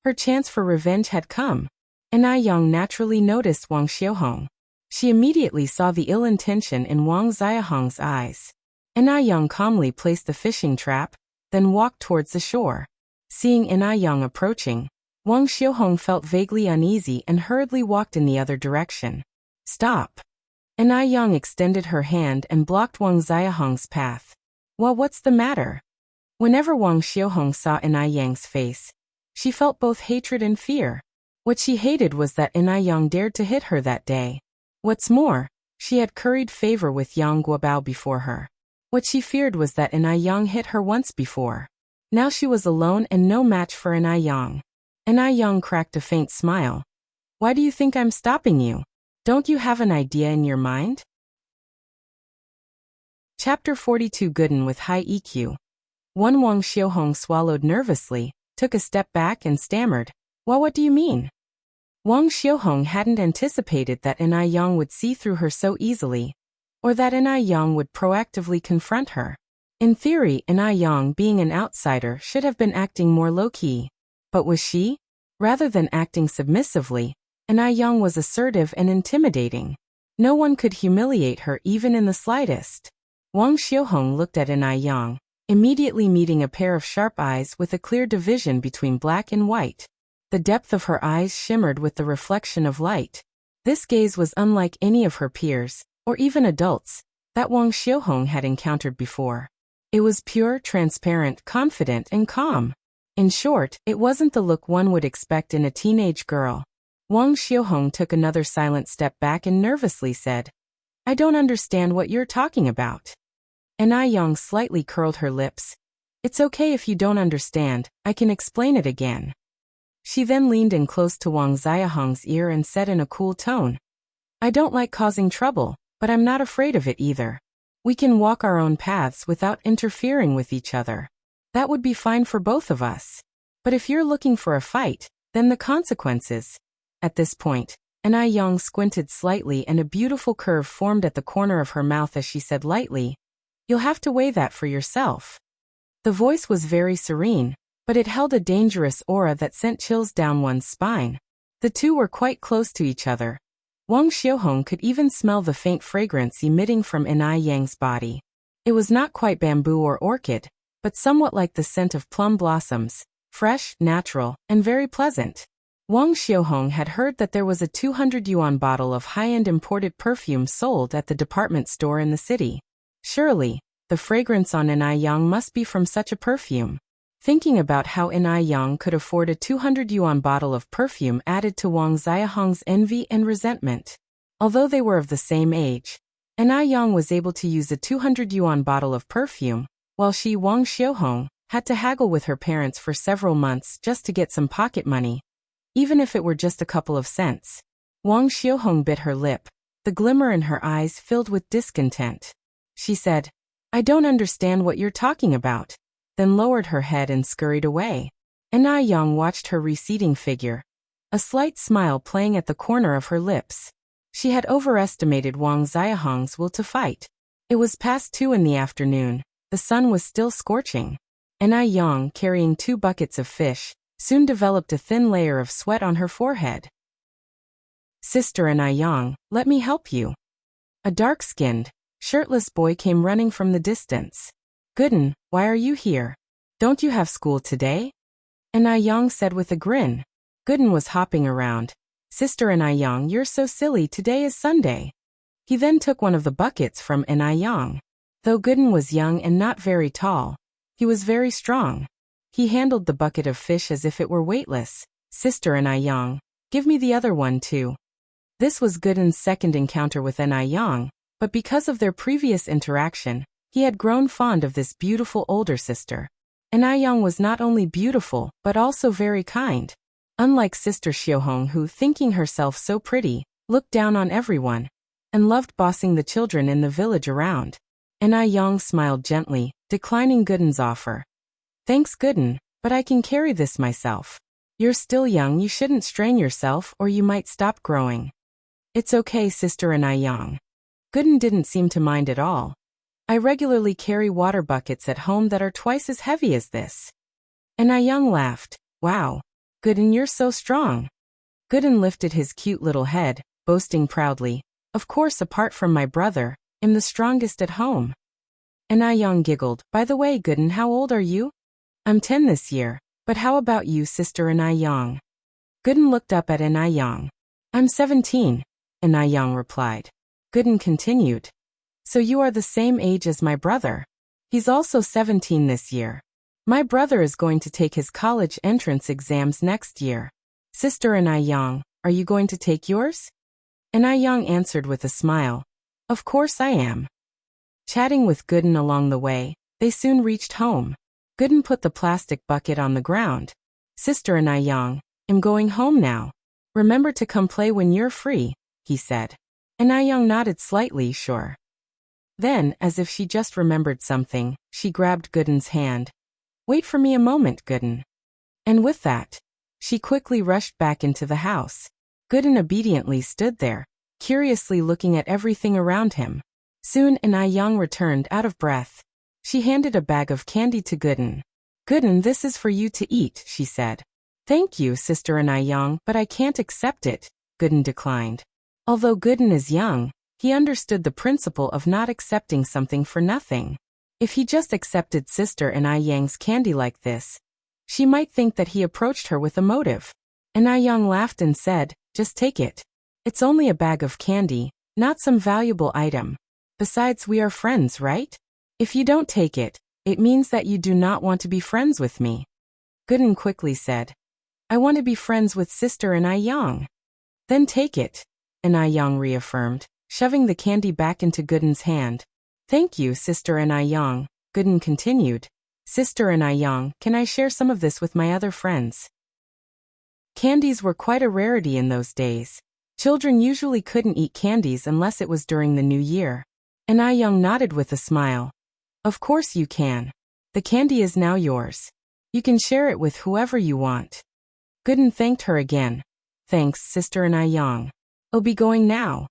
[SPEAKER 1] Her chance for revenge had come. Enai Yang naturally noticed Wang Xiuhong. She immediately saw the ill intention in Wang Xiuhong's eyes. Enai Yang calmly placed the fishing trap, then walked towards the shore. Seeing Enai Yang approaching, Wang Xiuhong felt vaguely uneasy and hurriedly walked in the other direction. Stop! Enai Yang extended her hand and blocked Wang Xiuhong's path. Well, what's the matter? Whenever Wang Xiuhong saw Enai Yang's face, she felt both hatred and fear. What she hated was that Enai Yang dared to hit her that day. What's more, she had curried favor with Yang Guobao before her. What she feared was that Enai Yang hit her once before. Now she was alone and no match for Enai Yang. Enai Yang cracked a faint smile. Why do you think I'm stopping you? Don't you have an idea in your mind? Chapter 42 Gooden with high EQ. Wang Xiuhong swallowed nervously, took a step back and stammered. Well, what do you mean? Wang Xiuhong hadn't anticipated that Enai Yang would see through her so easily, or that Enai Yang would proactively confront her. In theory, Enai Yang, being an outsider, should have been acting more low-key. But was she? Rather than acting submissively, Enai Yang was assertive and intimidating. No one could humiliate her even in the slightest. Wang Xiuhong looked at Enai Yang, immediately meeting a pair of sharp eyes with a clear division between black and white. The depth of her eyes shimmered with the reflection of light. This gaze was unlike any of her peers, or even adults, that Wang Xiuhong had encountered before. It was pure, transparent, confident, and calm. In short, it wasn't the look one would expect in a teenage girl. Wang Xiuhong took another silent step back and nervously said, "I don't understand what you're talking about." Enai Yang slightly curled her lips. "It's okay if you don't understand, I can explain it again." She then leaned in close to Wang Xiahong's ear and said in a cool tone, "I don't like causing trouble, but I'm not afraid of it either. We can walk our own paths without interfering with each other. That would be fine for both of us. But if you're looking for a fight, then the consequences." At this point, Enai Yang squinted slightly and a beautiful curve formed at the corner of her mouth as she said lightly, "You'll have to weigh that for yourself." The voice was very serene, but it held a dangerous aura that sent chills down one's spine. The two were quite close to each other. Wang Xiuhong could even smell the faint fragrance emitting from Enai Yang's body. It was not quite bamboo or orchid, but somewhat like the scent of plum blossoms, fresh, natural, and very pleasant. Wang Xiuhong had heard that there was a 200 yuan bottle of high-end imported perfume sold at the department store in the city. Surely, the fragrance on Enai Yang must be from such a perfume. Thinking about how Enai Yang could afford a 200 yuan bottle of perfume added to Wang Xiahong's envy and resentment. Although they were of the same age, Enai Yang was able to use a 200 yuan bottle of perfume, while she, Wang Xiuhong, had to haggle with her parents for several months just to get some pocket money, even if it were just a couple of cents. Wang Xiuhong bit her lip, the glimmer in her eyes filled with discontent. She said, "I don't understand what you're talking about," then lowered her head and scurried away. Enai Yang watched her receding figure, a slight smile playing at the corner of her lips. She had overestimated Wang Xiahong's will to fight. It was past 2 in the afternoon. The sun was still scorching. Enai Yang, carrying 2 buckets of fish, soon developed a thin layer of sweat on her forehead. "Sister Enai Yang, let me help you." A dark-skinned, shirtless boy came running from the distance. "Gooden, why are you here? Don't you have school today?" Enai Yang said with a grin. Gooden was hopping around. "Sister Enai Yang, you're so silly, today is Sunday." He then took one of the buckets from Enai Yang. Though Gooden was young and not very tall, he was very strong. He handled the bucket of fish as if it were weightless. "Sister Enai Yang, give me the other one too." This was Gooden's second encounter with Enai Yang, but because of their previous interaction, he had grown fond of this beautiful older sister. Enai Yang was not only beautiful, but also very kind. Unlike Sister Xiuhong, who, thinking herself so pretty, looked down on everyone, and loved bossing the children in the village around. Enai Yang smiled gently, declining Gooden's offer. "Thanks, Gooden, but I can carry this myself. You're still young, you shouldn't strain yourself or you might stop growing." "It's okay, Sister Enai Yang." Gooden didn't seem to mind at all. "I regularly carry water buckets at home that are twice as heavy as this." Enai Yang laughed. "Wow, Gooden, you're so strong." Gooden lifted his cute little head, boasting proudly, "Of course, apart from my brother, I'm the strongest at home." Enai Yang giggled. "By the way, Gooden, how old are you?" "I'm 10 this year, but how about you, Sister Enai Yang?" Gooden looked up at Enai Yang. "I'm 17, Enai Yang replied. Gooden continued. "So you are the same age as my brother. He's also 17 this year. My brother is going to take his college entrance exams next year. Sister Enai Yang, are you going to take yours?" Enai Yang answered with a smile. "Of course I am." Chatting with Gooden along the way, they soon reached home. Gooden put the plastic bucket on the ground. "Sister Enai Yang, I'm going home now. Remember to come play when you're free," he said. Enai Yang nodded slightly, sure. Then, as if she just remembered something, she grabbed Gooden's hand. "Wait for me a moment, Gooden." And with that, she quickly rushed back into the house. Gooden obediently stood there, curiously looking at everything around him. Soon Enai Yang returned out of breath. She handed a bag of candy to Gooden. "Gooden, this is for you to eat," she said. "Thank you, Sister Enai Yang, but I can't accept it," Gooden declined. Although Gooden is young, He understood the principle of not accepting something for nothing. If he just accepted Sister and Yang's candy like this, she might think that he approached her with a motive. And Yang laughed and said, "Just take it. It's only a bag of candy, not some valuable item. Besides, we are friends, right? If you don't take it, it means that you do not want to be friends with me." Gooden quickly said, "I want to be friends with Sister and Yang." "Then take it," and Yang reaffirmed, shoving the candy back into Gooden's hand. "Thank you, Sister and Yang," Gooden continued. "Sister and Yang, can I share some of this with my other friends?" Candies were quite a rarity in those days. Children usually couldn't eat candies unless it was during the new year. And Yang nodded with a smile. "Of course you can. The candy is now yours. You can share it with whoever you want." Gooden thanked her again. "Thanks, Sister and Yang. I'll be going now."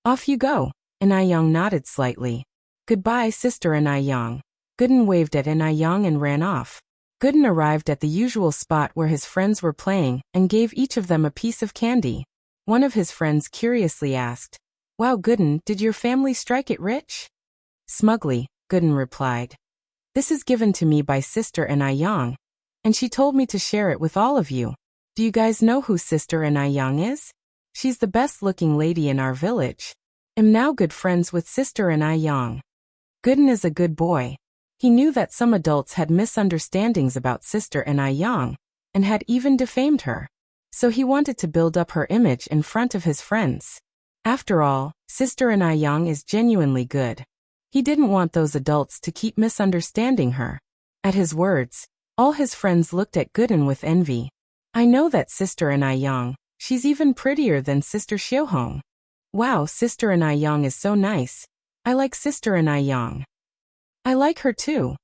[SPEAKER 1] "Off you go," and Yang nodded slightly. "Goodbye, Sister and Yang." Gooden waved at Yang and ran off. Gooden arrived at the usual spot where his friends were playing and gave each of them a piece of candy. One of his friends curiously asked, "Wow, Gooden, did your family strike it rich?" Smugly, Gooden replied, "This is given to me by Sister and Yang, and she told me to share it with all of you. Do you guys know who Sister and Yang is? She's the best-looking lady in our village. I'm now good friends with Sister and Yang." Gooden is a good boy. He knew that some adults had misunderstandings about Sister and Yang, and had even defamed her. So he wanted to build up her image in front of his friends. After all, Sister and Yang is genuinely good. He didn't want those adults to keep misunderstanding her. At his words, all his friends looked at Gooden with envy. "I know that Sister and Yang. She's even prettier than Sister Xiaohong. Wow, Sister and Yang is so nice. I like Sister and Yang." "I like her too."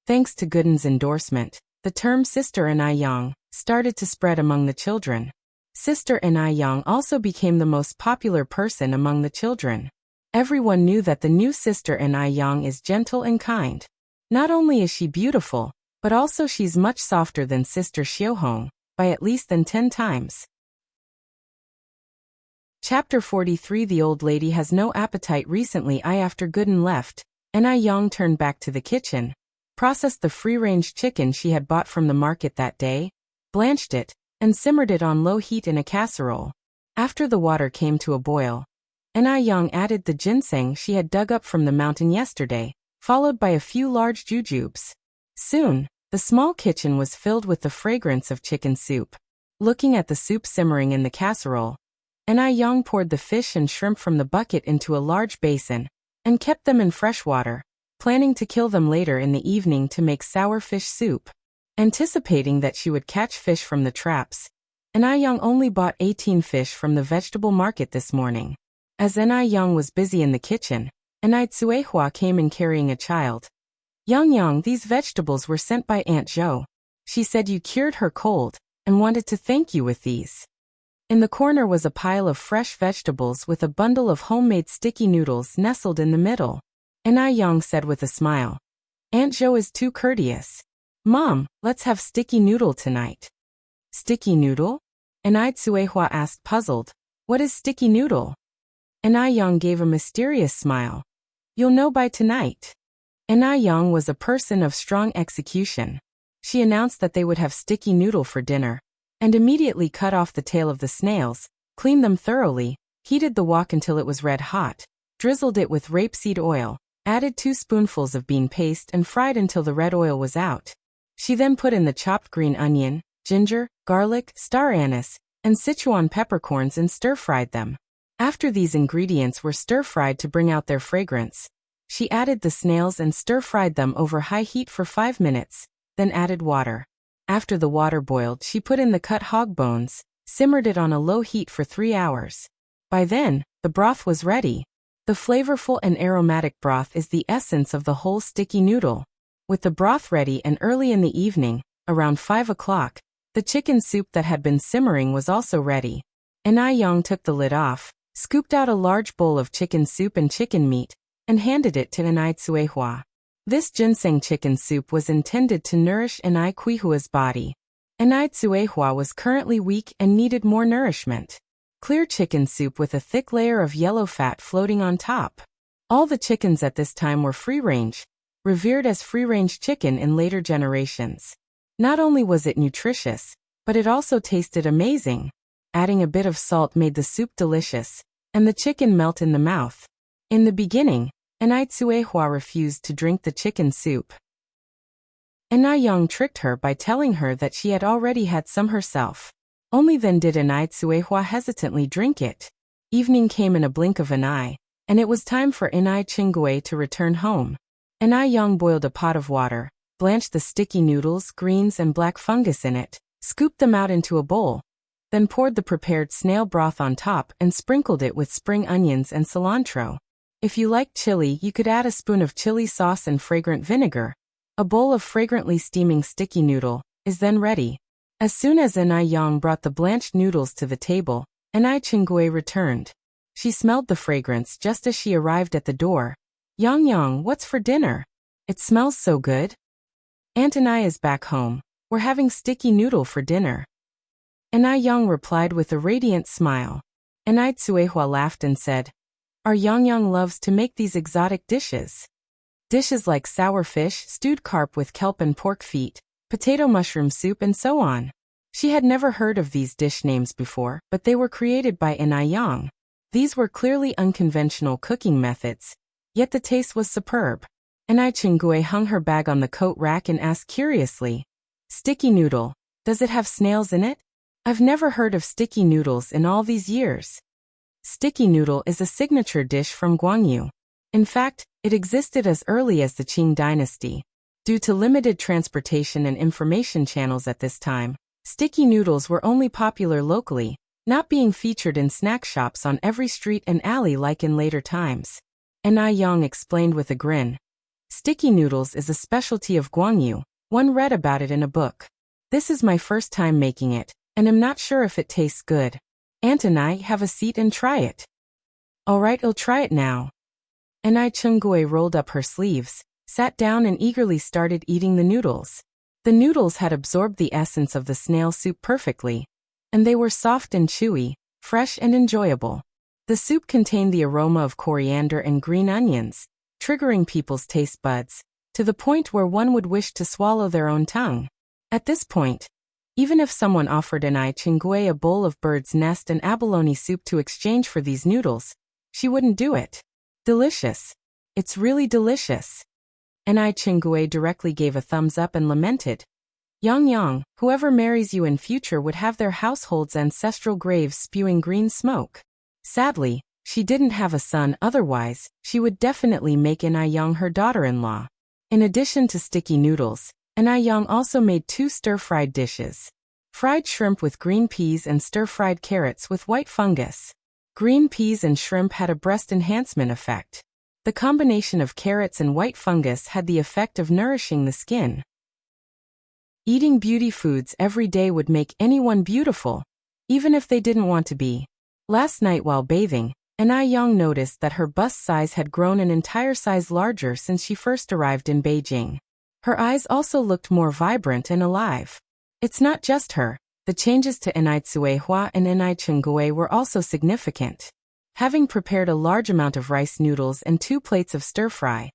[SPEAKER 1] Thanks to Gooden's endorsement, the term Sister and Yang started to spread among the children. Sister and Yang also became the most popular person among the children. Everyone knew that the new Sister and Yang is gentle and kind. Not only is she beautiful, but also she's much softer than Sister Xiaohong, by at least 10 times. Chapter 43. The old lady has no appetite. Recently, after Gooden left, and Yang turned back to the kitchen, processed the free-range chicken she had bought from the market that day, blanched it, and simmered it on low heat in a casserole. After the water came to a boil, and Yang added the ginseng she had dug up from the mountain yesterday, followed by a few large jujubes. Soon, the small kitchen was filled with the fragrance of chicken soup. Looking at the soup simmering in the casserole, and Yang poured the fish and shrimp from the bucket into a large basin, and kept them in fresh water, planning to kill them later in the evening to make sour fish soup. Anticipating that she would catch fish from the traps, and Yang only bought 18 fish from the vegetable market this morning. As Yang was busy in the kitchen, and Suehua came in carrying a child. "Yang, these vegetables were sent by Aunt Zhou. She said you cured her cold, and wanted to thank you with these." In the corner was a pile of fresh vegetables with a bundle of homemade sticky noodles nestled in the middle. And Yang said with a smile, "Aunt Zhou is too courteous. Mom, let's have sticky noodle tonight." "Sticky noodle?" And Suehua asked puzzled, "What is sticky noodle?" And Yang gave a mysterious smile. "You'll know by tonight." And Yang was a person of strong execution. She announced that they would have sticky noodle for dinner, and immediately cut off the tail of the snails, cleaned them thoroughly, heated the wok until it was red hot, drizzled it with rapeseed oil, added 2 spoonfuls of bean paste and fried until the red oil was out. She then put in the chopped green onion, ginger, garlic, star anise, and Sichuan peppercorns and stir-fried them. After these ingredients were stir-fried to bring out their fragrance, she added the snails and stir-fried them over high heat for 5 minutes, then added water. After the water boiled, she put in the cut hog bones, simmered it on a low heat for 3 hours. By then, the broth was ready. The flavorful and aromatic broth is the essence of the whole sticky noodle. With the broth ready and early in the evening, around 5 o'clock, the chicken soup that had been simmering was also ready. And Yang took the lid off, scooped out a large bowl of chicken soup and chicken meat, and handed it to Suehua. This ginseng chicken soup was intended to nourish Kuihua's body. Suehua was currently weak and needed more nourishment. Clear chicken soup with a thick layer of yellow fat floating on top. All the chickens at this time were free-range, revered as free-range chicken in later generations. Not only was it nutritious, but it also tasted amazing. Adding a bit of salt made the soup delicious, and the chicken melt in the mouth. In the beginning, Anai Tsuehua refused to drink the chicken soup. Anai Yang tricked her by telling her that she had already had some herself. Only then did Anai Tsuehua hesitantly drink it. Evening came in a blink of an eye, and it was time for Anai Chingue to return home. Anai Yang boiled a pot of water, blanched the sticky noodles, greens and black fungus in it, scooped them out into a bowl, then poured the prepared snail broth on top and sprinkled it with spring onions and cilantro. If you like chili, you could add a spoon of chili sauce and fragrant vinegar. A bowl of fragrantly steaming sticky noodle is then ready. As soon as Anai Yang brought the blanched noodles to the table, Anai Chingue returned. She smelled the fragrance just as she arrived at the door. Yang, what's for dinner? It smells so good. Aunt Anai is back home. We're having sticky noodle for dinner. Anai Yang replied with a radiant smile. Anai Tsuehua laughed and said, Our Yang loves to make these exotic dishes. Dishes like sour fish, stewed carp with kelp and pork feet, potato mushroom soup and so on. She had never heard of these dish names before, but they were created by Anai Yang. These were clearly unconventional cooking methods, yet the taste was superb. Anai Chingue hung her bag on the coat rack and asked curiously, Sticky noodle, does it have snails in it? I've never heard of sticky noodles in all these years. Sticky noodle is a signature dish from Guangyu. In fact, it existed as early as the Qing dynasty. Due to limited transportation and information channels at this time, sticky noodles were only popular locally, not being featured in snack shops on every street and alley like in later times. Anai Yang explained with a grin. Sticky noodles is a specialty of Guangyu. One read about it in a book. This is my first time making it, and I'm not sure if it tastes good. Aunt Anai, have a seat and try it. All right, I'll try it now. Anai Chingue rolled up her sleeves, sat down and eagerly started eating the noodles. The noodles had absorbed the essence of the snail soup perfectly, and they were soft and chewy, fresh and enjoyable. The soup contained the aroma of coriander and green onions, triggering people's taste buds, to the point where one would wish to swallow their own tongue. At this point, even if someone offered Anai Chingue a bowl of bird's nest and abalone soup to exchange for these noodles, she wouldn't do it. Delicious. It's really delicious. Anai Chingue directly gave a thumbs up and lamented. Yang, whoever marries you in future would have their household's ancestral graves spewing green smoke. Sadly, she didn't have a son, otherwise, she would definitely make Anai Yang her daughter-in-law. In addition to sticky noodles, Anai Yang also made 2 stir-fried dishes. Fried shrimp with green peas and stir-fried carrots with white fungus. Green peas and shrimp had a breast enhancement effect. The combination of carrots and white fungus had the effect of nourishing the skin. Eating beauty foods every day would make anyone beautiful, even if they didn't want to be. Last night while bathing, Anai Yang noticed that her bust size had grown an entire size larger since she first arrived in Beijing. Her eyes also looked more vibrant and alive. It's not just her. The changes to Anai Tsuehua and Anai Chingue were also significant. Having prepared a large amount of rice noodles and 2 plates of stir-fry,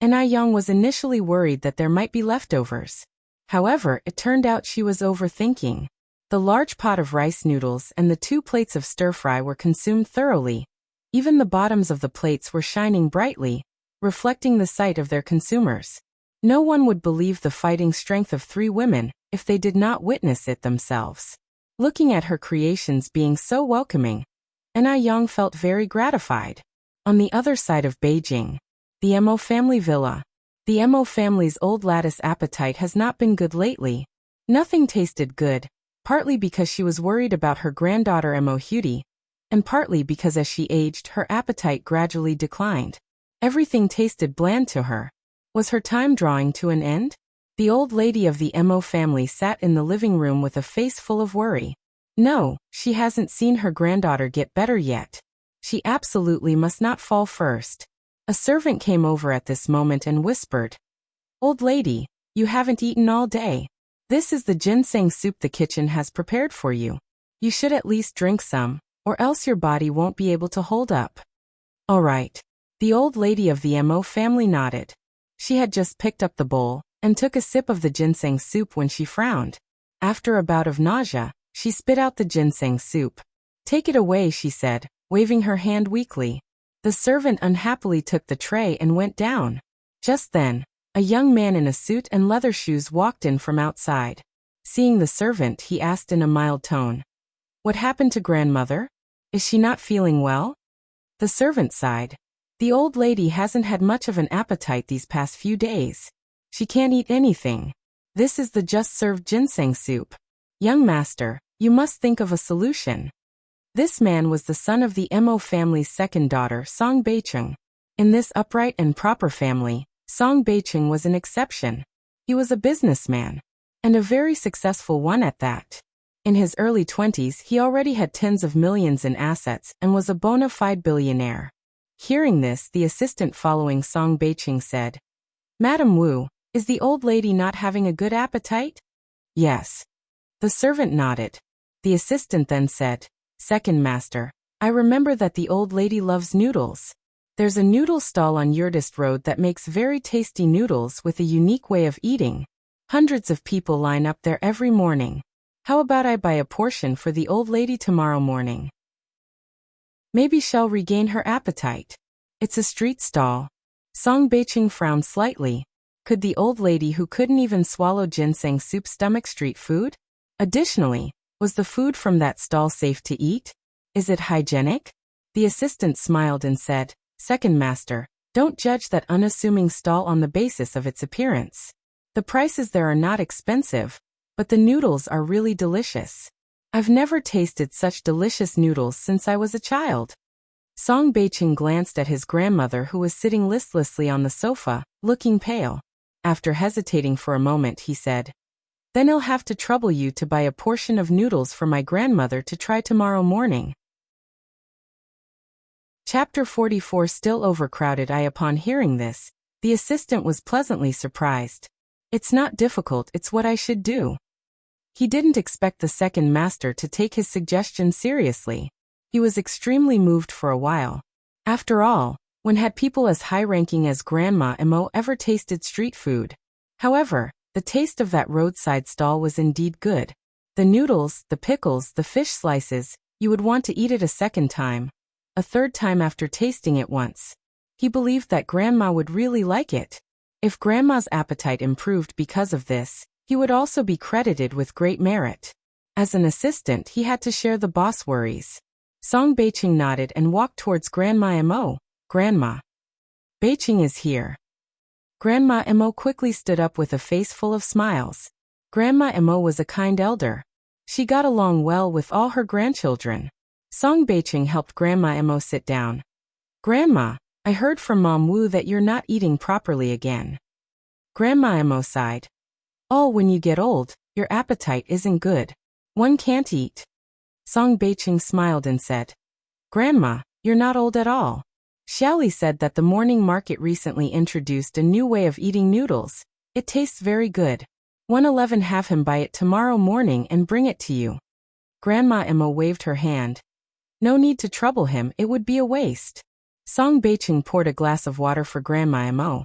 [SPEAKER 1] Anai Yang was initially worried that there might be leftovers. However, it turned out she was overthinking. The large pot of rice noodles and the 2 plates of stir-fry were consumed thoroughly. Even the bottoms of the plates were shining brightly, reflecting the sight of their consumers. No one would believe the fighting strength of 3 women if they did not witness it themselves. Looking at her creations being so welcoming, Anai Yang felt very gratified. On the other side of Beijing, the Mo family villa. The Mo family's old lattice appetite has not been good lately. Nothing tasted good, partly because she was worried about her granddaughter Mo Hutie, and partly because as she aged her appetite gradually declined. Everything tasted bland to her. Was her time drawing to an end? The old lady of the Mo family sat in the living room with a face full of worry. No, she hasn't seen her granddaughter get better yet. She absolutely must not fall first. A servant came over at this moment and whispered, "Old lady, you haven't eaten all day. This is the ginseng soup the kitchen has prepared for you. You should at least drink some, or else your body won't be able to hold up. All right. The old lady of the Mo family nodded. She had just picked up the bowl and took a sip of the ginseng soup when she frowned. After a bout of nausea, she spit out the ginseng soup. Take it away, she said, waving her hand weakly. The servant unhappily took the tray and went down. Just then, a young man in a suit and leather shoes walked in from outside. Seeing the servant, he asked in a mild tone, "What happened to grandmother? Is she not feeling well?" The servant sighed. "The old lady hasn't had much of an appetite these past few days. She can't eat anything. This is the just-served ginseng soup. Young master, you must think of a solution." This man was the son of the Mo family's second daughter, Song Beicheng. In this upright and proper family, Song Beicheng was an exception. He was a businessman, and a very successful one at that. In his early 20s, he already had tens of millions in assets and was a bona fide billionaire. Hearing this, the assistant following Song Beicheng said, "Madam Wu, is the old lady not having a good appetite?" "Yes." The servant nodded. The assistant then said, "Second master, I remember that the old lady loves noodles. There's a noodle stall on Yurdist Road that makes very tasty noodles with a unique way of eating. Hundreds of people line up there every morning. How about I buy a portion for the old lady tomorrow morning? Maybe she'll regain her appetite. It's a street stall." Song Beicheng frowned slightly. Could the old lady who couldn't even swallow ginseng soup stomach street food? Additionally, was the food from that stall safe to eat? Is it hygienic? The assistant smiled and said, "Second master, don't judge that unassuming stall on the basis of its appearance. The prices there are not expensive, but the noodles are really delicious. I've never tasted such delicious noodles since I was a child." Song Beicheng glanced at his grandmother who was sitting listlessly on the sofa, looking pale. After hesitating for a moment, he said, "Then I'll have to trouble you to buy a portion of noodles for my grandmother to try tomorrow morning." Chapter 44. Still overcrowded. Upon hearing this, the assistant was pleasantly surprised. "It's not difficult, it's what I should do." He didn't expect the second master to take his suggestion seriously. He was extremely moved for a while. After all, when had people as high-ranking as Grandma Mo ever tasted street food? However, the taste of that roadside stall was indeed good. The noodles, the pickles, the fish slices, you would want to eat it a second time. A third time after tasting it once. He believed that Grandma would really like it. If Grandma's appetite improved because of this, he would also be credited with great merit. As an assistant, he had to share the boss worries. Song Beicheng nodded and walked towards Grandma Mo. "Grandma. Beicheng is here." Grandma Mo quickly stood up with a face full of smiles. Grandma Mo was a kind elder. She got along well with all her grandchildren. Song Beicheng helped Grandma Mo sit down. "Grandma, I heard from Mom Wu that you're not eating properly again." Grandma Mo sighed. "Oh, when you get old, your appetite isn't good. One can't eat." Song Beicheng smiled and said, "Grandma, you're not old at all. Xiaoli said that the morning market recently introduced a new way of eating noodles. It tastes very good. 111 have him buy it tomorrow morning and bring it to you." Grandma Mo waved her hand. "No need to trouble him, it would be a waste." Song Beicheng poured a glass of water for Grandma Mo.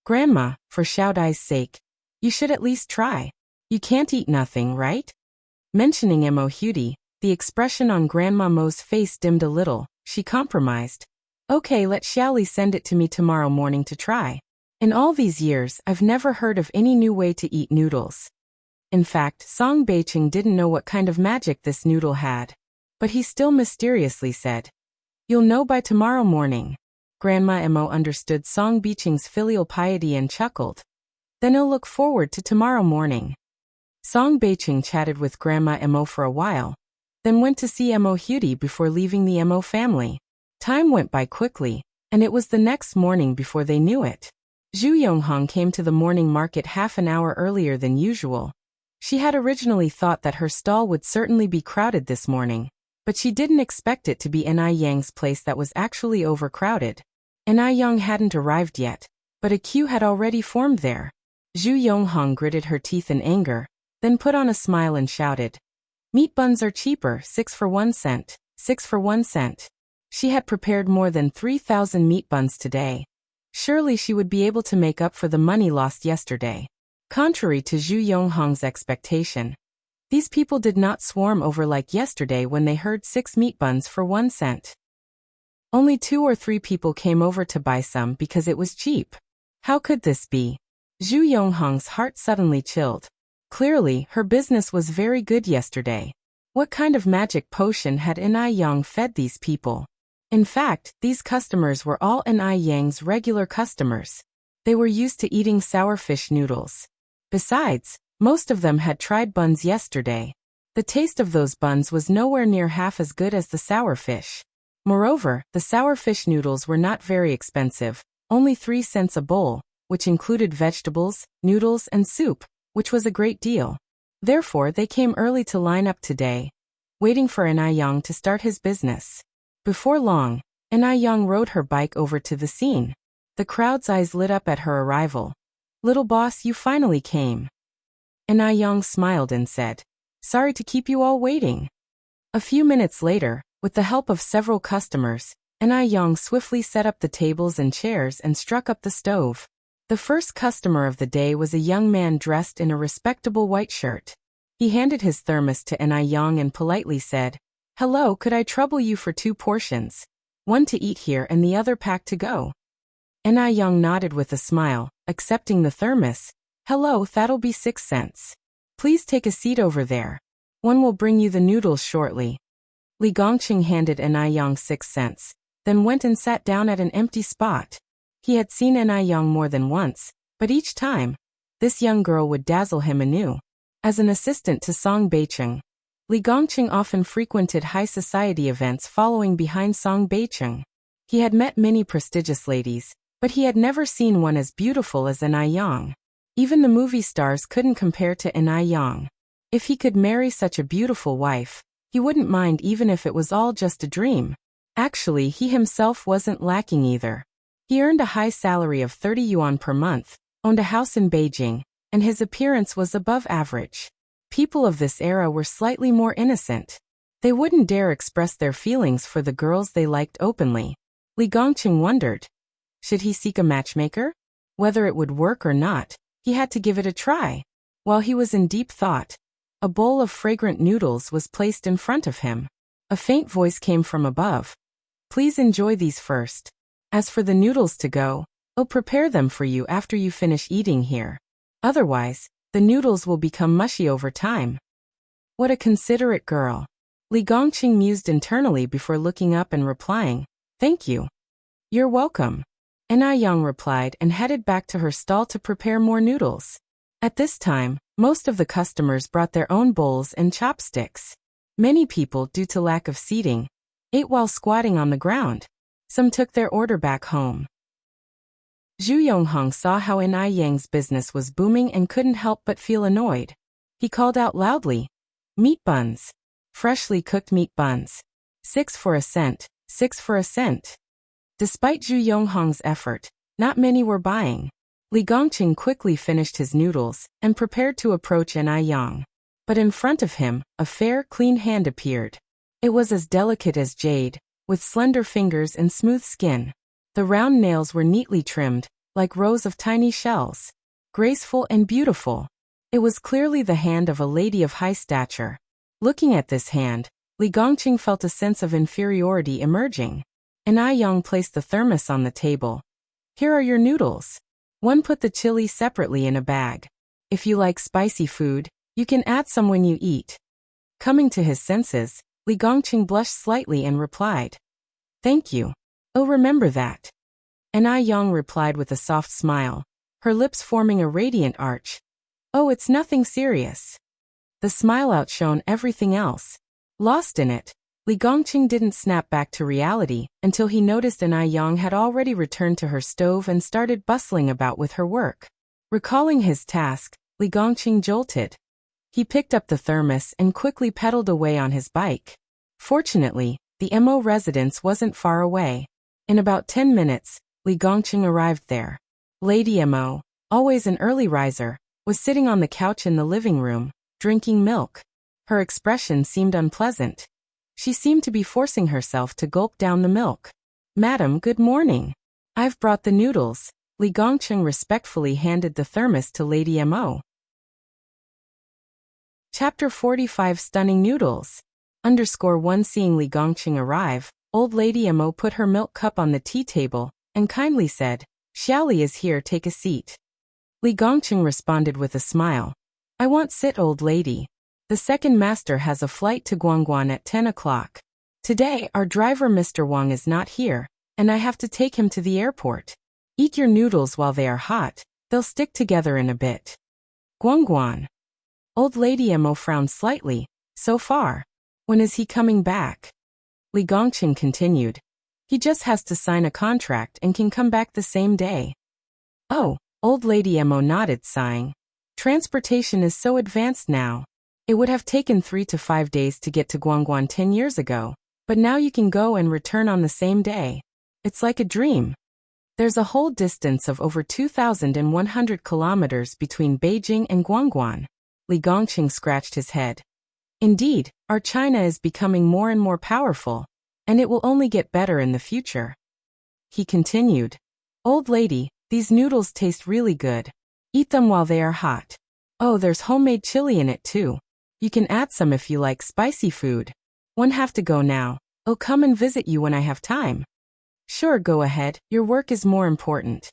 [SPEAKER 1] "Grandma, for Xiaodai's sake, you should at least try. You can't eat nothing, right?" Mentioning Mo Hudi, the expression on Grandma Mo's face dimmed a little. She compromised. "Okay, let Xiaoli send it to me tomorrow morning to try. In all these years, I've never heard of any new way to eat noodles." In fact, Song Beicheng didn't know what kind of magic this noodle had. But he still mysteriously said, "You'll know by tomorrow morning." Grandma Mo understood Song Beicheng's filial piety and chuckled. "Then I'll look forward to tomorrow morning." Song Beicheng chatted with Grandma Mo for a while, then went to see Mo Hudi before leaving the Mo family. Time went by quickly, and it was the next morning before they knew it. Zhu Yonghong came to the morning market half an hour earlier than usual. She had originally thought that her stall would certainly be crowded this morning, but she didn't expect it to be Ni Yang's place that was actually overcrowded. Ni Yang hadn't arrived yet, but a queue had already formed there. Zhu Yonghong gritted her teeth in anger, then put on a smile and shouted, "Meat buns are cheaper, 6 for 1 cent. 6 for 1 cent. She had prepared more than 3,000 meat buns today. Surely she would be able to make up for the money lost yesterday. Contrary to Zhu Yonghong's expectation, these people did not swarm over like yesterday when they heard 6 meat buns for 1 cent. Only 2 or 3 people came over to buy some because it was cheap. How could this be? Zhu Yonghong's heart suddenly chilled. Clearly, her business was very good yesterday. What kind of magic potion had Enai Yang fed these people? In fact, these customers were all Enai Yang's regular customers. They were used to eating sour fish noodles. Besides, most of them had tried buns yesterday. The taste of those buns was nowhere near half as good as the sour fish. Moreover, the sour fish noodles were not very expensive, only 3 cents a bowl, which included vegetables, noodles, and soup, which was a great deal. Therefore, they came early to line up today, waiting for Enai Yang to start his business. Before long, Enai Yang rode her bike over to the scene. The crowd's eyes lit up at her arrival. "Little boss, you finally came." Enai Yang smiled and said, "Sorry to keep you all waiting." A few minutes later, with the help of several customers, Enai Yang swiftly set up the tables and chairs and struck up the stove. The first customer of the day was a young man dressed in a respectable white shirt. He handed his thermos to Enai Yang and politely said, "Hello, could I trouble you for 2 portions? One to eat here and the other packed to go." Enai Yang nodded with a smile, accepting the thermos. "Hello, that'll be 6 cents. Please take a seat over there. One will bring you the noodles shortly." Li Gongqing handed Enai Yang 6 cents, then went and sat down at an empty spot. He had seen Enai Yang more than once, but each time, this young girl would dazzle him anew. As an assistant to Song Beicheng, Li Gongqing often frequented high society events following behind Song Beicheng. He had met many prestigious ladies, but he had never seen one as beautiful as Enai Yang. Even the movie stars couldn't compare to Enai Yang. If he could marry such a beautiful wife, he wouldn't mind even if it was all just a dream. Actually, he himself wasn't lacking either. He earned a high salary of 30 yuan per month, owned a house in Beijing, and his appearance was above average. People of this era were slightly more innocent. They wouldn't dare express their feelings for the girls they liked openly. Li Gongqing wondered, should he seek a matchmaker? Whether it would work or not, he had to give it a try. While he was in deep thought, a bowl of fragrant noodles was placed in front of him. A faint voice came from above. "Please enjoy these first. As for the noodles to go, I'll prepare them for you after you finish eating here. Otherwise, the noodles will become mushy over time." What a considerate girl. Li Gongqing mused internally before looking up and replying, "Thank you." "You're welcome." Enai Yang replied and headed back to her stall to prepare more noodles. At this time, most of the customers brought their own bowls and chopsticks. Many people, due to lack of seating, ate while squatting on the ground. Some took their order back home. Zhu Yonghong saw how Enai Yang's business was booming and couldn't help but feel annoyed. He called out loudly, "Meat buns. Freshly cooked meat buns. 6 for a cent, 6 for a cent." Despite Zhu Yonghong's effort, not many were buying. Li Gongqing quickly finished his noodles and prepared to approach Enai Yang. But in front of him, a fair, clean hand appeared. It was as delicate as jade, with slender fingers and smooth skin. The round nails were neatly trimmed, like rows of tiny shells. Graceful and beautiful. It was clearly the hand of a lady of high stature. Looking at this hand, Li Gongqing felt a sense of inferiority emerging. Enai Yang placed the thermos on the table. "Here are your noodles. One, put the chili separately in a bag. If you like spicy food, you can add some when you eat." Coming to his senses, Li Gongqing blushed slightly and replied, "Thank you. Oh, remember that." Enai Yang replied with a soft smile, her lips forming a radiant arch. "Oh, it's nothing serious." The smile outshone everything else. Lost in it, Li Gongqing didn't snap back to reality until he noticed Enai Yang had already returned to her stove and started bustling about with her work. Recalling his task, Li Gongqing jolted. He picked up the thermos and quickly pedaled away on his bike. Fortunately, the Mo residence wasn't far away. In about 10 minutes, Li Gongqing arrived there. Lady Mo, always an early riser, was sitting on the couch in the living room, drinking milk. Her expression seemed unpleasant. She seemed to be forcing herself to gulp down the milk. "Madam, good morning. I've brought the noodles." Li Gongcheng respectfully handed the thermos to Lady Mo. Chapter 45 Stunning Noodles. _1 Seeing Li Gongcheng arrive, old Lady Mo put her milk cup on the tea table and kindly said, "Xiaoli is here, take a seat." Li Gongcheng responded with a smile. "I won't sit, old lady. The second master has a flight to Guangguan at 10 o'clock. Today, our driver Mr. Wang is not here, and I have to take him to the airport. Eat your noodles while they are hot, they'll stick together in a bit." Guangguan. Old Lady Mo frowned slightly. "So far. When is he coming back?" Li Gongcheng continued. "He just has to sign a contract and can come back the same day." "Oh," old Lady Mo nodded, sighing. "Transportation is so advanced now. It would have taken 3 to 5 days to get to Guangguan 10 years ago, but now you can go and return on the same day. It's like a dream. There's a whole distance of over 2,100 kilometers between Beijing and Guangguan." Li Gongcheng scratched his head. "Indeed, our China is becoming more and more powerful, and it will only get better in the future." He continued. "Old lady, these noodles taste really good. Eat them while they are hot. Oh, there's homemade chili in it too. You can add some if you like spicy food. One have to go now. I'll come and visit you when I have time." "Sure, go ahead, your work is more important,"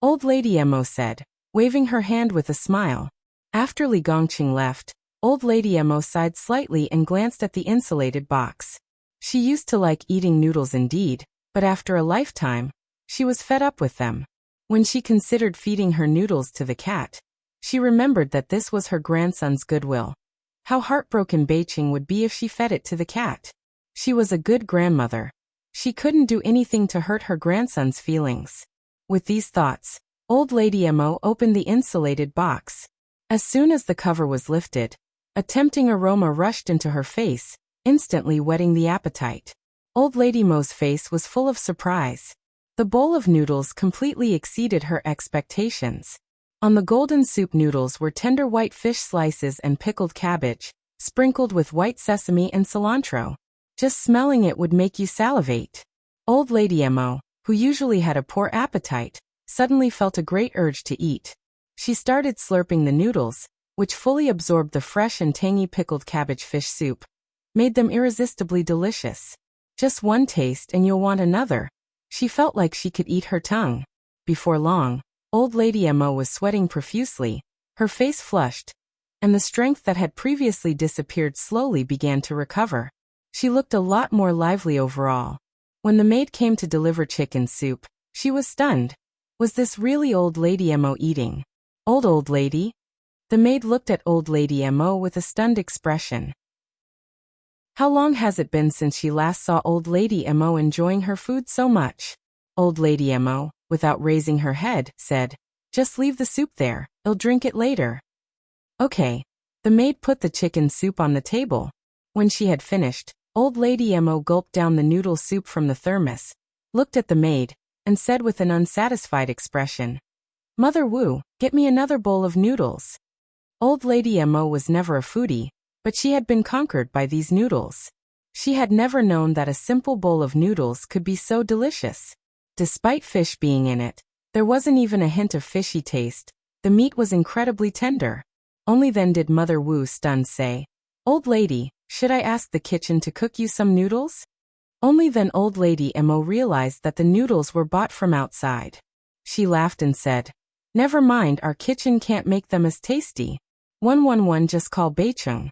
[SPEAKER 1] old Lady Mo said, waving her hand with a smile. After Li Gongcheng left, old Lady Mo sighed slightly and glanced at the insulated box. She used to like eating noodles indeed, but after a lifetime, she was fed up with them. When she considered feeding her noodles to the cat, she remembered that this was her grandson's goodwill. How heartbroken Beiqing would be if she fed it to the cat. She was a good grandmother. She couldn't do anything to hurt her grandson's feelings. With these thoughts, old Lady Mo opened the insulated box. As soon as the cover was lifted, a tempting aroma rushed into her face, instantly whetting the appetite. Old Lady Mo's face was full of surprise. The bowl of noodles completely exceeded her expectations. On the golden soup noodles were tender white fish slices and pickled cabbage, sprinkled with white sesame and cilantro. Just smelling it would make you salivate. Old Lady Mo, who usually had a poor appetite, suddenly felt a great urge to eat. She started slurping the noodles, which fully absorbed the fresh and tangy pickled cabbage fish soup, made them irresistibly delicious. Just one taste and you'll want another. She felt like she could eat her tongue. Before long, old Lady Mo was sweating profusely, her face flushed, and the strength that had previously disappeared slowly began to recover. She looked a lot more lively overall. When the maid came to deliver chicken soup, she was stunned. Was this really old Lady Mo eating? Old lady? The maid looked at old Lady Mo with a stunned expression. How long has it been since she last saw old Lady Mo enjoying her food so much? Old Lady Mo, without raising her head, said, "Just leave the soup there, I'll drink it later." Okay. The maid put the chicken soup on the table. When she had finished, old Lady Mo gulped down the noodle soup from the thermos, looked at the maid, and said with an unsatisfied expression, "Mother Wu, get me another bowl of noodles." Old Lady Mo was never a foodie, but she had been conquered by these noodles. She had never known that a simple bowl of noodles could be so delicious. Despite fish being in it, there wasn't even a hint of fishy taste. The meat was incredibly tender. Only then did Mother Wu, stunned, say, "Old lady, should I ask the kitchen to cook you some noodles?" Only then old Lady Mo realized that the noodles were bought from outside. She laughed and said, "Never mind, our kitchen can't make them as tasty. 111, just call Beicheng."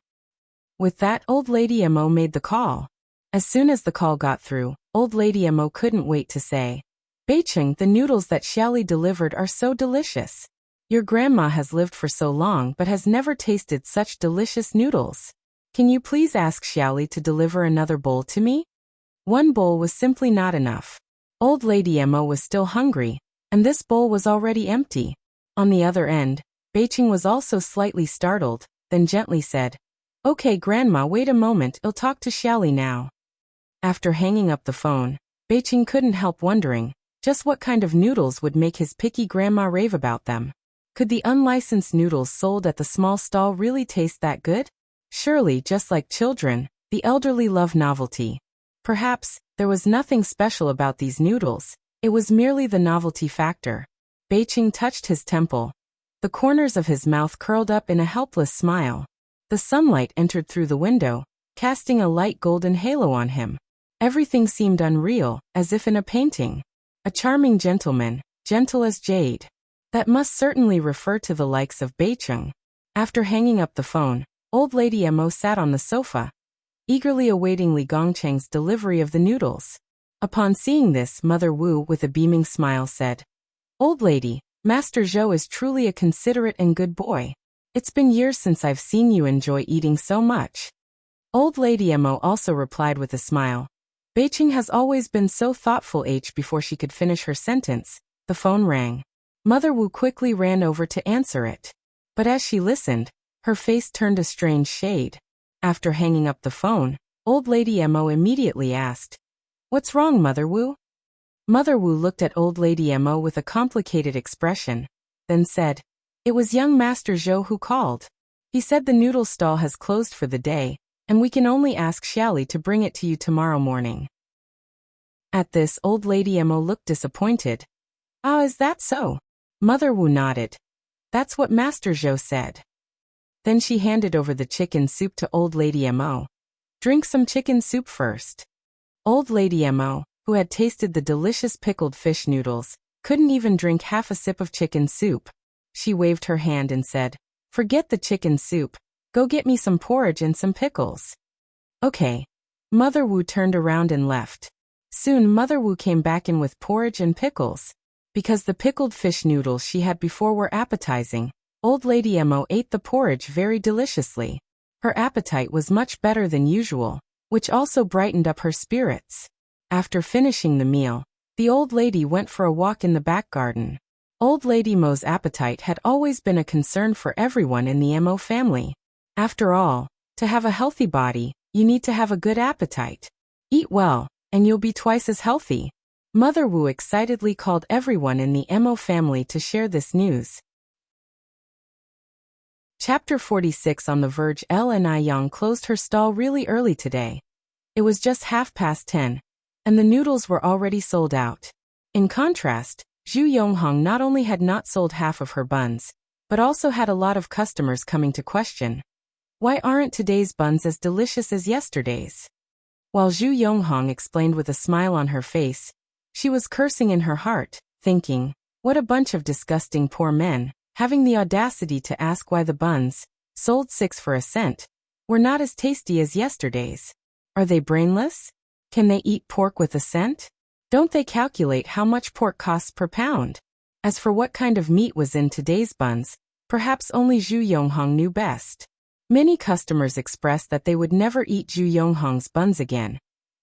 [SPEAKER 1] With that, old Lady Mo made the call. As soon as the call got through, old Lady Mo couldn't wait to say, "Beicheng, the noodles that Xiaoli delivered are so delicious. Your grandma has lived for so long but has never tasted such delicious noodles. Can you please ask Xiaoli to deliver another bowl to me?" One bowl was simply not enough. Old Lady Mo was still hungry, and this bowl was already empty. On the other end, Beicheng was also slightly startled, then gently said, "Okay, Grandma, wait a moment, I'll talk to Xiaoli now." After hanging up the phone, Beicheng couldn't help wondering just what kind of noodles would make his picky grandma rave about them. Could the unlicensed noodles sold at the small stall really taste that good? Surely, just like children, The elderly love novelty. Perhaps, there was nothing special about these noodles, it was merely the novelty factor. Beiqing touched his temple. The corners of his mouth curled up in a helpless smile. The sunlight entered through the window, casting a light golden halo on him. Everything seemed unreal, as if in a painting. A charming gentleman, gentle as jade. That must certainly refer to the likes of Beiqing. After hanging up the phone, old lady Mo sat on the sofa, eagerly awaiting Li Gongcheng's delivery of the noodles. Upon seeing this, Mother Wu, with a beaming smile, said, "Old lady, Master Zhou is truly a considerate and good boy. It's been years since I've seen you enjoy eating so much." Old lady Mo also replied with a smile. Beiqing has always been so thoughtful. Before she could finish her sentence, the phone rang. Mother Wu quickly ran over to answer it. But as she listened, her face turned a strange shade. After hanging up the phone, old lady Mo immediately asked, "What's wrong, Mother Wu?" Mother Wu looked at old lady Mo with a complicated expression, then said, "It was young Master Zhou who called. He said the noodle stall has closed for the day, and we can only ask Xiaoli to bring it to you tomorrow morning." At this, old lady Mo looked disappointed. "Ah, is that so?" Mother Wu nodded. "That's what Master Zhou said." Then she handed over the chicken soup to old lady Mo. "Drink some chicken soup first." Old lady Mo, who had tasted the delicious pickled fish noodles, couldn't even drink half a sip of chicken soup. She waved her hand and said, "Forget the chicken soup. Go get me some porridge and some pickles." "Okay." Mother Wu turned around and left. Soon Mother Wu came back in with porridge and pickles. Because the pickled fish noodles she had before were appetizing, old lady Mo ate the porridge very deliciously. Her appetite was much better than usual, which also brightened up her spirits. After finishing the meal, the old lady went for a walk in the back garden. Old lady Mo's appetite had always been a concern for everyone in the Mo family. After all, to have a healthy body, you need to have a good appetite. Eat well, and you'll be twice as healthy. Mother Wu excitedly called everyone in the Mo family to share this news. Chapter 46. On the verge. Yang closed her stall really early today. It was just 10:30, and the noodles were already sold out. In contrast, Zhu Yonghong not only had not sold half of her buns, but also had a lot of customers coming to question, "Why aren't today's buns as delicious as yesterday's?" While Zhu Yonghong explained with a smile on her face, she was cursing in her heart, thinking, "What a bunch of disgusting poor men, having the audacity to ask why the buns, sold 6 for a cent, were not as tasty as yesterday's. Are they brainless? Can they eat pork with a cent? Don't they calculate how much pork costs per pound?" As for what kind of meat was in today's buns, perhaps only Zhu Yonghong knew best. Many customers expressed that they would never eat Zhu Yonghong's buns again,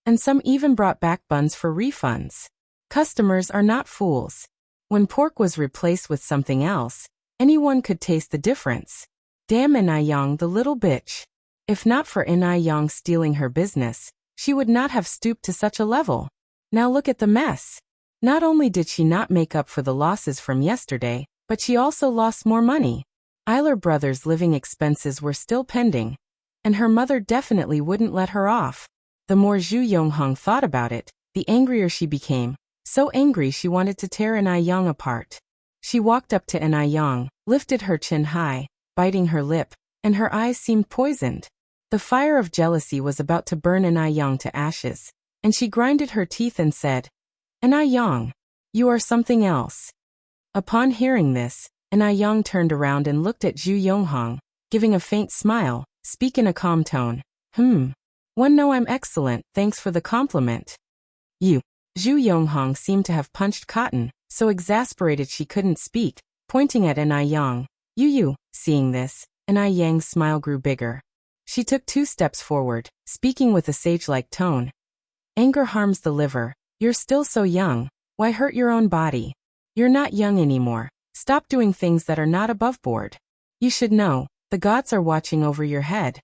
[SPEAKER 1] and some even brought back buns for refunds. Customers are not fools. When pork was replaced with something else, anyone could taste the difference. Damn Yang, the little bitch. If not for Yang stealing her business, she would not have stooped to such a level. Now look at the mess. Not only did she not make up for the losses from yesterday, but she also lost more money. Eiler Brothers' living expenses were still pending, and her mother definitely wouldn't let her off. The more Zhu Yonghong thought about it, the angrier she became, so angry she wanted to tear Yang apart. She walked up to Yang, lifted her chin high, biting her lip, and her eyes seemed poisoned. The fire of jealousy was about to burn Yang to ashes, and she grinded her teeth and said, "Yang, you are something else." Upon hearing this, Yang turned around and looked at Zhu Yonghong, giving a faint smile, speak in a calm tone. One know I'm excellent, thanks for the compliment." "You." Zhu Yonghong seemed to have punched cotton, so exasperated she couldn't speak, pointing at Yang. You. Seeing this, Yang's smile grew bigger. She took 2 steps forward, speaking with a sage-like tone. "Anger harms the liver. You're still so young. Why hurt your own body? You're not young anymore. Stop doing things that are not above board. You should know, the gods are watching over your head."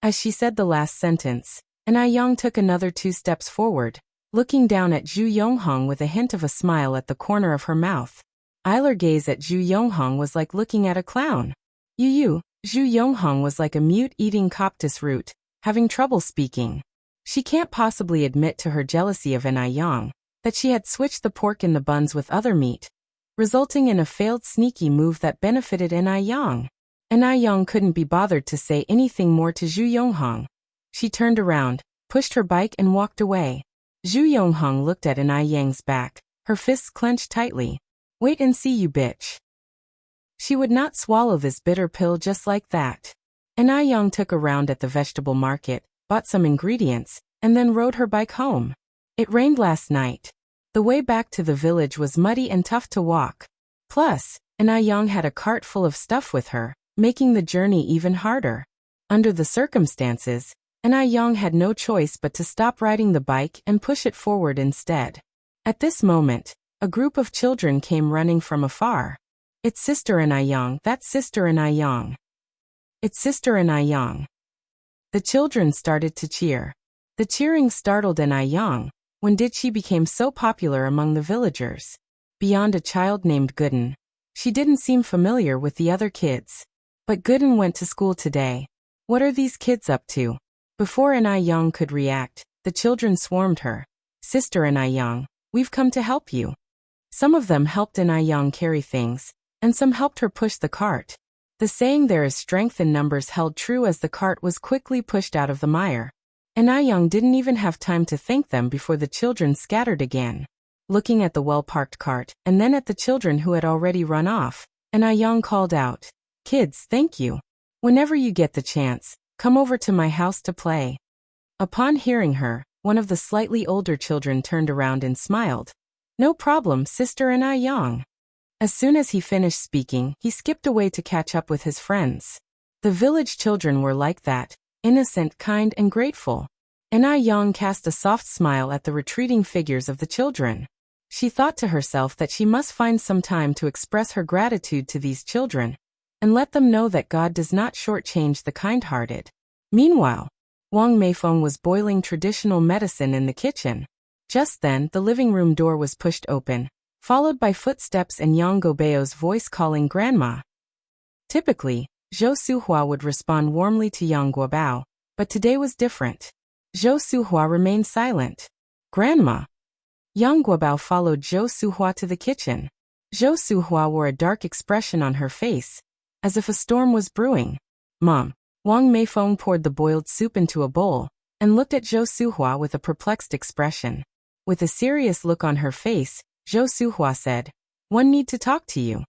[SPEAKER 1] As she said the last sentence, Yang took another 2 steps forward, looking down at Zhu Yonghong with a hint of a smile at the corner of her mouth. Eiler's gaze at Zhu Yonghong was like looking at a clown. Zhu Yonghong was like a mute eating coptis root, having trouble speaking. She can't possibly admit to her jealousy of An Yang that she had switched the pork in the buns with other meat, resulting in a failed sneaky move that benefited An Yang. An Yang couldn't be bothered to say anything more to Zhu Yonghong. She turned around, pushed her bike and walked away. Zhu Yonghong looked at An Yang's back, her fists clenched tightly. Wait and see, you bitch. She would not swallow this bitter pill just like that. An Yang took a round at the vegetable market, bought some ingredients, and then rode her bike home. It rained last night. The way back to the village was muddy and tough to walk. Plus, An Yang had a cart full of stuff with her, making the journey even harder. Under the circumstances, An Yang had no choice but to stop riding the bike and push it forward instead. At this moment, a group of children came running from afar. It's Sister An Yang, that's Sister An Yang. It's Sister An Yang. The children started to cheer. The cheering startled An Yang. When did she become so popular among the villagers? Beyond a child named Gooden, she didn't seem familiar with the other kids. But Gooden went to school today. What are these kids up to? Before An Yang could react, the children swarmed her. Sister An Yang, we've come to help you. Some of them helped An Yang carry things, and some helped her push the cart. The saying there is strength in numbers held true as the cart was quickly pushed out of the mire. An Yang didn't even have time to thank them before the children scattered again. Looking at the well-parked cart, and then at the children who had already run off, An Yang called out, "Kids, thank you. Whenever you get the chance, come over to my house to play." Upon hearing her, one of the slightly older children turned around and smiled. "No problem, Sister An Yang." As soon as he finished speaking, he skipped away to catch up with his friends. The village children were like that, innocent, kind, and grateful. An Yang cast a soft smile at the retreating figures of the children. She thought to herself that she must find some time to express her gratitude to these children, and let them know that God does not shortchange the kind-hearted. Meanwhile, Wang Meifeng was boiling traditional medicine in the kitchen. Just then, the living room door was pushed open, followed by footsteps and Yang Guobao's voice calling Grandma. Typically, Zhou Suhua would respond warmly to Yang Guobao, but today was different. Zhou Suhua remained silent. "Grandma." Yang Guobao followed Zhou Suhua to the kitchen. Zhou Suhua wore a dark expression on her face, as if a storm was brewing. "Mom." Wang Meifeng poured the boiled soup into a bowl, and looked at Zhou Suhua with a perplexed expression. With a serious look on her face, Zhou Suhua said, "One need to talk to you."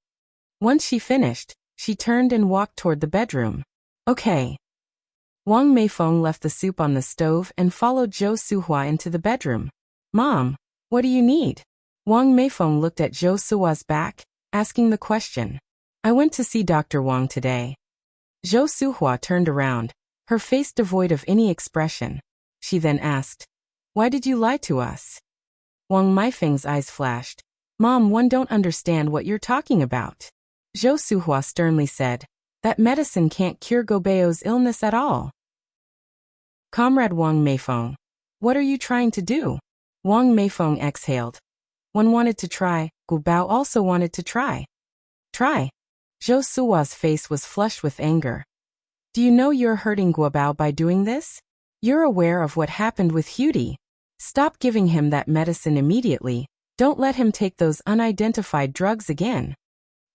[SPEAKER 1] Once she finished, she turned and walked toward the bedroom. "Okay." Wang Meifeng left the soup on the stove and followed Zhou Suhua into the bedroom. "Mom, what do you need?" Wang Meifeng looked at Zhou Suhua's back, asking the question. "I went to see Dr. Wang today." Zhou Suhua turned around, her face devoid of any expression. She then asked, "Why did you lie to us?" Wang Meifeng's eyes flashed. "Mom, one don't understand what you're talking about." Zhou Suhua sternly said, "That medicine can't cure Guobao's illness at all." "Comrade Wang Meifeng, what are you trying to do?" Wang Meifeng exhaled. "One wanted to try, Guobao also wanted to try." "Try?" Zhou Suhua's face was flushed with anger. "Do you know you're hurting Guobao by doing this? You're aware of what happened with Hudy. Stop giving him that medicine immediately. Don't let him take those unidentified drugs again."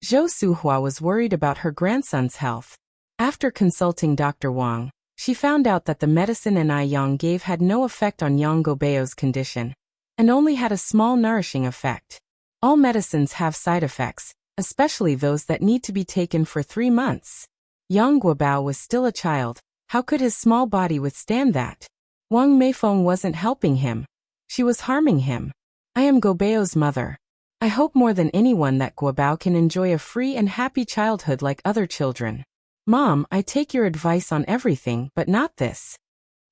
[SPEAKER 1] Zhou Suhua was worried about her grandson's health. After consulting Dr. Wang, she found out that the medicine An Yang gave had no effect on Yang Guobao's condition, and only had a small nourishing effect. All medicines have side effects, especially those that need to be taken for 3 months. Yang Guobao was still a child. How could his small body withstand that? Wang Meifeng wasn't helping him. She was harming him. "I am Guobao's mother. I hope more than anyone that Guobao can enjoy a free and happy childhood like other children. Mom, I take your advice on everything, but not this."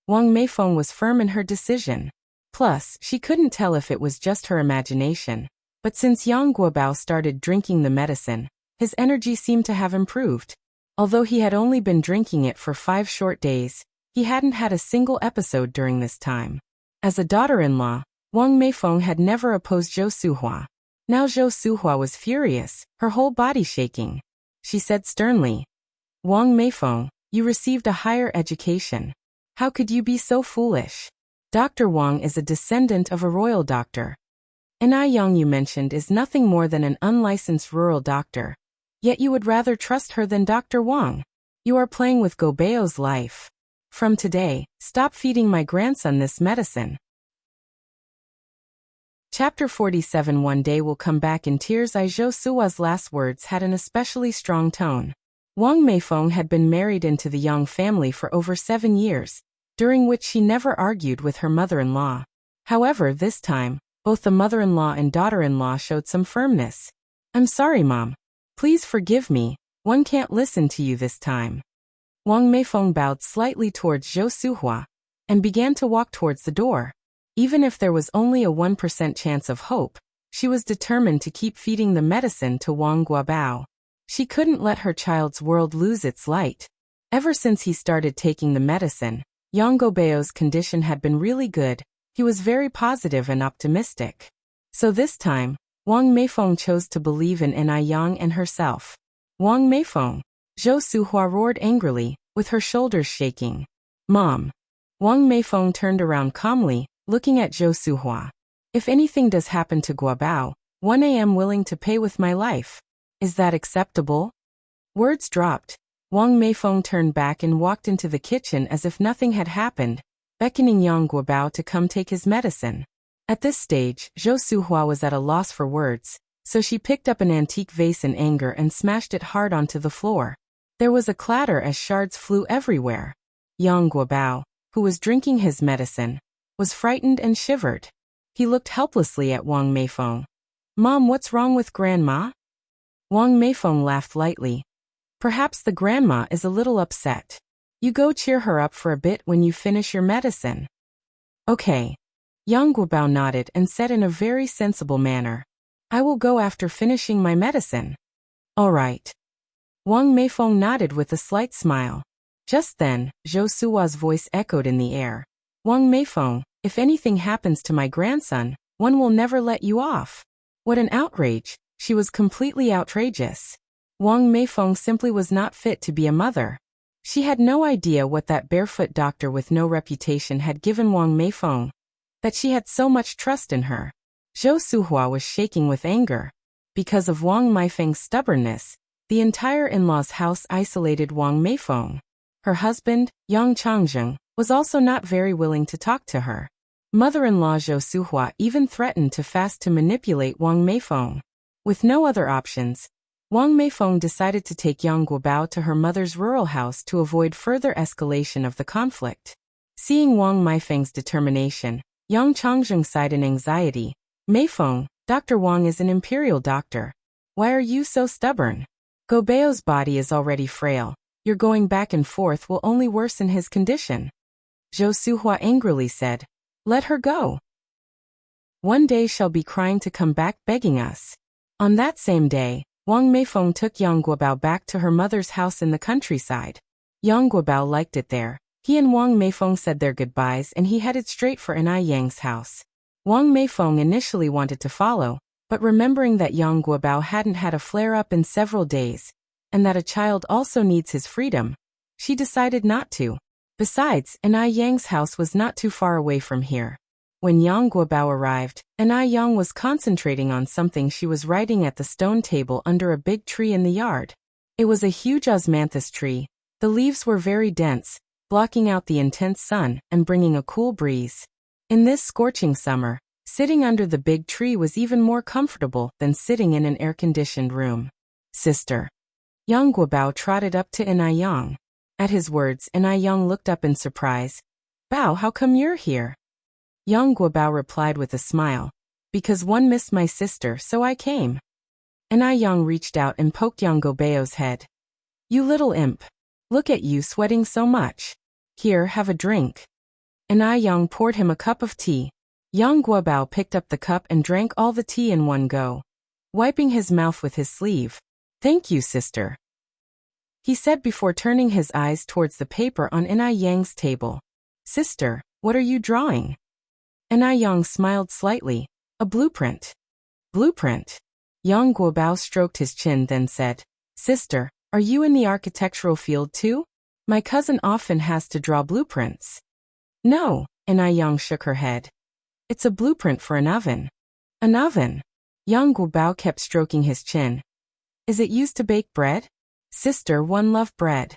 [SPEAKER 1] Wang Meifeng was firm in her decision. Plus, she couldn't tell if it was just her imagination, but since Yang Guobao started drinking the medicine, his energy seemed to have improved. Although he had only been drinking it for 5 short days, he hadn't had a single episode during this time. As a daughter-in-law, Wang Meifeng had never opposed Zhou Suhua. Now Zhou Suhua was furious, her whole body shaking. She said sternly, "Wang Meifeng, you received a higher education. How could you be so foolish? Dr. Wang is a descendant of a royal doctor. And I Yang you mentioned is nothing more than an unlicensed rural doctor. Yet you would rather trust her than Dr. Wang. You are playing with Gobeo's life. From today, stop feeding my grandson this medicine. Chapter 47. One day will come back in tears. Zhou Suhua's last words had an especially strong tone. Wang Meifeng had been married into the Yang family for over 7 years, during which she never argued with her mother-in-law. However, this time, both the mother-in-law and daughter-in-law showed some firmness. I'm sorry, Mom. Please forgive me, one can't listen to you this time. Wang Meifeng bowed slightly towards Zhou Suhua and began to walk towards the door. Even if there was only a 1% chance of hope, she was determined to keep feeding the medicine to Wang Guobao. She couldn't let her child's world lose its light. Ever since he started taking the medicine, Yang Guobao's condition had been really good. He was very positive and optimistic. So this time, Wang Meifeng chose to believe in Enai Yang and herself. Wang Meifeng, Zhou Suhua roared angrily, with her shoulders shaking. Mom. Wang Meifeng turned around calmly, looking at Zhou Suhua. If anything does happen to Guobao, 1 am willing to pay with my life. Is that acceptable? Words dropped. Wang Meifeng turned back and walked into the kitchen as if nothing had happened, beckoning Yang Guobao to come take his medicine. At this stage, Zhou Suhua was at a loss for words, so she picked up an antique vase in anger and smashed it hard onto the floor. There was a clatter as shards flew everywhere. Yang Guobao, who was drinking his medicine, was frightened and shivered. He looked helplessly at Wang Meifeng. Mom, what's wrong with Grandma? Wang Meifeng laughed lightly. Perhaps the grandma is a little upset. You go cheer her up for a bit when you finish your medicine. Okay. Yang Guobao nodded and said in a very sensible manner. I will go after finishing my medicine. All right. Wang Meifeng nodded with a slight smile. Just then, Zhou Suhua's voice echoed in the air. Wang Meifeng, if anything happens to my grandson, one will never let you off. What an outrage. She was completely outrageous. Wang Meifeng simply was not fit to be a mother. She had no idea what that barefoot doctor with no reputation had given Wang Meifeng, that she had so much trust in her. Zhou Suhua was shaking with anger. Because of Wang Meifeng's stubbornness, the entire in-laws' house isolated Wang Meifeng. Her husband, Yang Changjing, was also not very willing to talk to her. Mother-in-law Zhou Suhua even threatened to fast to manipulate Wang Meifeng. With no other options, Wang Meifeng decided to take Yang Guobao to her mother's rural house to avoid further escalation of the conflict. Seeing Wang Meifeng's determination, Yang Changjing sighed in anxiety. Meifeng, Dr. Wang is an imperial doctor. Why are you so stubborn? Gobeo's body is already frail. Your going back and forth will only worsen his condition. Zhou Suhua angrily said. Let her go. One day she'll be crying to come back begging us. On that same day, Wang Meifeng took Yang Guobao back to her mother's house in the countryside. Yang Guobao liked it there. He and Wang Meifeng said their goodbyes and he headed straight for Enai Yang's house. Wang Meifeng initially wanted to follow, but remembering that Yang Guobao hadn't had a flare-up in several days, and that a child also needs his freedom, she decided not to. Besides, Enai Yang's house was not too far away from here. When Yang Guobao arrived, Enai Yang was concentrating on something she was writing at the stone table under a big tree in the yard. It was a huge osmanthus tree. The leaves were very dense, blocking out the intense sun and bringing a cool breeze. In this scorching summer, sitting under the big tree was even more comfortable than sitting in an air-conditioned room. Sister. Yang Guobao trotted up to Enai Yang. At his words, Enai Yang looked up in surprise. Bao, how come you're here? Yang Guobao replied with a smile. Because one missed my sister, so I came. Enai Yang reached out and poked Yang Guobao's head. You little imp. Look at you sweating so much. Here, have a drink. Enai Yang poured him a cup of tea. Yang Guobao picked up the cup and drank all the tea in one go, wiping his mouth with his sleeve. Thank you, sister, he said before turning his eyes towards the paper on Enai Yang's table. Sister, what are you drawing? Enai Yang smiled slightly. A blueprint. Blueprint? Yang Guobao stroked his chin then said, Sister, are you in the architectural field too? My cousin often has to draw blueprints. No, and Yang shook her head. It's a blueprint for an oven. An oven? Yang Guobao kept stroking his chin. Is it used to bake bread? Sister, one love bread.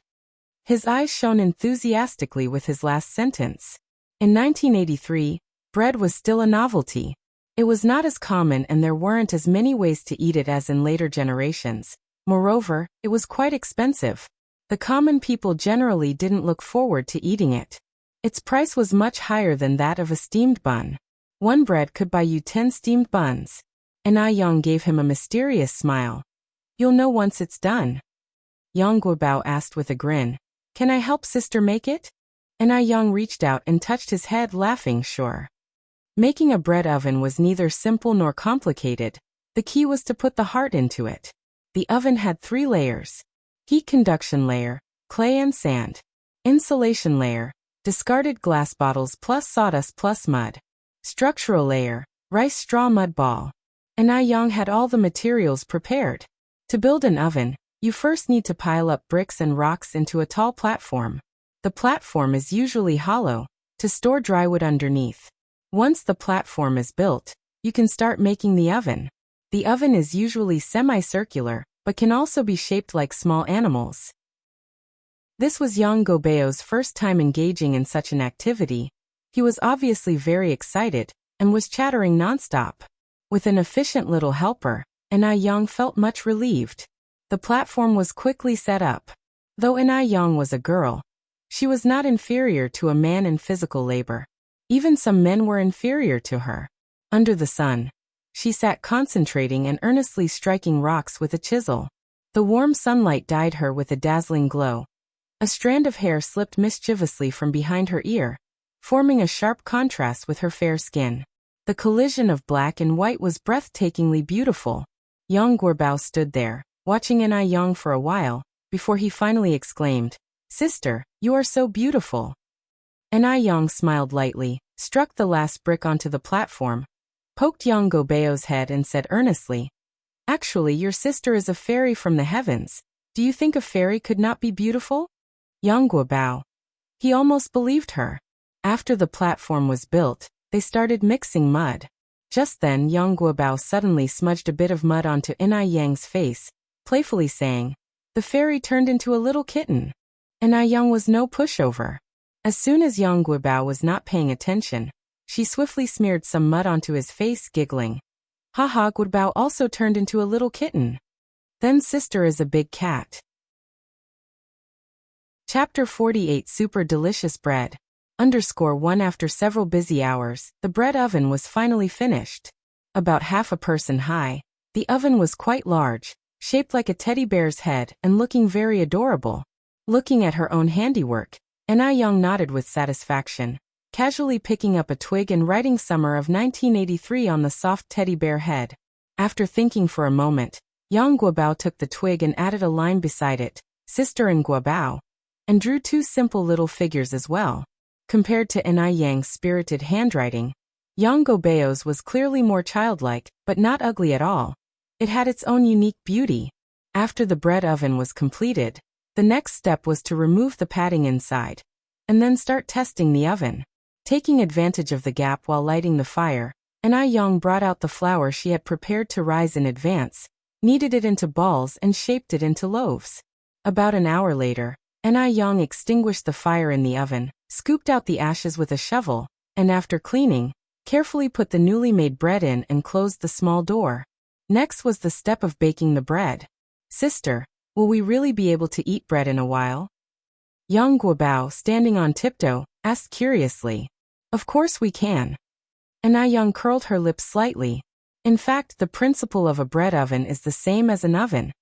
[SPEAKER 1] His eyes shone enthusiastically with his last sentence. In 1983, bread was still a novelty. It was not as common and there weren't as many ways to eat it as in later generations. Moreover, it was quite expensive. The common people generally didn't look forward to eating it. Its price was much higher than that of a steamed bun. One bread could buy you 10 steamed buns. And Yang gave him a mysterious smile. You'll know once it's done. Yang Guobao asked with a grin. Can I help sister make it? And Yang reached out and touched his head, laughing, sure. Making a bread oven was neither simple nor complicated. The key was to put the heart into it. The oven had 3 layers. Heat conduction layer, clay and sand. Insulation layer, discarded glass bottles plus sawdust plus mud. Structural layer, rice straw mud ball. And Yang had all the materials prepared. To build an oven, you first need to pile up bricks and rocks into a tall platform. The platform is usually hollow, to store dry wood underneath. Once the platform is built, you can start making the oven. The oven is usually semicircular, but can also be shaped like small animals. This was Yang Guobao's first time engaging in such an activity. He was obviously very excited, and was chattering nonstop. With an efficient little helper, Yang felt much relieved. The platform was quickly set up. Though Yang was a girl, she was not inferior to a man in physical labor. Even some men were inferior to her. Under the sun, she sat concentrating and earnestly striking rocks with a chisel. The warm sunlight dyed her with a dazzling glow. A strand of hair slipped mischievously from behind her ear, forming a sharp contrast with her fair skin. The collision of black and white was breathtakingly beautiful. Yang Guobao stood there, watching Yang for a while, before he finally exclaimed, Sister, you are so beautiful. Yang smiled lightly, struck the last brick onto the platform, poked Yang Guobao's head and said earnestly, Actually, your sister is a fairy from the heavens. Do you think a fairy could not be beautiful? Yang Guobao. He almost believed her. After the platform was built, they started mixing mud. Just then Yang Guobao suddenly smudged a bit of mud onto Yang's face, playfully saying, The fairy turned into a little kitten. Yang was no pushover. As soon as Yang Guobao was not paying attention, she swiftly smeared some mud onto his face, giggling. Haha, Guobao also turned into a little kitten. Then sister is a big cat. Chapter 48 Super Delicious Bread. _1 After several busy hours, the bread oven was finally finished. About half a person high, the oven was quite large, shaped like a teddy bear's head and looking very adorable. Looking at her own handiwork, Yang nodded with satisfaction, casually picking up a twig and writing Summer of 1983 on the soft teddy bear head. After thinking for a moment, Yang Guobao took the twig and added a line beside it, Sister and Guobao, and drew 2 simple little figures as well. Compared to Yang's spirited handwriting, Yang Guobao's was clearly more childlike, but not ugly at all. It had its own unique beauty. After the bread oven was completed, the next step was to remove the padding inside, and then start testing the oven. Taking advantage of the gap while lighting the fire, Yang brought out the flour she had prepared to rise in advance, kneaded it into balls and shaped it into loaves. About an hour later, Yang extinguished the fire in the oven, scooped out the ashes with a shovel, and after cleaning, carefully put the newly made bread in and closed the small door. Next was the step of baking the bread. Sister, will we really be able to eat bread in a while? Yang Guobao, standing on tiptoe, asked curiously. Of course we can. Yang curled her lips slightly. In fact, the principle of a bread oven is the same as an oven.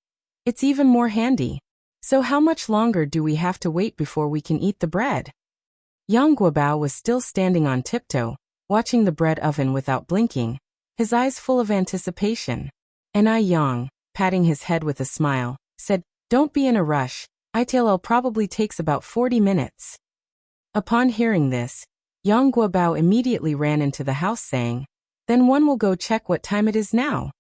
[SPEAKER 1] It's even more handy. So how much longer do we have to wait before we can eat the bread? Yang Guobao was still standing on tiptoe, watching the bread oven without blinking, his eyes full of anticipation. Yang, patting his head with a smile, said, Don't be in a rush, it'll probably takes about 40 minutes. Upon hearing this, Yang Guobao immediately ran into the house saying, Then one will go check what time it is now.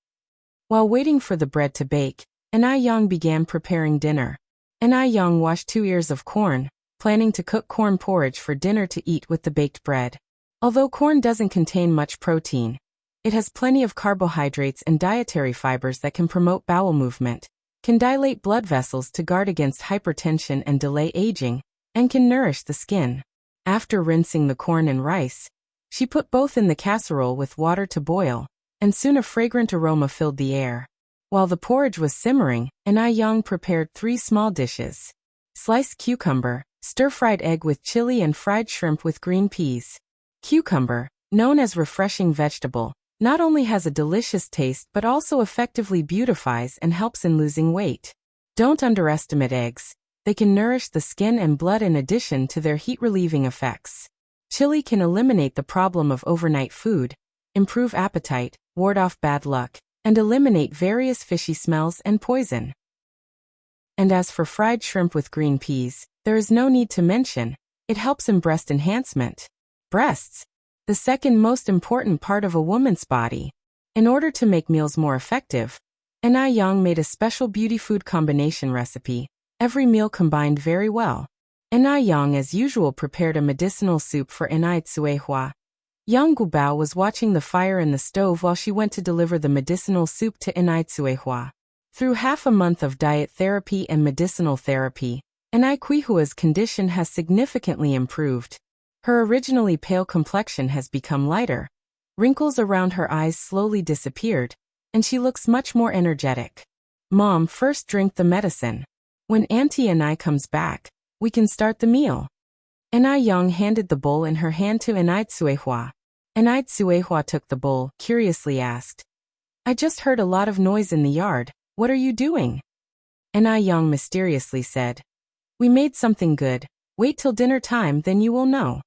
[SPEAKER 1] While waiting for the bread to bake, Yang began preparing dinner. Yang washed 2 ears of corn, planning to cook corn porridge for dinner to eat with the baked bread. Although corn doesn't contain much protein, it has plenty of carbohydrates and dietary fibers that can promote bowel movement, can dilate blood vessels to guard against hypertension and delay aging, and can nourish the skin. After rinsing the corn and rice, she put both in the casserole with water to boil, and soon a fragrant aroma filled the air. While the porridge was simmering, Yang prepared 3 small dishes. Sliced cucumber, stir-fried egg with chili and fried shrimp with green peas. Cucumber, known as refreshing vegetable, not only has a delicious taste but also effectively beautifies and helps in losing weight. Don't underestimate eggs. They can nourish the skin and blood in addition to their heat-relieving effects. Chili can eliminate the problem of overnight food, improve appetite, ward off bad luck, and eliminate various fishy smells and poison. And as for fried shrimp with green peas, there is no need to mention, it helps in breast enhancement. Breasts, the second most important part of a woman's body. In order to make meals more effective, Yang made a special beauty food combination recipe. Every meal combined very well. Yang, as usual, prepared a medicinal soup for Suehua. Yang Guobao was watching the fire in the stove while she went to deliver the medicinal soup to Suehua. Through half a month of diet therapy and medicinal therapy, Kuihua's condition has significantly improved. Her originally pale complexion has become lighter. Wrinkles around her eyes slowly disappeared, and she looks much more energetic. Mom, first drink the medicine. When Auntie comes back, we can start the meal. Yang handed the bowl in her hand to Suehua. Suehua took the bowl, curiously asked, I just heard a lot of noise in the yard. What are you doing? Yang mysteriously said, We made something good. Wait till dinner time, then you will know.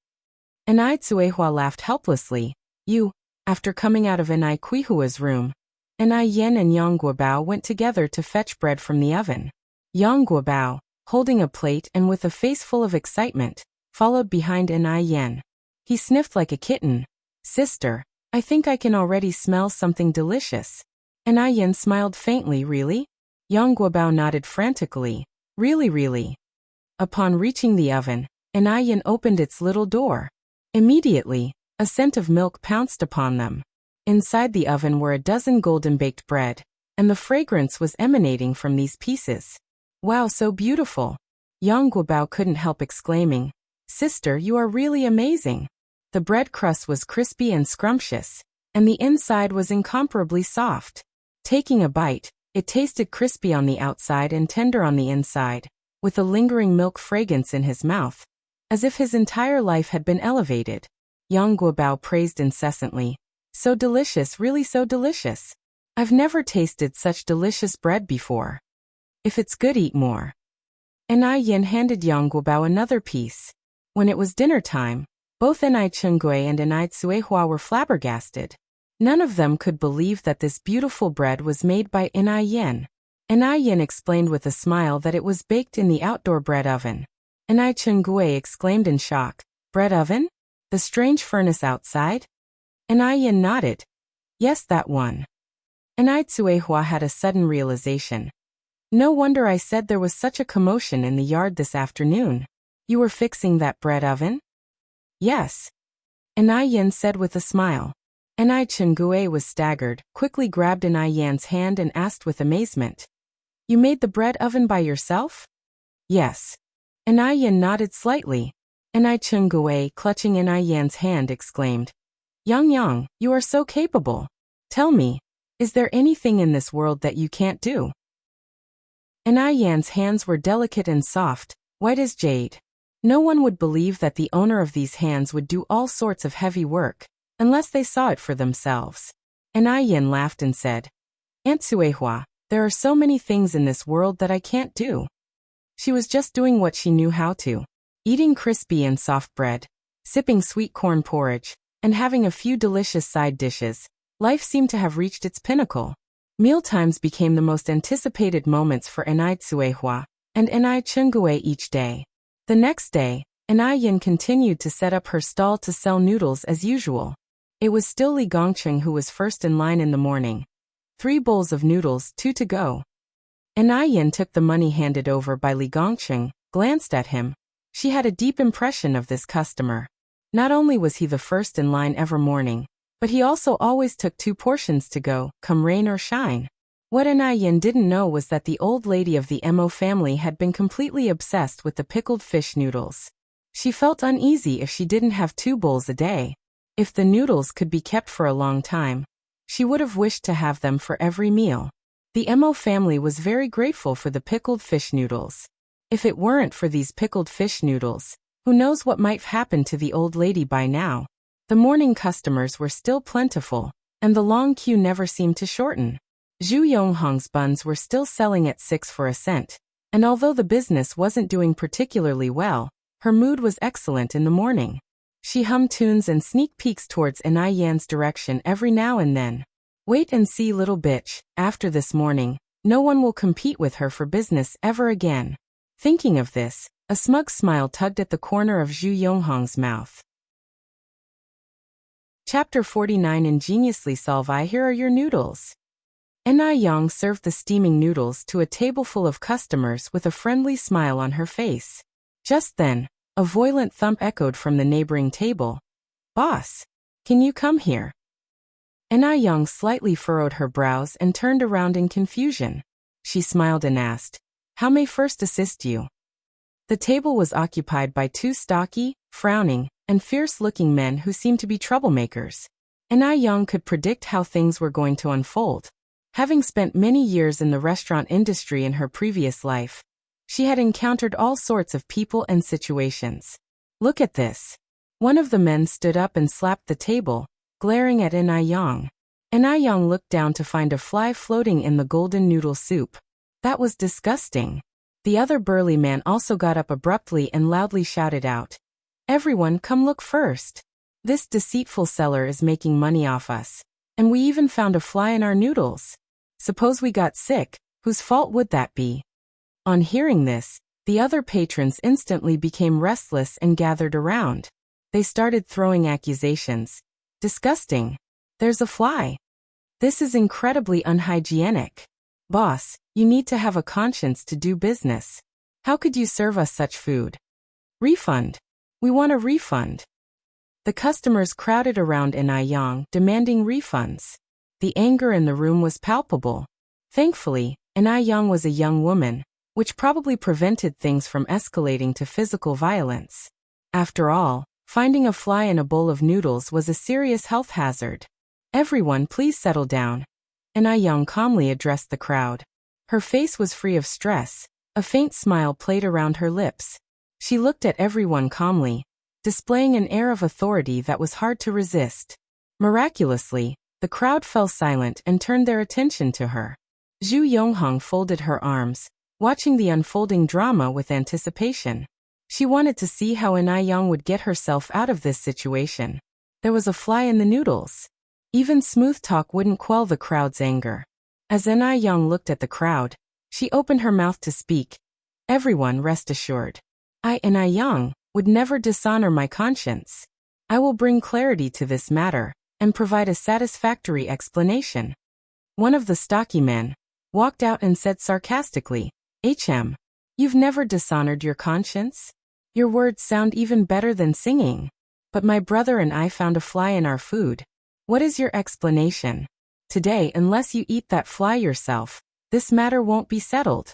[SPEAKER 1] Suehua laughed helplessly. You, after coming out of Kuihua's room, Yen and Yang Guobao went together to fetch bread from the oven. Yang Guobao, holding a plate and with a face full of excitement, followed behind Yen. He sniffed like a kitten. Sister, I think I can already smell something delicious. Yen smiled faintly. Really? Yang Guobao nodded frantically. Really, really. Upon reaching the oven, Yen opened its little door. Immediately, a scent of milk pounced upon them. Inside the oven were a dozen golden baked bread, and the fragrance was emanating from these pieces. Wow, so beautiful. Yang Guobao couldn't help exclaiming, Sister, you are really amazing. The bread crust was crispy and scrumptious, and the inside was incomparably soft. Taking a bite, it tasted crispy on the outside and tender on the inside, with a lingering milk fragrance in his mouth, as if his entire life had been elevated. Yang Guobao praised incessantly. So delicious, really so delicious. I've never tasted such delicious bread before. If it's good, eat more. Yen handed Yang Guobao another piece. When it was dinner time, both Chengui and Suehua were flabbergasted. None of them could believe that this beautiful bread was made by Yen. Yen explained with a smile that it was baked in the outdoor bread oven. Chengui exclaimed in shock, Bread oven? The strange furnace outside? Yen nodded. Yes, that one. Suehua had a sudden realization. No wonder I said there was such a commotion in the yard this afternoon. You were fixing that bread oven? Yes. Yen said with a smile. Chengui was staggered, quickly grabbed Yen's hand and asked with amazement. You made the bread oven by yourself? Yes. Yen nodded slightly. Chengui, clutching Yen's hand, exclaimed, Yang, you are so capable. Tell me, is there anything in this world that you can't do? Yen's hands were delicate and soft, white as jade. No one would believe that the owner of these hands would do all sorts of heavy work, unless they saw it for themselves. Yen laughed and said, Aunt Suehua, there are so many things in this world that I can't do. She was just doing what she knew how to. Eating crispy and soft bread, sipping sweet corn porridge, and having a few delicious side dishes. Life seemed to have reached its pinnacle. Mealtimes became the most anticipated moments for Suehua and Chengui each day. The next day, Yen continued to set up her stall to sell noodles as usual. It was still Li Gongcheng who was first in line in the morning. 3 bowls of noodles, 2 to go. Yen took the money handed over by Li Gongcheng, glanced at him, She had a deep impression of this customer. Not only was he the first in line every morning, but he also always took 2 portions to go, come rain or shine. What Yin didn't know was that the old lady of the Mo family had been completely obsessed with the pickled fish noodles. She felt uneasy if she didn't have 2 bowls a day. If the noodles could be kept for a long time, she would have wished to have them for every meal. The Mo family was very grateful for the pickled fish noodles. If it weren't for these pickled fish noodles, who knows what might have happened to the old lady by now. The morning customers were still plentiful, and the long queue never seemed to shorten. Zhu Yonghong's buns were still selling at 6 for a cent, and although the business wasn't doing particularly well, her mood was excellent in the morning. She hummed tunes and sneak peeks towards Yan's direction every now and then. Wait and see, little bitch, after this morning, no one will compete with her for business ever again. Thinking of this, a smug smile tugged at the corner of Zhu Yonghong's mouth. Chapter 49 Ingeniously solve. Here are your noodles. Yang served the steaming noodles to a table full of customers with a friendly smile on her face. Just then, a violent thump echoed from the neighboring table. Boss, can you come here? Yang slightly furrowed her brows and turned around in confusion. She smiled and asked, how may first assist you? The table was occupied by 2 stocky, frowning, and fierce-looking men who seemed to be troublemakers. Yang could predict how things were going to unfold. Having spent many years in the restaurant industry in her previous life, she had encountered all sorts of people and situations. Look at this. One of the men stood up and slapped the table, glaring at Yang. Yang looked down to find a fly floating in the golden noodle soup. That was disgusting. The other burly man also got up abruptly and loudly shouted out, everyone come look first. This deceitful seller is making money off us. And we even found a fly in our noodles. Suppose we got sick, whose fault would that be? On hearing this, the other patrons instantly became restless and gathered around. They started throwing accusations. Disgusting. There's a fly. This is incredibly unhygienic. Boss, you need to have a conscience to do business. How could you serve us such food? Refund. We want a refund. The customers crowded around Yang, demanding refunds. The anger in the room was palpable. Thankfully, Yang was a young woman, which probably prevented things from escalating to physical violence. After all, finding a fly in a bowl of noodles was a serious health hazard. Everyone please settle down. Yang calmly addressed the crowd. Her face was free of stress. A faint smile played around her lips. She looked at everyone calmly, displaying an air of authority that was hard to resist. Miraculously, the crowd fell silent and turned their attention to her. Zhu Yonghong folded her arms, watching the unfolding drama with anticipation. She wanted to see how Yang would get herself out of this situation. There was a fly in the noodles. Even smooth talk wouldn't quell the crowd's anger. As Yang looked at the crowd, she opened her mouth to speak. Everyone rest assured. I, Yang, would never dishonor my conscience. I will bring clarity to this matter, and provide a satisfactory explanation. One of the stocky men walked out and said sarcastically, you've never dishonored your conscience? Your words sound even better than singing. But my brother and I found a fly in our food. What is your explanation? Today, unless you eat that fly yourself, this matter won't be settled.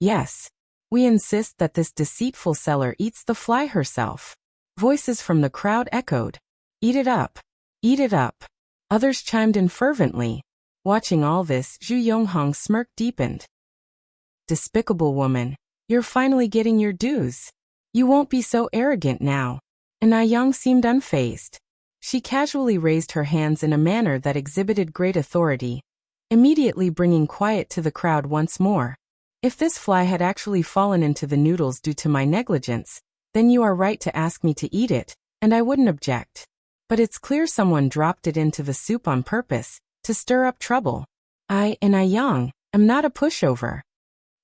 [SPEAKER 1] Yes. We insist that this deceitful seller eats the fly herself. Voices from the crowd echoed. Eat it up. Eat it up. Others chimed in fervently. Watching all this, Zhu Yonghong's smirk deepened. Despicable woman, you're finally getting your dues. You won't be so arrogant now. Yang seemed unfazed. She casually raised her hands in a manner that exhibited great authority, immediately bringing quiet to the crowd once more. If this fly had actually fallen into the noodles due to my negligence, then you are right to ask me to eat it, and I wouldn't object. But it's clear someone dropped it into the soup on purpose, to stir up trouble. Yang, am not a pushover.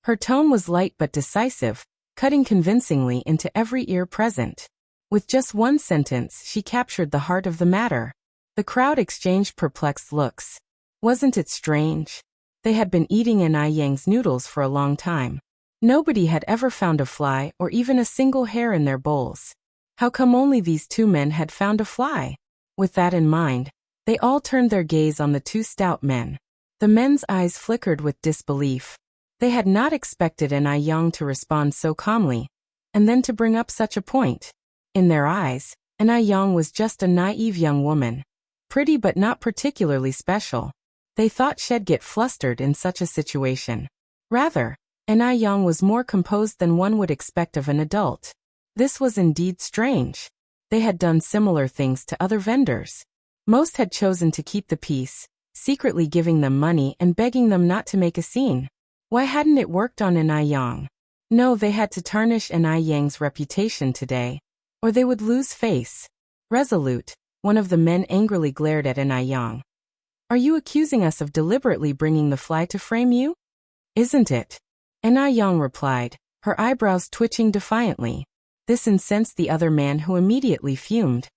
[SPEAKER 1] Her tone was light but decisive, cutting convincingly into every ear present. With just one sentence, she captured the heart of the matter. The crowd exchanged perplexed looks. Wasn't it strange? They had been eating Yang's noodles for a long time. Nobody had ever found a fly or even a single hair in their bowls. How come only these two men had found a fly? With that in mind, they all turned their gaze on the two stout men. The men's eyes flickered with disbelief. They had not expected Na Yang to respond so calmly, and then to bring up such a point. In their eyes, Na Yang was just a naive young woman. Pretty but not particularly special. They thought she'd get flustered in such a situation. Rather, Na Yang was more composed than one would expect of an adult. This was indeed strange. They had done similar things to other vendors. Most had chosen to keep the peace, secretly giving them money and begging them not to make a scene. Why hadn't it worked on Na Yang? No, they had to tarnish Na Yang's reputation today, or they would lose face. Resolute, one of the men angrily glared at Na Yang. Are you accusing us of deliberately bringing the fly to frame you? Isn't it? Na Yang replied, her eyebrows twitching defiantly. This incensed the other man, who immediately fumed.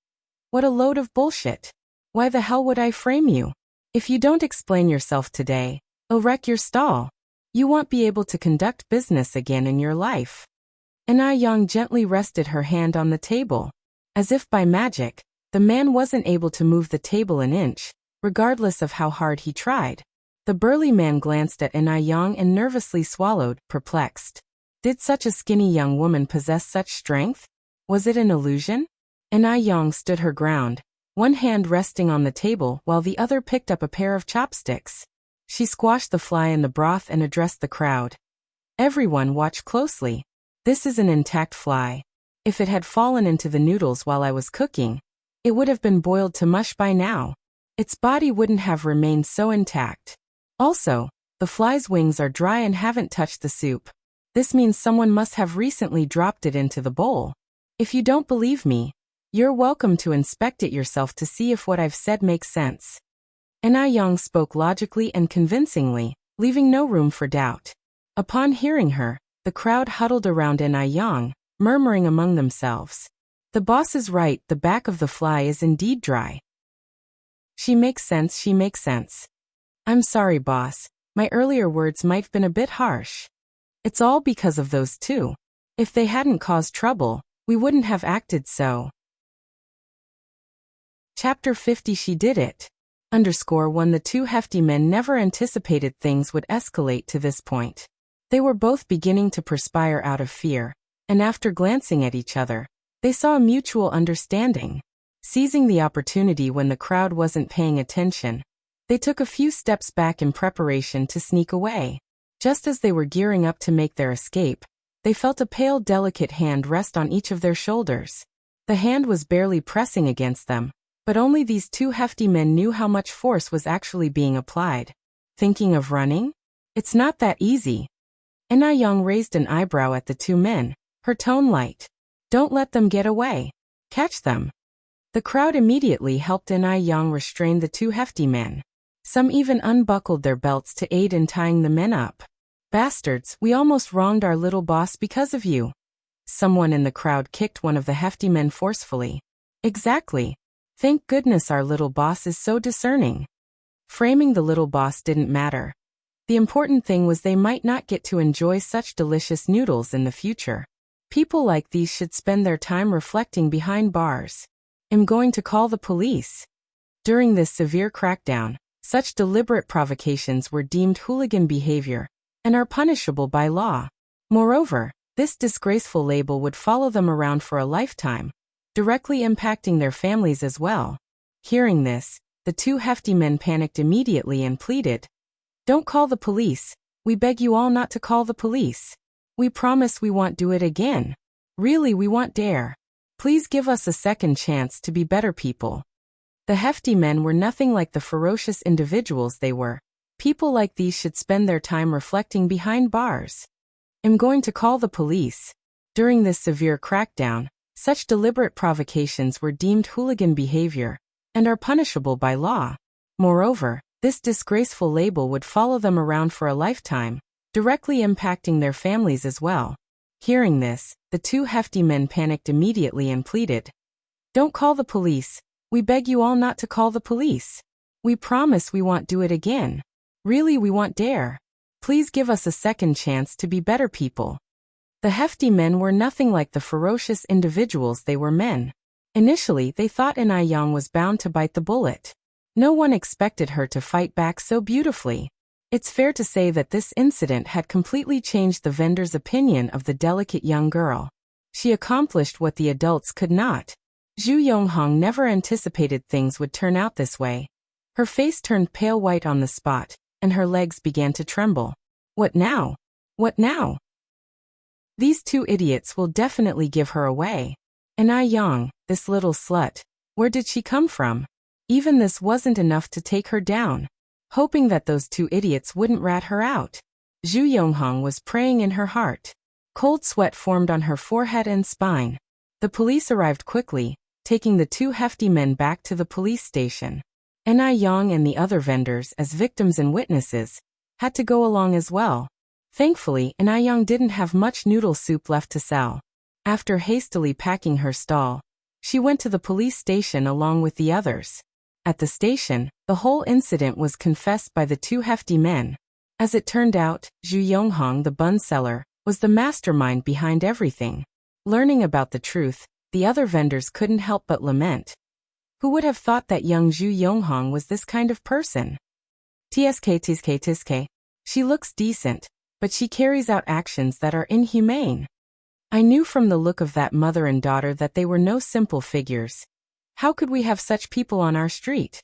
[SPEAKER 1] What a load of bullshit. Why the hell would I frame you? If you don't explain yourself today, I'll wreck your stall. You won't be able to conduct business again in your life. Na Yang gently rested her hand on the table. As if by magic, the man wasn't able to move the table an inch, regardless of how hard he tried. The burly man glanced at Na Yang and nervously swallowed, perplexed. Did such a skinny young woman possess such strength? Was it an illusion? Na Yang stood her ground, one hand resting on the table while the other picked up a pair of chopsticks. She squashed the fly in the broth and addressed the crowd. Everyone watch closely. This is an intact fly. If it had fallen into the noodles while I was cooking, it would have been boiled to mush by now. Its body wouldn't have remained so intact. Also, the fly's wings are dry and haven't touched the soup. This means someone must have recently dropped it into the bowl. If you don't believe me, you're welcome to inspect it yourself to see if what I've said makes sense. Na Yang spoke logically and convincingly, leaving no room for doubt. Upon hearing her, the crowd huddled around Na Yang, murmuring among themselves. The boss is right, the back of the fly is indeed dry. She makes sense, she makes sense. I'm sorry, boss, my earlier words might have been a bit harsh. It's all because of those two. If they hadn't caused trouble, we wouldn't have acted so. Chapter 50. She did it. _1 The two hefty men never anticipated things would escalate to this point. They were both beginning to perspire out of fear, and after glancing at each other, they saw a mutual understanding. Seizing the opportunity when the crowd wasn't paying attention, they took a few steps back in preparation to sneak away. Just as they were gearing up to make their escape, they felt a pale, delicate hand rest on each of their shoulders. The hand was barely pressing against them, but only these two hefty men knew how much force was actually being applied. Thinking of running? It's not that easy. Na Yang raised an eyebrow at the two men, her tone light. Don't let them get away. Catch them. The crowd immediately helped Na Yang restrain the two hefty men. Some even unbuckled their belts to aid in tying the men up. Bastards, we almost wronged our little boss because of you. Someone in the crowd kicked one of the hefty men forcefully. Exactly. Thank goodness our little boss is so discerning. Framing the little boss didn't matter. The important thing was they might not get to enjoy such delicious noodles in the future. People like these should spend their time reflecting behind bars. I'm going to call the police. During this severe crackdown, such deliberate provocations were deemed hooligan behavior and are punishable by law. Moreover, this disgraceful label would follow them around for a lifetime, directly impacting their families as well. Hearing this, the two hefty men panicked immediately and pleaded, "Don't call the police. We beg you all not to call the police. We promise we won't do it again. Really, we won't dare. Please give us a second chance to be better people." The hefty men were nothing like the ferocious individuals they were. People like these should spend their time reflecting behind bars. I'm going to call the police. During this severe crackdown, such deliberate provocations were deemed hooligan behavior and are punishable by law. Moreover, this disgraceful label would follow them around for a lifetime, directly impacting their families as well. Hearing this, the two hefty men panicked immediately and pleaded, "Don't call the police. We beg you all not to call the police. We promise we won't do it again. Really, we won't dare." Please give us a second chance to be better people. The hefty men were nothing like the ferocious individuals they were men. Initially, they thought In Yang was bound to bite the bullet. No one expected her to fight back so beautifully. It's fair to say that this incident had completely changed the vendor's opinion of the delicate young girl. She accomplished what the adults could not. Zhu Yonghong never anticipated things would turn out this way. Her face turned pale white on the spot, and her legs began to tremble. What now? What now? These two idiots will definitely give her away. And Yang, this little slut, where did she come from? Even this wasn't enough to take her down. Hoping that those two idiots wouldn't rat her out, Zhu Yonghong was praying in her heart. Cold sweat formed on her forehead and spine. The police arrived quickly, taking the two hefty men back to the police station. Yang and the other vendors, as victims and witnesses, had to go along as well. Thankfully, Yang didn't have much noodle soup left to sell. After hastily packing her stall, she went to the police station along with the others. At the station, the whole incident was confessed by the two hefty men. As it turned out, Zhu Yonghong, the bun seller, was the mastermind behind everything. Learning about the truth, the other vendors couldn't help but lament. Who would have thought that young Zhu Yonghong was this kind of person? Tsk. She looks decent, but she carries out actions that are inhumane. I knew from the look of that mother and daughter that they were no simple figures. How could we have such people on our street?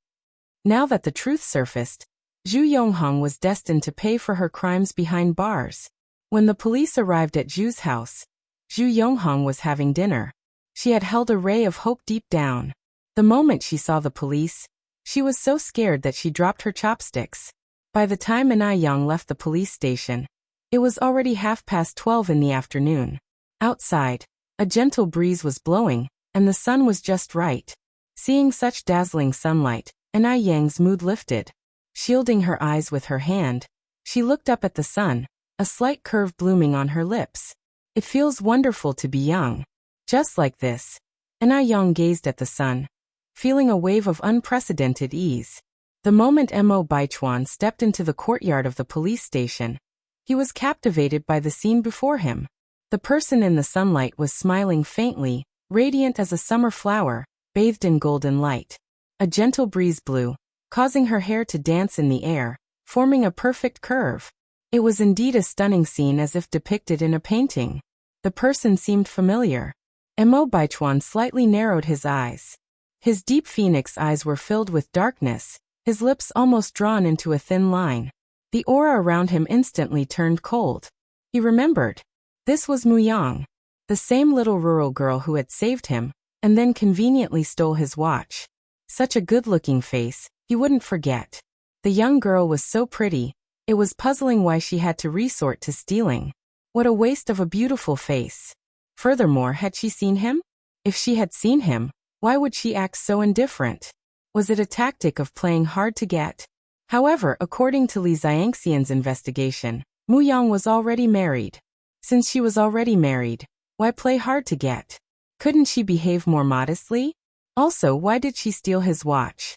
[SPEAKER 1] Now that the truth surfaced, Zhu Yonghong was destined to pay for her crimes behind bars. When the police arrived at Zhu's house, Zhu Yonghong was having dinner. She had held a ray of hope deep down. The moment she saw the police, she was so scared that she dropped her chopsticks. By the time Yang left the police station, it was already 12:30 in the afternoon. Outside, a gentle breeze was blowing, and the sun was just right. Seeing such dazzling sunlight, Yang's mood lifted. Shielding her eyes with her hand, she looked up at the sun, a slight curve blooming on her lips. It feels wonderful to be young. Just like this. Yang gazed at the sun, feeling a wave of unprecedented ease. The moment Mo Baichuan stepped into the courtyard of the police station, he was captivated by the scene before him. The person in the sunlight was smiling faintly, radiant as a summer flower, bathed in golden light. A gentle breeze blew, causing her hair to dance in the air, forming a perfect curve. It was indeed a stunning scene, as if depicted in a painting. The person seemed familiar. Mo Baichuan slightly narrowed his eyes. His deep phoenix eyes were filled with darkness, his lips almost drawn into a thin line. The aura around him instantly turned cold. He remembered. This was Mu Yang, the same little rural girl who had saved him, and then conveniently stole his watch. Such a good-looking face, he wouldn't forget. The young girl was so pretty, it was puzzling why she had to resort to stealing. What a waste of a beautiful face. Furthermore, had she seen him? If she had seen him, why would she act so indifferent? Was it a tactic of playing hard to get? However, according to Li Xiangxian's investigation, Mu Yang was already married. Since she was already married, why play hard to get? Couldn't she behave more modestly? Also, why did she steal his watch?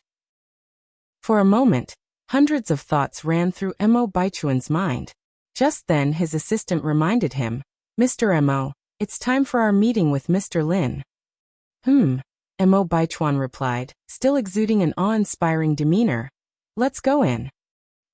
[SPEAKER 1] For a moment, hundreds of thoughts ran through Mo Baichuan's mind. Just then his assistant reminded him, "Mr. Mo, it's time for our meeting with Mr. Lin." Mo Baichuan replied, still exuding an awe-inspiring demeanor. "Let's go in."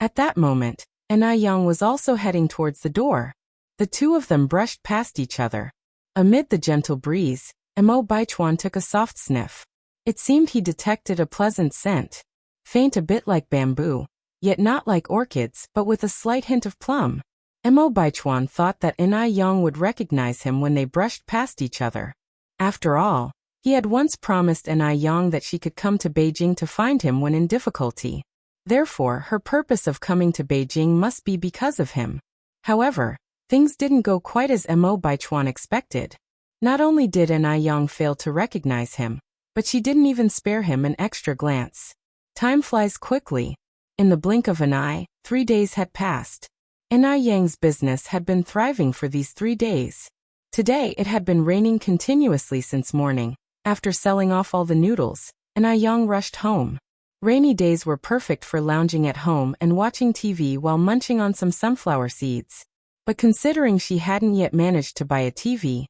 [SPEAKER 1] At that moment, Yang was also heading towards the door. The two of them brushed past each other. Amid the gentle breeze, Mo Baichuan took a soft sniff. It seemed he detected a pleasant scent. Faint, a bit like bamboo, yet not like orchids, but with a slight hint of plum. Mo Baichuan thought that Yang would recognize him when they brushed past each other. After all, he had once promised Yang that she could come to Beijing to find him when in difficulty. Therefore, her purpose of coming to Beijing must be because of him. However, things didn't go quite as Mo Baichuan expected. Not only did Yang fail to recognize him, but she didn't even spare him an extra glance. Time flies quickly. In the blink of an eye, 3 days had passed. Yang's business had been thriving for these 3 days. Today it had been raining continuously since morning. After selling off all the noodles, Yang rushed home. Rainy days were perfect for lounging at home and watching TV while munching on some sunflower seeds. But considering she hadn't yet managed to buy a TV,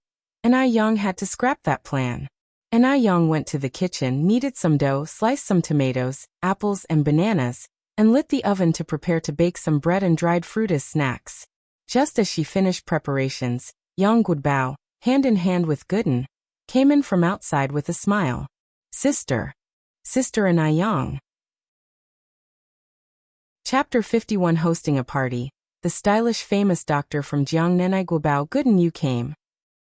[SPEAKER 1] Young had to scrap that plan. Young went to the kitchen, kneaded some dough, sliced some tomatoes, apples and bananas, and lit the oven to prepare to bake some bread and dried fruit as snacks. Just as she finished preparations, Yang Guobao, hand in hand with Gooden, came in from outside with a smile. Sister Young. Chapter 51. Hosting a party. The stylish famous doctor from Jiangnan Guobao Gooden you came.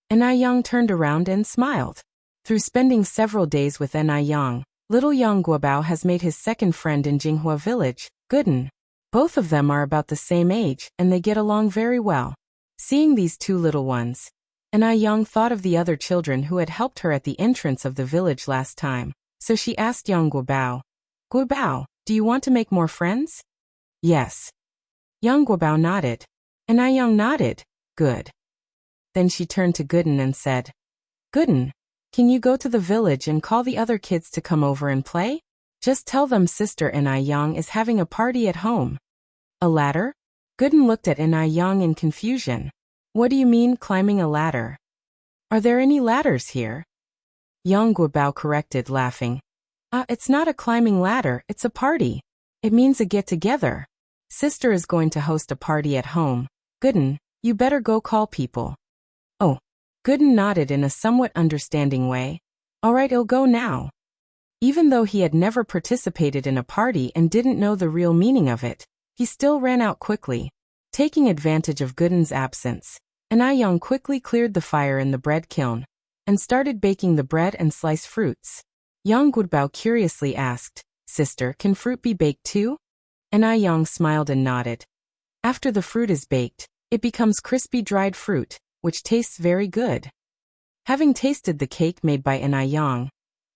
[SPEAKER 1] Young turned around and smiled. Through spending several days with Young, little Yang Guobao has made his second friend in Jinghua village, Gooden. Both of them are about the same age, and they get along very well. Seeing these two little ones, Young thought of the other children who had helped her at the entrance of the village last time, so she asked Yang Guobao, "Guobao, do you want to make more friends?" "Yes." Yang Guobao nodded. Young nodded. "Good." Then she turned to Gooden and said, "Gooden, can you go to the village and call the other kids to come over and play? Just tell them Sister Young is having a party at home." "A ladder?" Gooden looked at Young in confusion. "What do you mean climbing a ladder? Are there any ladders here?" Yang Guobao corrected, laughing. It's not a climbing ladder, it's a party. It means a get-together. Sister is going to host a party at home. Gooden, you better go call people." "Oh." Gooden nodded in a somewhat understanding way. "All right, I'll go now." Even though he had never participated in a party and didn't know the real meaning of it, he still ran out quickly. Taking advantage of Gooden's absence, Young quickly cleared the fire in the bread kiln and started baking the bread and sliced fruits. Yang Guobao curiously asked, "Sister, can fruit be baked too?" Young smiled and nodded. After the fruit is baked, it becomes crispy dried fruit, which tastes very good. Having tasted the cake made by Yang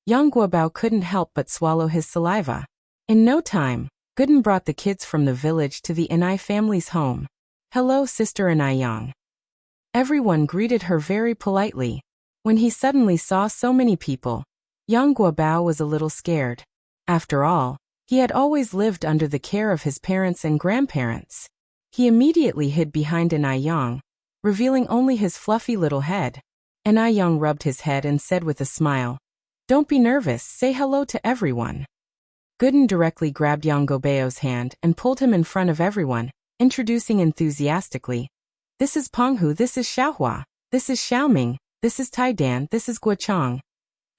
[SPEAKER 1] Guobao couldn't help but swallow his saliva. In no time, Gooden brought the kids from the village to the family's home. "Hello, Sister Young." Everyone greeted her very politely. When he suddenly saw so many people, Yang Guobao was a little scared. After all, he had always lived under the care of his parents and grandparents. He immediately hid behind Yang, revealing only his fluffy little head. Yang rubbed his head and said with a smile, "Don't be nervous, say hello to everyone." Gooden directly grabbed Yang Guobao's hand and pulled him in front of everyone, introducing enthusiastically, "This is Penghu, this is Xiaohua, this is Xiaoming, this is Taidan, this is Guochang."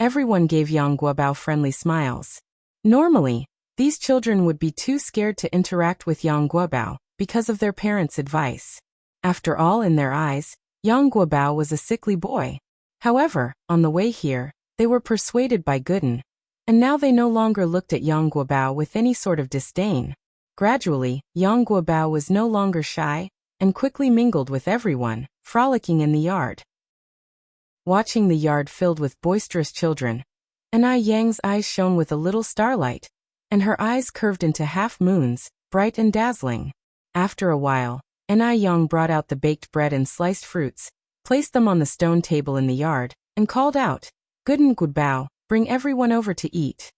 [SPEAKER 1] Everyone gave Yang Guobao friendly smiles. Normally, these children would be too scared to interact with Yang Guobao because of their parents' advice. After all, in their eyes, Yang Guobao was a sickly boy. However, on the way here, they were persuaded by Gooden, and now they no longer looked at Yang Guobao with any sort of disdain. Gradually, Yang Guobao was no longer shy, and quickly mingled with everyone, frolicking in the yard. Watching the yard filled with boisterous children, Yang's eyes shone with a little starlight, and her eyes curved into half-moons, bright and dazzling. After a while, Yang brought out the baked bread and sliced fruits, placed them on the stone table in the yard, and called out, "Gooden Guobao, bring everyone over to eat."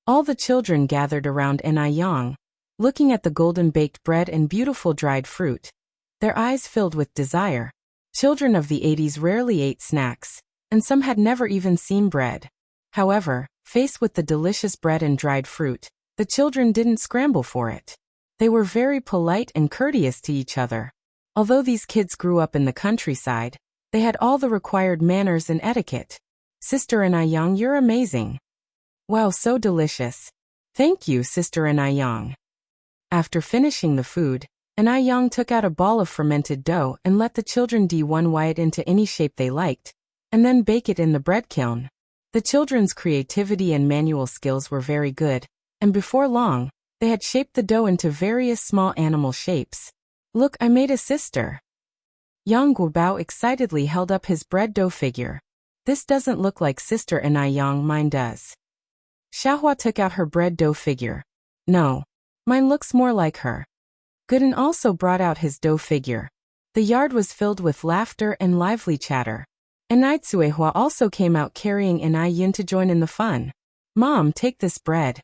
[SPEAKER 1] All the children gathered around Yang, looking at the golden baked bread and beautiful dried fruit. Their eyes filled with desire. Children of the 80s rarely ate snacks, and some had never even seen bread. However, faced with the delicious bread and dried fruit, the children didn't scramble for it. They were very polite and courteous to each other. Although these kids grew up in the countryside, they had all the required manners and etiquette. "Sister Young, you're amazing." "Wow, so delicious." "Thank you, Sister Young." After finishing the food, Yang took out a ball of fermented dough and let the children DIY it into any shape they liked, and then bake it in the bread kiln. The children's creativity and manual skills were very good, and before long, they had shaped the dough into various small animal shapes. "Look, I made a sister." Yang Guobao excitedly held up his bread dough figure. "This doesn't look like Sister Young, mine does." Xiaohua took out her bread dough figure. "No, mine looks more like her." Gooden also brought out his dough figure. The yard was filled with laughter and lively chatter. Tsuehua also came out carrying Yin to join in the fun. "Mom, take this bread."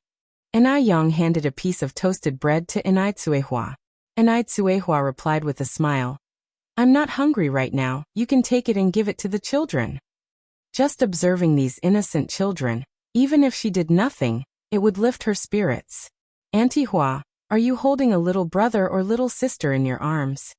[SPEAKER 1] Enai Yang handed a piece of toasted bread to Enai Tsuehua. Enai Tsuehua replied with a smile. I'm not hungry right now, you can take it and give it to the children. Just observing these innocent children, even if she did nothing, it would lift her spirits. Auntie Hua, are you holding a little brother or little sister in your arms?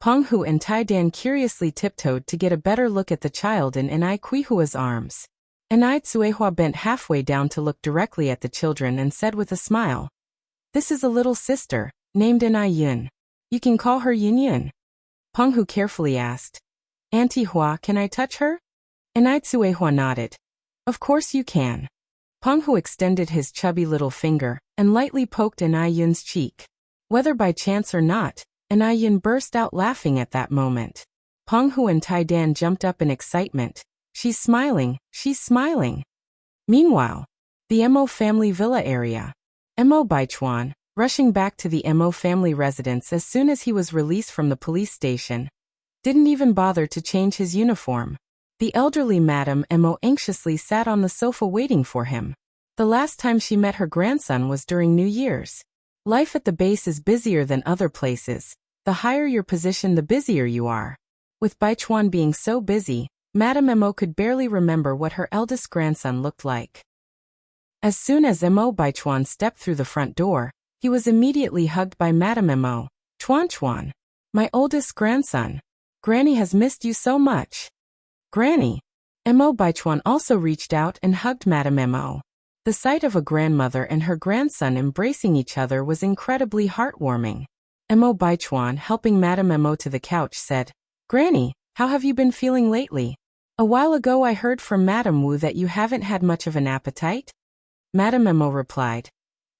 [SPEAKER 1] Peng Hu and Tai Dan curiously tiptoed to get a better look at the child in Enai Kuihua's arms. Enai Tsuehua bent halfway down to look directly at the children and said with a smile. This is a little sister, named Enai Yun. You can call her Yun Yun. Peng Hu carefully asked. Auntie Hua, can I touch her? Enai Tsuehua nodded. Of course you can. Peng Hu extended his chubby little finger and lightly poked Enai Yun's cheek. Whether by chance or not, Enai Yun burst out laughing at that moment. Peng Hu and Tai Dan jumped up in excitement. She's smiling, she's smiling. Meanwhile, the Mo family villa area. Mo Baichuan, rushing back to the Mo family residence as soon as he was released from the police station, didn't even bother to change his uniform. The elderly Madame Mo anxiously sat on the sofa waiting for him. The last time she met her grandson was during New Year's. Life at the base is busier than other places. The higher your position, the busier you are. With Baichuan being so busy, Madame Mo could barely remember what her eldest grandson looked like. As soon as Mo Baichuan stepped through the front door, he was immediately hugged by Madame Mo. Chuan, my oldest grandson. Granny has missed you so much. Granny. Mo Baichuan also reached out and hugged Madame Mo. The sight of a grandmother and her grandson embracing each other was incredibly heartwarming. Mo Baichuan, helping Madame Mo to the couch, said, Granny, how have you been feeling lately? A while ago I heard from Madame Wu that you haven't had much of an appetite. Madame Mo replied,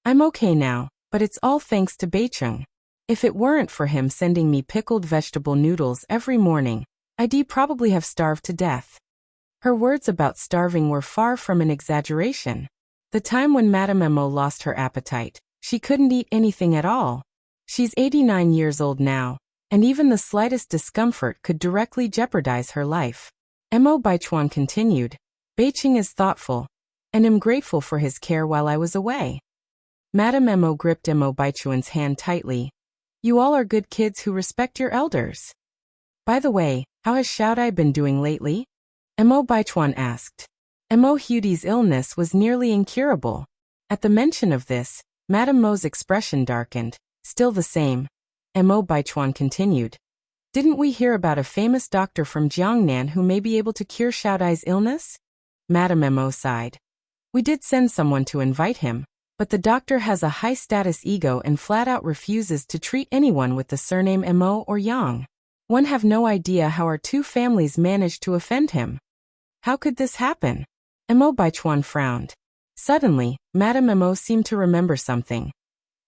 [SPEAKER 1] I'm okay now, but it's all thanks to Beicheng. If it weren't for him sending me pickled vegetable noodles every morning, I'd probably have starved to death. Her words about starving were far from an exaggeration. The time when Madame Mo lost her appetite, she couldn't eat anything at all. She's 89 years old now, and even the slightest discomfort could directly jeopardize her life. Mo Baichuan continued, Beicheng is thoughtful, and am grateful for his care while I was away. Madame Mo gripped Mo Baichuan's hand tightly. You all are good kids who respect your elders. By the way, how has Xiaodai been doing lately? Mo Baichuan asked. Mo Hudi's illness was nearly incurable. At the mention of this, Madame Mo's expression darkened. Still the same. Mo Baichuan continued. Didn't we hear about a famous doctor from Jiangnan who may be able to cure Xiaodai's illness? Madame Mo sighed. We did send someone to invite him, but the doctor has a high-status ego and flat-out refuses to treat anyone with the surname Mo or Yang. One have no idea how our two families managed to offend him. How could this happen? Mo Baichuan frowned. Suddenly, Madame Mo seemed to remember something.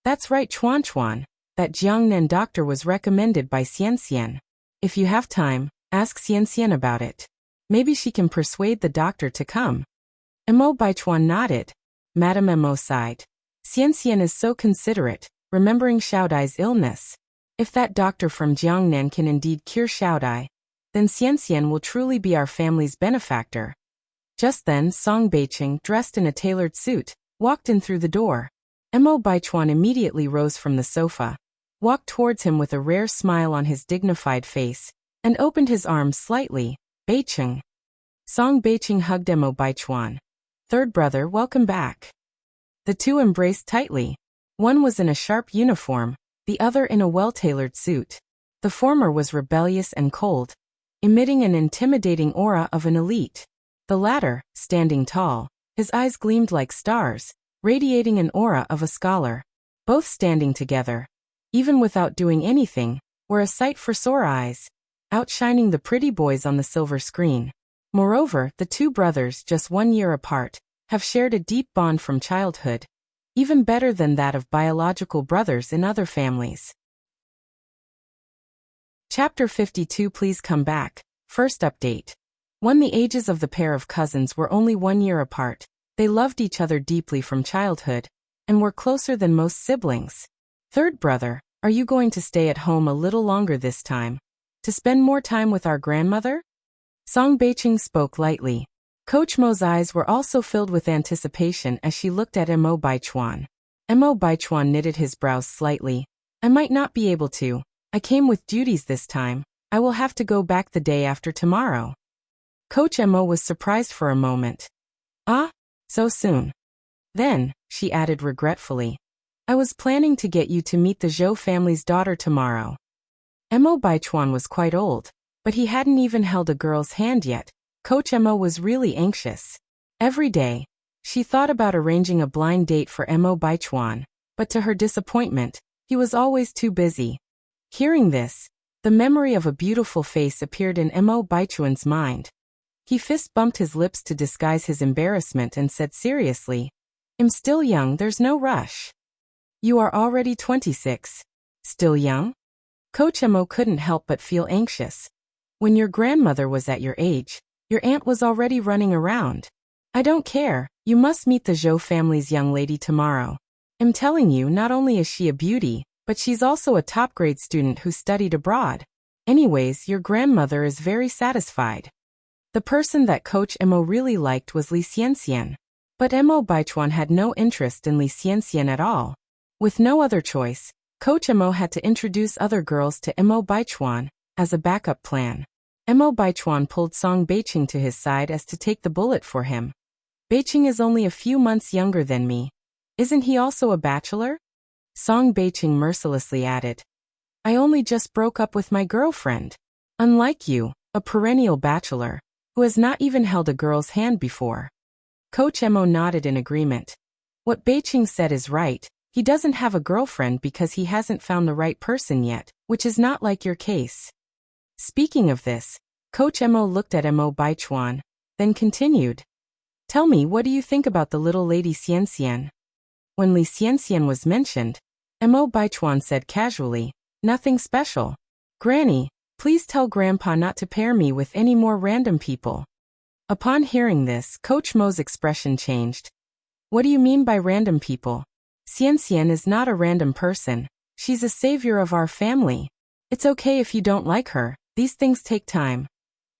[SPEAKER 1] That's right, Chuan. That Jiangnan doctor was recommended by Xian. If you have time, ask Xian about it. Maybe she can persuade the doctor to come. Mo Baichuan nodded. Madame Mo sighed. Xian is so considerate, remembering Xiaodai's illness. If that doctor from Jiangnan can indeed cure Xiaodai, then Xian will truly be our family's benefactor. Just then Song Beicheng, dressed in a tailored suit, walked in through the door. Mo Baichuan immediately rose from the sofa, walked towards him with a rare smile on his dignified face, and opened his arms slightly. Beicheng. Song Beicheng hugged Mo Baichuan. Third brother, welcome back. The two embraced tightly. One was in a sharp uniform, the other in a well-tailored suit. The former was rebellious and cold, emitting an intimidating aura of an elite. The latter, standing tall, his eyes gleamed like stars, radiating an aura of a scholar. Both standing together, even without doing anything, were a sight for sore eyes, outshining the pretty boys on the silver screen. Moreover, the two brothers, just 1 year apart, have shared a deep bond from childhood, even better than that of biological brothers in other families. Chapter 52. Please come back. First update. When the ages of the pair of cousins were only 1 year apart, they loved each other deeply from childhood, and were closer than most siblings. Third brother, are you going to stay at home a little longer this time? To spend more time with our grandmother? Song Beicheng spoke lightly. Coach Mo's eyes were also filled with anticipation as she looked at Mo Baichuan. Mo Baichuan knitted his brows slightly. I might not be able to. I came with duties this time. I will have to go back the day after tomorrow. Coach Mo was surprised for a moment. Ah, so soon. Then, she added regretfully, I was planning to get you to meet the Zhou family's daughter tomorrow. Mo Baichuan was quite old, but he hadn't even held a girl's hand yet. Coach Mo was really anxious. Every day, she thought about arranging a blind date for Mo Baichuan, but to her disappointment, he was always too busy. Hearing this, the memory of a beautiful face appeared in Mo Baichuan's mind. He fist-bumped his lips to disguise his embarrassment and said seriously, I'm still young, there's no rush. You are already 26. Still young? Coach Mo couldn't help but feel anxious. When your grandmother was at your age, your aunt was already running around. I don't care, you must meet the Zhou family's young lady tomorrow. I'm telling you, not only is she a beauty, but she's also a top-grade student who studied abroad. Anyways, your grandmother is very satisfied. The person that Coach Mo really liked was Li Xianxian. But Mo Baichuan had no interest in Li Xianxian at all. With no other choice, Coach Mo had to introduce other girls to Mo Baichuan, as a backup plan. Mo Baichuan pulled Song Beiqing to his side as to take the bullet for him. Beiqing is only a few months younger than me. Isn't he also a bachelor? Song Beiqing mercilessly added. I only just broke up with my girlfriend. Unlike you, a perennial bachelor, who has not even held a girl's hand before. Coach Mo nodded in agreement. What Beiqing said is right, he doesn't have a girlfriend because he hasn't found the right person yet, which is not like your case. Speaking of this, Coach Mo looked at Mo Baichuan, then continued. Tell me, what do you think about the little lady Xianxian? When Li Xianxian was mentioned, Mo Baichuan said casually, nothing special. Granny, please tell Grandpa not to pair me with any more random people. Upon hearing this, Coach Mo's expression changed. What do you mean by random people? Xianxian is not a random person. She's a savior of our family. It's okay if you don't like her, these things take time.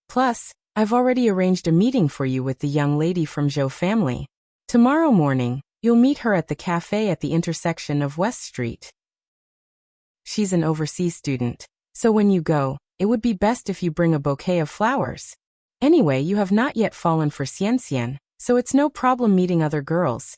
[SPEAKER 1] Plus, I've already arranged a meeting for you with the young lady from Zhou family. Tomorrow morning, you'll meet her at the cafe at the intersection of West Street. She's an overseas student, so when you go, it would be best if you bring a bouquet of flowers. Anyway, you have not yet fallen for Xianxian, so it's no problem meeting other girls.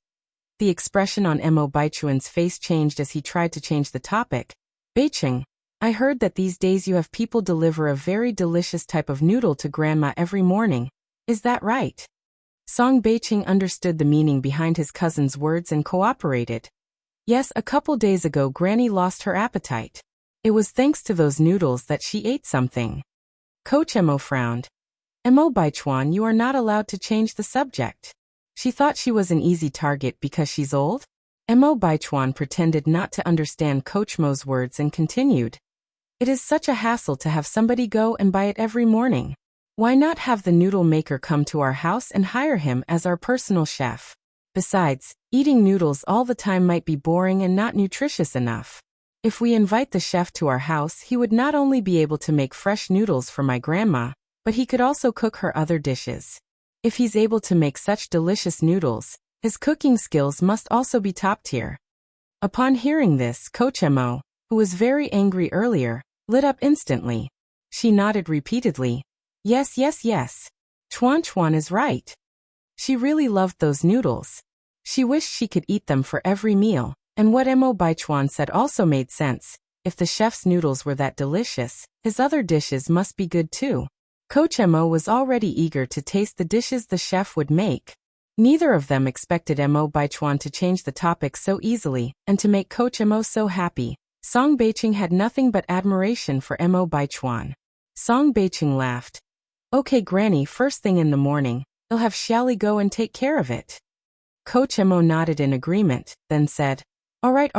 [SPEAKER 1] The expression on Mo Baichuan's face changed as he tried to change the topic. Beiqing, I heard that these days you have people deliver a very delicious type of noodle to Grandma every morning. Is that right? Song Beiqing understood the meaning behind his cousin's words and cooperated. Yes, a couple days ago Granny lost her appetite. It was thanks to those noodles that she ate something. Coach Mo frowned. Mo Baichuan, you are not allowed to change the subject. She thought she was an easy target because she's old? Mo Baichuan pretended not to understand Coach Mo's words and continued. It is such a hassle to have somebody go and buy it every morning. Why not have the noodle maker come to our house and hire him as our personal chef? Besides, eating noodles all the time might be boring and not nutritious enough. If we invite the chef to our house, he would not only be able to make fresh noodles for my grandma, but he could also cook her other dishes. If he's able to make such delicious noodles, his cooking skills must also be top tier. Upon hearing this, Coach Mo, who was very angry earlier, lit up instantly. She nodded repeatedly. Yes, yes, yes. Chuan Chuan is right. She really loved those noodles. She wished she could eat them for every meal, and what Mo Baichuan said also made sense. If the chef's noodles were that delicious, his other dishes must be good too. Coach Mo was already eager to taste the dishes the chef would make. Neither of them expected Mo Baichuan to change the topic so easily, and to make Coach Mo so happy. Song Beiqing had nothing but admiration for Mo Baichuan. Song Beiqing laughed. Okay Granny, first thing in the morning, you'll have Xiaoli go and take care of it. Coach Mo nodded in agreement, then said, Alright,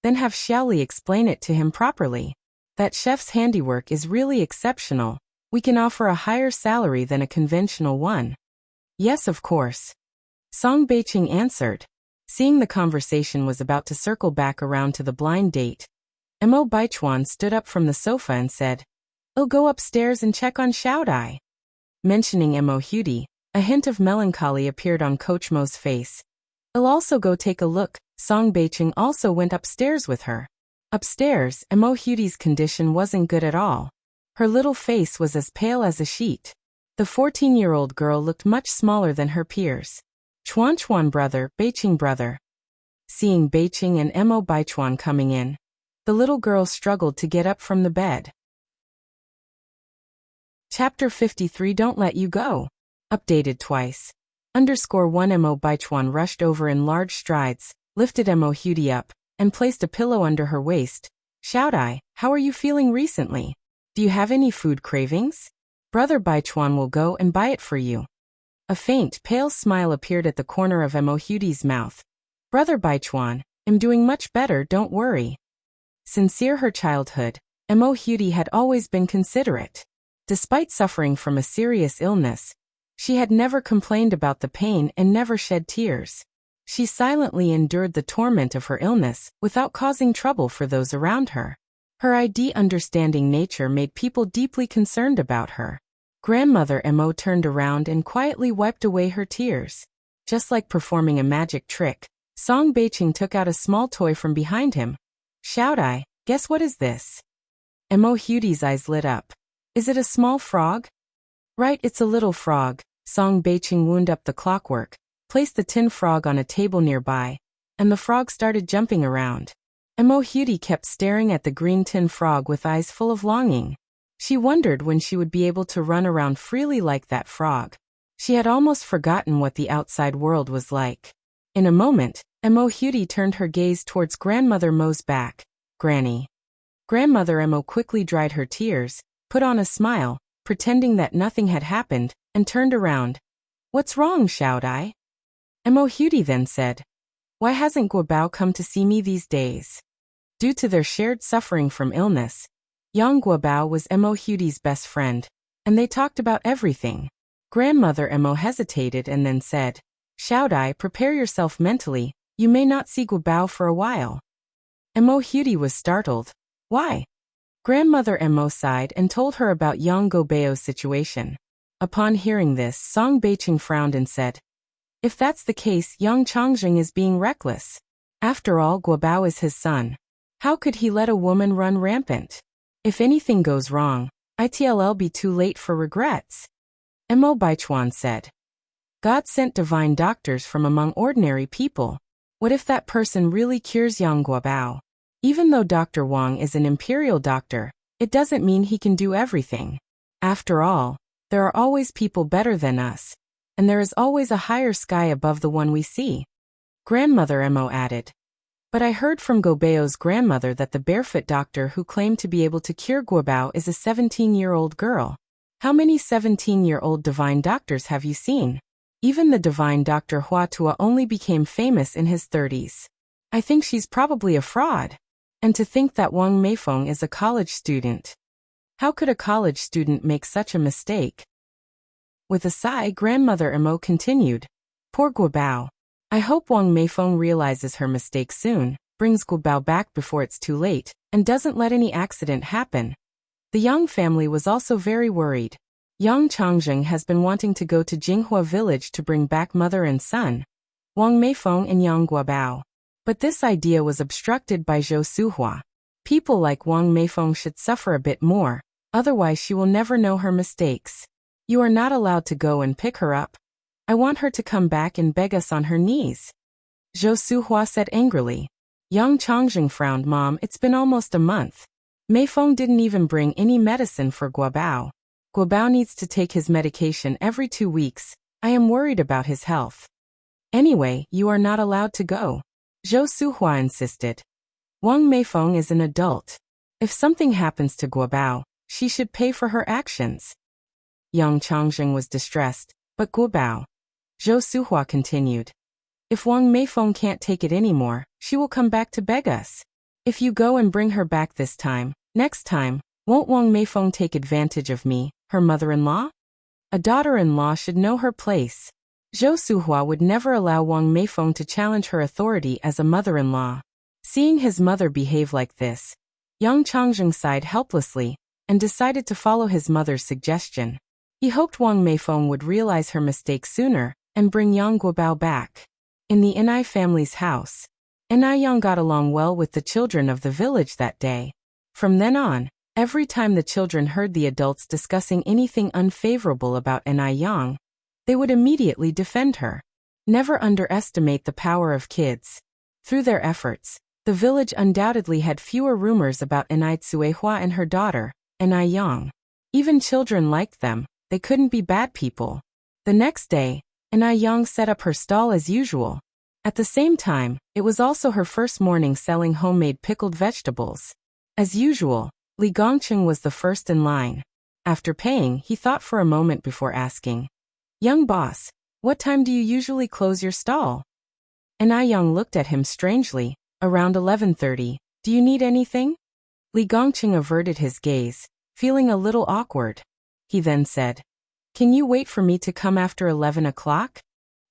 [SPEAKER 1] then have Xiaoli explain it to him properly. That chef's handiwork is really exceptional. We can offer a higher salary than a conventional one. Yes, of course. Song Beiqing answered. Seeing the conversation was about to circle back around to the blind date, Mo Baichuan stood up from the sofa and said, I'll go upstairs and check on Xiaodai. Mentioning Mo Hudi, a hint of melancholy appeared on Coach Mo's face. I'll also go take a look, Song Beicheng also went upstairs with her. Upstairs, Emo Huti's condition wasn't good at all. Her little face was as pale as a sheet. The 14-year-old girl looked much smaller than her peers. Chuan brother, Beicheng brother. Seeing Beicheng and Emo Baichuan coming in, the little girl struggled to get up from the bed. Chapter 53 Don't Let You Go. Updated twice. _1 Emo Baichuan rushed over in large strides, lifted Emo Huti up, and placed a pillow under her waist. Shout I, how are you feeling recently? Do you have any food cravings? Brother Baichuan will go and buy it for you. A faint, pale smile appeared at the corner of Emo Huti's mouth. Brother Baichuan, I'm doing much better, don't worry. Sincere her childhood, Emo Huti had always been considerate. Despite suffering from a serious illness, she had never complained about the pain and never shed tears. She silently endured the torment of her illness without causing trouble for those around her. Her understanding nature made people deeply concerned about her. Grandmother Emo turned around and quietly wiped away her tears. Just like performing a magic trick, Song Beicheng took out a small toy from behind him. Shout I, guess what is this? Emo Huti's eyes lit up. Is it a small frog? Right, it's a little frog. Song Beicheng wound up the clockwork, placed the tin frog on a table nearby, and the frog started jumping around. Emo Huti kept staring at the green tin frog with eyes full of longing. She wondered when she would be able to run around freely like that frog. She had almost forgotten what the outside world was like. In a moment, Emo Huti turned her gaze towards Grandmother Mo's back. Granny. Grandmother Emo quickly dried her tears, put on a smile, pretending that nothing had happened, and turned around. What's wrong, Shout I? Emo Huti then said. Why hasn't Guobao come to see me these days? Due to their shared suffering from illness, young Guobao was Emo Huti's best friend, and they talked about everything. Grandmother Emo hesitated and then said, Shout I, prepare yourself mentally, you may not see Guobao for a while. Emo Huti was startled. Why? Grandmother Emo sighed and told her about young Guobao's situation. Upon hearing this, Song Beicheng frowned and said, If that's the case, young Changjing is being reckless. After all, Guobao is his son. How could he let a woman run rampant? If anything goes wrong, it'll be too late for regrets. Emo Baichuan said. God sent divine doctors from among ordinary people. What if that person really cures young Guobao? Even though Dr. Wang is an imperial doctor, it doesn't mean he can do everything. After all, there are always people better than us, and there is always a higher sky above the one we see. Grandmother Emo added. But I heard from Guobao's grandmother that the barefoot doctor who claimed to be able to cure Guobao is a 17-year-old girl. How many 17-year-old divine doctors have you seen? Even the divine Dr. Hua Tua only became famous in his 30s. I think she's probably a fraud. And to think that Wang Meifeng is a college student. How could a college student make such a mistake? With a sigh, Grandmother Emo continued. Poor Guobao. I hope Wang Meifeng realizes her mistake soon, brings Guobao back before it's too late, and doesn't let any accident happen. The Yang family was also very worried. Yang Changjing has been wanting to go to Jinghua village to bring back mother and son, Wang Meifeng and Yang Guobao. But this idea was obstructed by Zhou Suhua. People like Wang Meifeng should suffer a bit more, otherwise she will never know her mistakes. You are not allowed to go and pick her up. I want her to come back and beg us on her knees. Zhou Suhua said angrily. Yang Changjing frowned. Mom, it's been almost a month. Meifeng didn't even bring any medicine for Guobao. Guobao needs to take his medication every 2 weeks. I am worried about his health. Anyway, you are not allowed to go. Zhou Suhua insisted. Wang Meifeng is an adult. If something happens to Guobao, she should pay for her actions. Yang Changjing was distressed. But Guobao. Zhou Suhua continued. If Wang Meifeng can't take it anymore, she will come back to beg us. If you go and bring her back this time, next time, won't Wang Meifeng take advantage of me, her mother-in-law? A daughter-in-law should know her place. Zhou Suhua would never allow Wang Meifeng to challenge her authority as a mother-in-law. Seeing his mother behave like this, Yang Changjing sighed helplessly and decided to follow his mother's suggestion. He hoped Wang Meifeng would realize her mistake sooner and bring Yang Guobao back. In the Inai family's house, and Ai Yang got along well with the children of the village that day. From then on, every time the children heard the adults discussing anything unfavorable about Ai Yang, they would immediately defend her. Never underestimate the power of kids. Through their efforts, the village undoubtedly had fewer rumors about Ai Tsuehua and her daughter, Ai Yang. Even children liked them, they couldn't be bad people. The next day, Ai Yang set up her stall as usual. At the same time, it was also her first morning selling homemade pickled vegetables. As usual, Li Gongqing was the first in line. After paying, he thought for a moment before asking, "Young boss, what time do you usually close your stall?" Ai Yang looked at him strangely. "Around 11:30. Do you need anything?" Li Gongqing averted his gaze, feeling a little awkward. He then said, "Can you wait for me to come after 11 o'clock?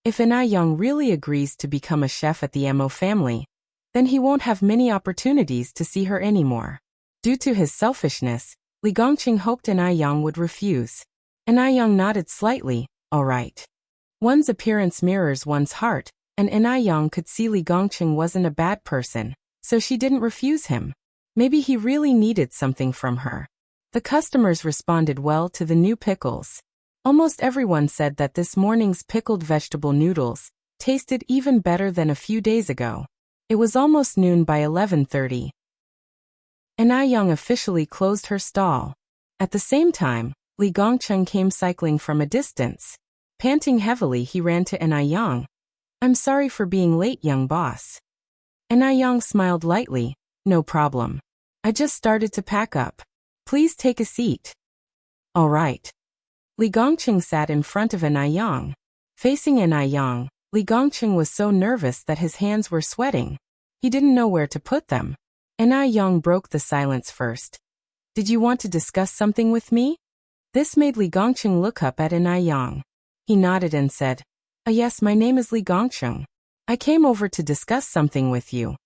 [SPEAKER 1] If Ai Yang really agrees to become a chef at the Mo family, then he won't have many opportunities to see her anymore." Due to his selfishness, Li Gongqing hoped Ai Yang would refuse. Ai Yang nodded slightly. "All right." One's appearance mirrors one's heart, and Ai Yang could see Li Gongqing wasn't a bad person, so she didn't refuse him. Maybe he really needed something from her. The customers responded well to the new pickles. Almost everyone said that this morning's pickled vegetable noodles tasted even better than a few days ago. It was almost noon by 11:30. Ai Yang officially closed her stall. At the same time, Li Gongqing came cycling from a distance. Panting heavily, he ran to Ai Yang. "I'm sorry for being late, young boss." Ai Yang smiled lightly. "No problem. I just started to pack up. Please take a seat." "All right." Li Gongqing sat in front of Ai Yang. Facing Ai Yang, Li Gongqing was so nervous that his hands were sweating. He didn't know where to put them. Ai Yang broke the silence first. "Did you want to discuss something with me?" This made Li Gongqing look up at Ai Yang. He nodded and said, Yes, my name is Li Gongqing. I came over to discuss something with you."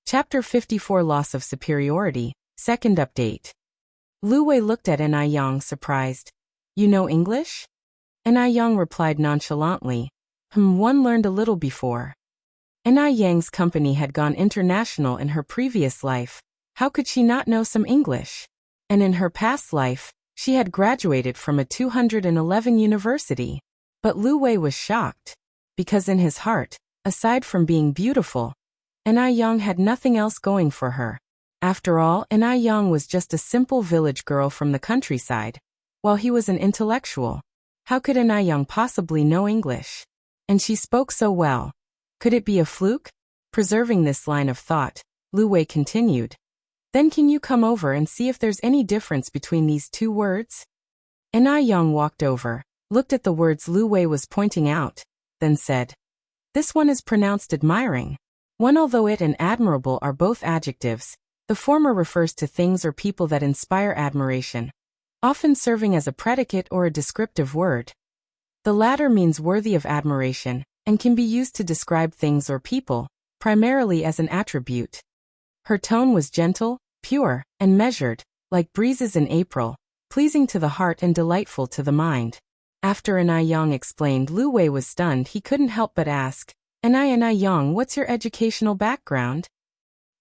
[SPEAKER 1] Chapter 54 Loss of Superiority, Second Update. Lu Wei looked at Ai Yang surprised. "You know English?" Ai Yang replied nonchalantly, One learned a little before." Ai Yang's company had gone international in her previous life. How could she not know some English? And in her past life, she had graduated from a 211 university. But Lu Wei was shocked. Because in his heart, aside from being beautiful, Ai Yang had nothing else going for her. After all, Ai Yang was just a simple village girl from the countryside, while he was an intellectual. How could Ai Yang possibly know English? And she spoke so well. Could it be a fluke? Preserving this line of thought, Lu Wei continued. "Then can you come over and see if there's any difference between these two words?" Ai Yang walked over, looked at the words Lu Wei was pointing out, then said, "This one is pronounced admiring. One, although it and admirable are both adjectives, the former refers to things or people that inspire admiration, often serving as a predicate or a descriptive word. The latter means worthy of admiration, and can be used to describe things or people, primarily as an attribute." Her tone was gentle, pure, and measured, like breezes in April, pleasing to the heart and delightful to the mind. After Ai Yang explained, Lu Wei was stunned. He couldn't help but ask, Ai Yang, what's your educational background?"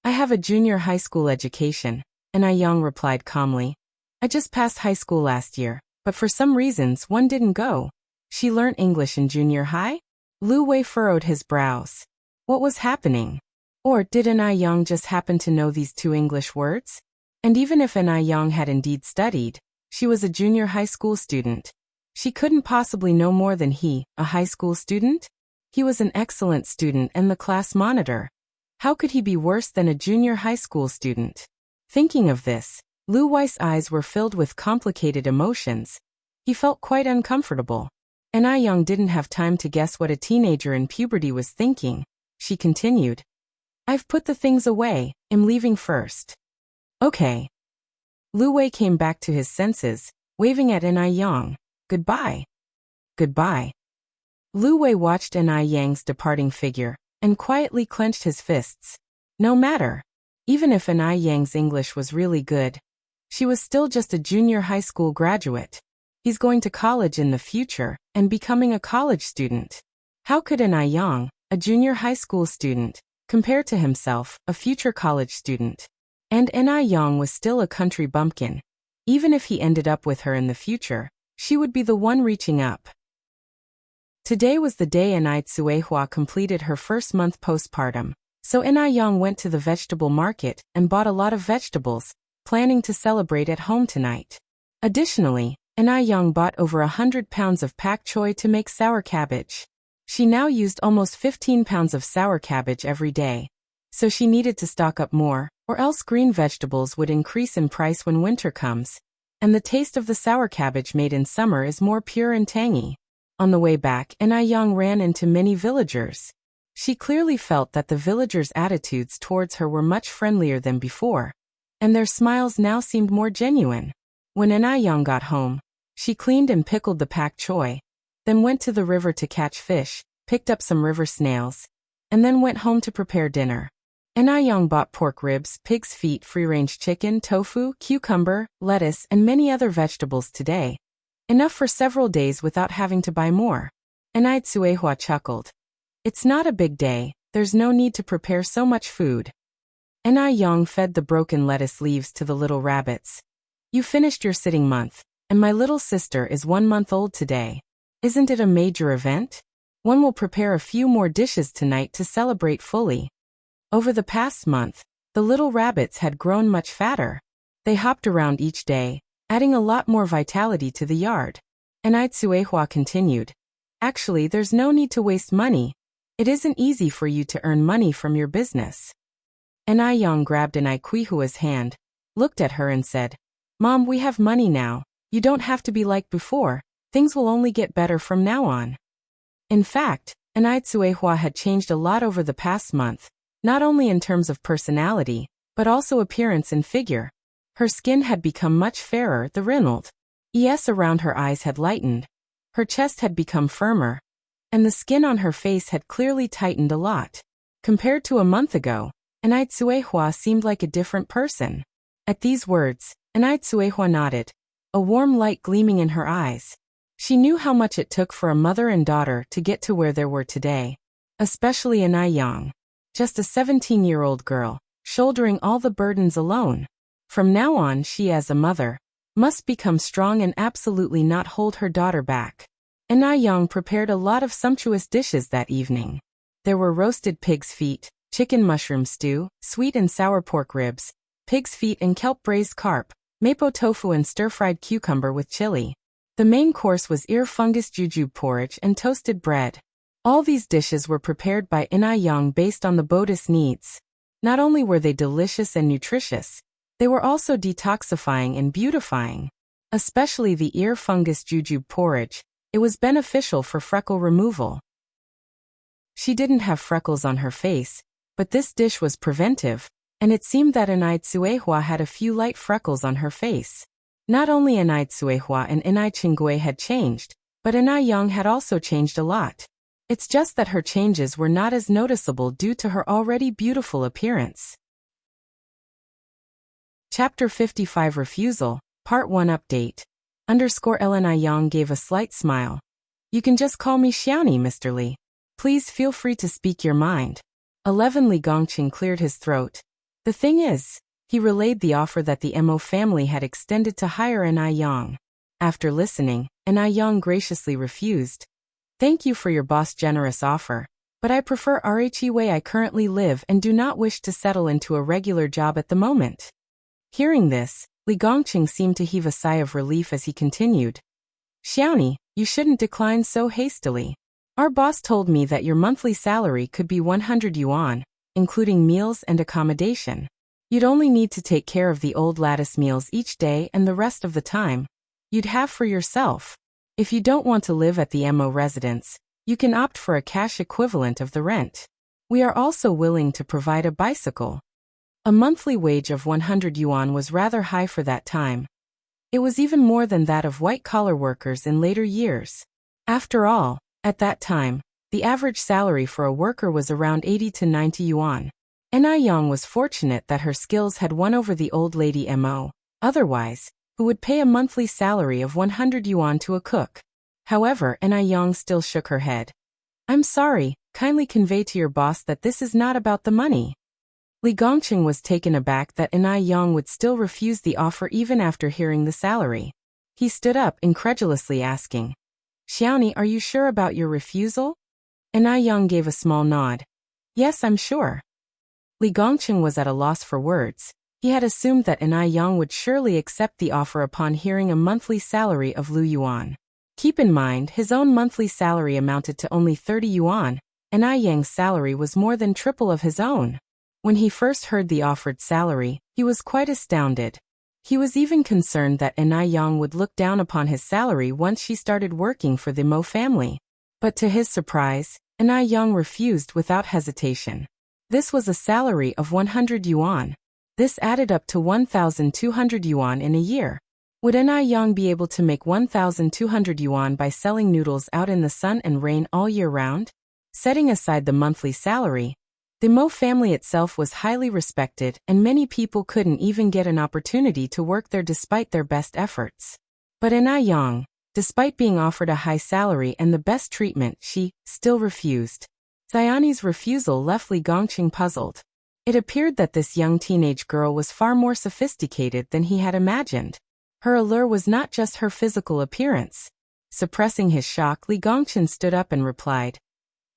[SPEAKER 1] "I have a junior high school education," Ai Yang replied calmly. "I just passed high school last year, but for some reasons one didn't go." "She learned English in junior high?" Lu Wei furrowed his brows. What was happening? Or did Ai Yang just happen to know these two English words? And even if Ai Yang had indeed studied, she was a junior high school student. She couldn't possibly know more than he, a high school student? He was an excellent student and the class monitor. How could he be worse than a junior high school student? Thinking of this, Lu Wei's eyes were filled with complicated emotions. He felt quite uncomfortable. Ai Yang didn't have time to guess what a teenager in puberty was thinking. She continued, "I've put the things away, I'm leaving first." "Okay." Lu Wei came back to his senses, waving at Ai Yang. "Goodbye." "Goodbye." Lu Wei watched Ai Yang's departing figure, and quietly clenched his fists. No matter. Even if Ai Yang's English was really good, she was still just a junior high school graduate. He's going to college in the future, and becoming a college student. How could Ai Yang, a a junior high school student, compared to himself, a future college student. And Ni Yang was still a country bumpkin. Even if he ended up with her in the future, she would be the one reaching up. Today was the day Ni Tsuehua completed her first month postpartum, so Ni Yang went to the vegetable market and bought a lot of vegetables, planning to celebrate at home tonight. Additionally, Ni Yang bought over 100 pounds of pak choi to make sour cabbage. She now used almost 15 pounds of sour cabbage every day, so she needed to stock up more, or else green vegetables would increase in price when winter comes, and the taste of the sour cabbage made in summer is more pure and tangy. On the way back, Ni Yang ran into many villagers. She clearly felt that the villagers' attitudes towards her were much friendlier than before, and their smiles now seemed more genuine. When Ni Yang got home, she cleaned and pickled the pak choi, then went to the river to catch fish, picked up some river snails, and then went home to prepare dinner. Ni Yang bought pork ribs, pig's feet, free-range chicken, tofu, cucumber, lettuce, and many other vegetables today. Enough for several days without having to buy more. Ni Tsuehua chuckled. It's not a big day, there's no need to prepare so much food. Ni Yang fed the broken lettuce leaves to the little rabbits. You finished your sitting month, and my little sister is 1 month old today. Isn't it a major event? One will prepare a few more dishes tonight to celebrate fully. Over the past month, the little rabbits had grown much fatter. They hopped around each day, adding a lot more vitality to the yard. Ni Tsuehua continued. Actually, there's no need to waste money. It isn't easy for you to earn money from your business. Ni Yang grabbed Ni Tsuehua's hand, looked at her and said, Mom, we have money now. You don't have to be like before. Things will only get better from now on. In fact, Ni Tsuehua had changed a lot over the past month, not only in terms of personality, but also appearance and figure. Her skin had become much fairer, the wrinkles around her eyes had lightened, her chest had become firmer, and the skin on her face had clearly tightened a lot. Compared to a month ago, Ni Tsuehua seemed like a different person. At these words, Ni Tsuehua nodded, a warm light gleaming in her eyes. She knew how much it took for a mother and daughter to get to where they were today, especially Ni Yang, just a 17-year-old girl, shouldering all the burdens alone. From now on, she as a mother must become strong and absolutely not hold her daughter back. Ni Yang prepared a lot of sumptuous dishes that evening. There were roasted pig's feet, chicken mushroom stew, sweet and sour pork ribs, pig's feet and kelp braised carp, mapo tofu and stir-fried cucumber with chili. The main course was ear fungus jujube porridge and toasted bread. All these dishes were prepared by Ni Yang based on the Buddhist needs. Not only were they delicious and nutritious, they were also detoxifying and beautifying. Especially the ear fungus jujube porridge, it was beneficial for freckle removal. She didn't have freckles on her face, but this dish was preventive, and it seemed that Ni Tsuehua had a few light freckles on her face. Not only Ni Tsuehua and Ni Qingui had changed, but Ni Yang had also changed a lot. It's just that her changes were not as noticeable due to her already beautiful appearance. Chapter 55 Refusal, Part 1 Update. Ni Yang gave a slight smile. You can just call me Xiaoni, Mr. Li. Please feel free to speak your mind. 11 Li Gongqing cleared his throat. The thing is, he relayed the offer that the Mo family had extended to hire Ni Yang. After listening, Ni Yang graciously refused. Thank you for your boss' generous offer, but I prefer Rhe way I currently live and do not wish to settle into a regular job at the moment. Hearing this, Li Gongqing seemed to heave a sigh of relief as he continued. Xiaoni, you shouldn't decline so hastily. Our boss told me that your monthly salary could be 100 yuan, including meals and accommodation. You'd only need to take care of the old lattice meals each day, and the rest of the time you'd have for yourself. If you don't want to live at the Mo residence, you can opt for a cash equivalent of the rent. We are also willing to provide a bicycle. A monthly wage of 100 yuan was rather high for that time. It was even more than that of white-collar workers in later years. After all, at that time, the average salary for a worker was around 80 to 90 yuan. Ni Yang was fortunate that her skills had won over the old lady Mo, otherwise, who would pay a monthly salary of 100 yuan to a cook. However, Ni Yang still shook her head. I'm sorry, kindly convey to your boss that this is not about the money. Li Gongqing was taken aback that Anai Yang would still refuse the offer even after hearing the salary. He stood up, incredulously asking, Xiaoni, are you sure about your refusal? Anai Yang gave a small nod. Yes, I'm sure. Li Gongqing was at a loss for words. He had assumed that Anai Yang would surely accept the offer upon hearing a monthly salary of Lu Yuan. Keep in mind, his own monthly salary amounted to only 30 yuan. Anai Yang's salary was more than triple of his own. When he first heard the offered salary, he was quite astounded. He was even concerned that Anai Yang would look down upon his salary once she started working for the Mo family. But to his surprise, Anai Yang refused without hesitation. This was a salary of 100 yuan. This added up to 1,200 yuan in a year. Would Anai Yang be able to make 1,200 yuan by selling noodles out in the sun and rain all year round? Setting aside the monthly salary, the Mo family itself was highly respected, and many people couldn't even get an opportunity to work there despite their best efforts. But Anai Yang, despite being offered a high salary and the best treatment, she still refused. Xiaoni's refusal left Li Gongqing puzzled. It appeared that this young teenage girl was far more sophisticated than he had imagined. Her allure was not just her physical appearance. Suppressing his shock, Li Gongqing stood up and replied,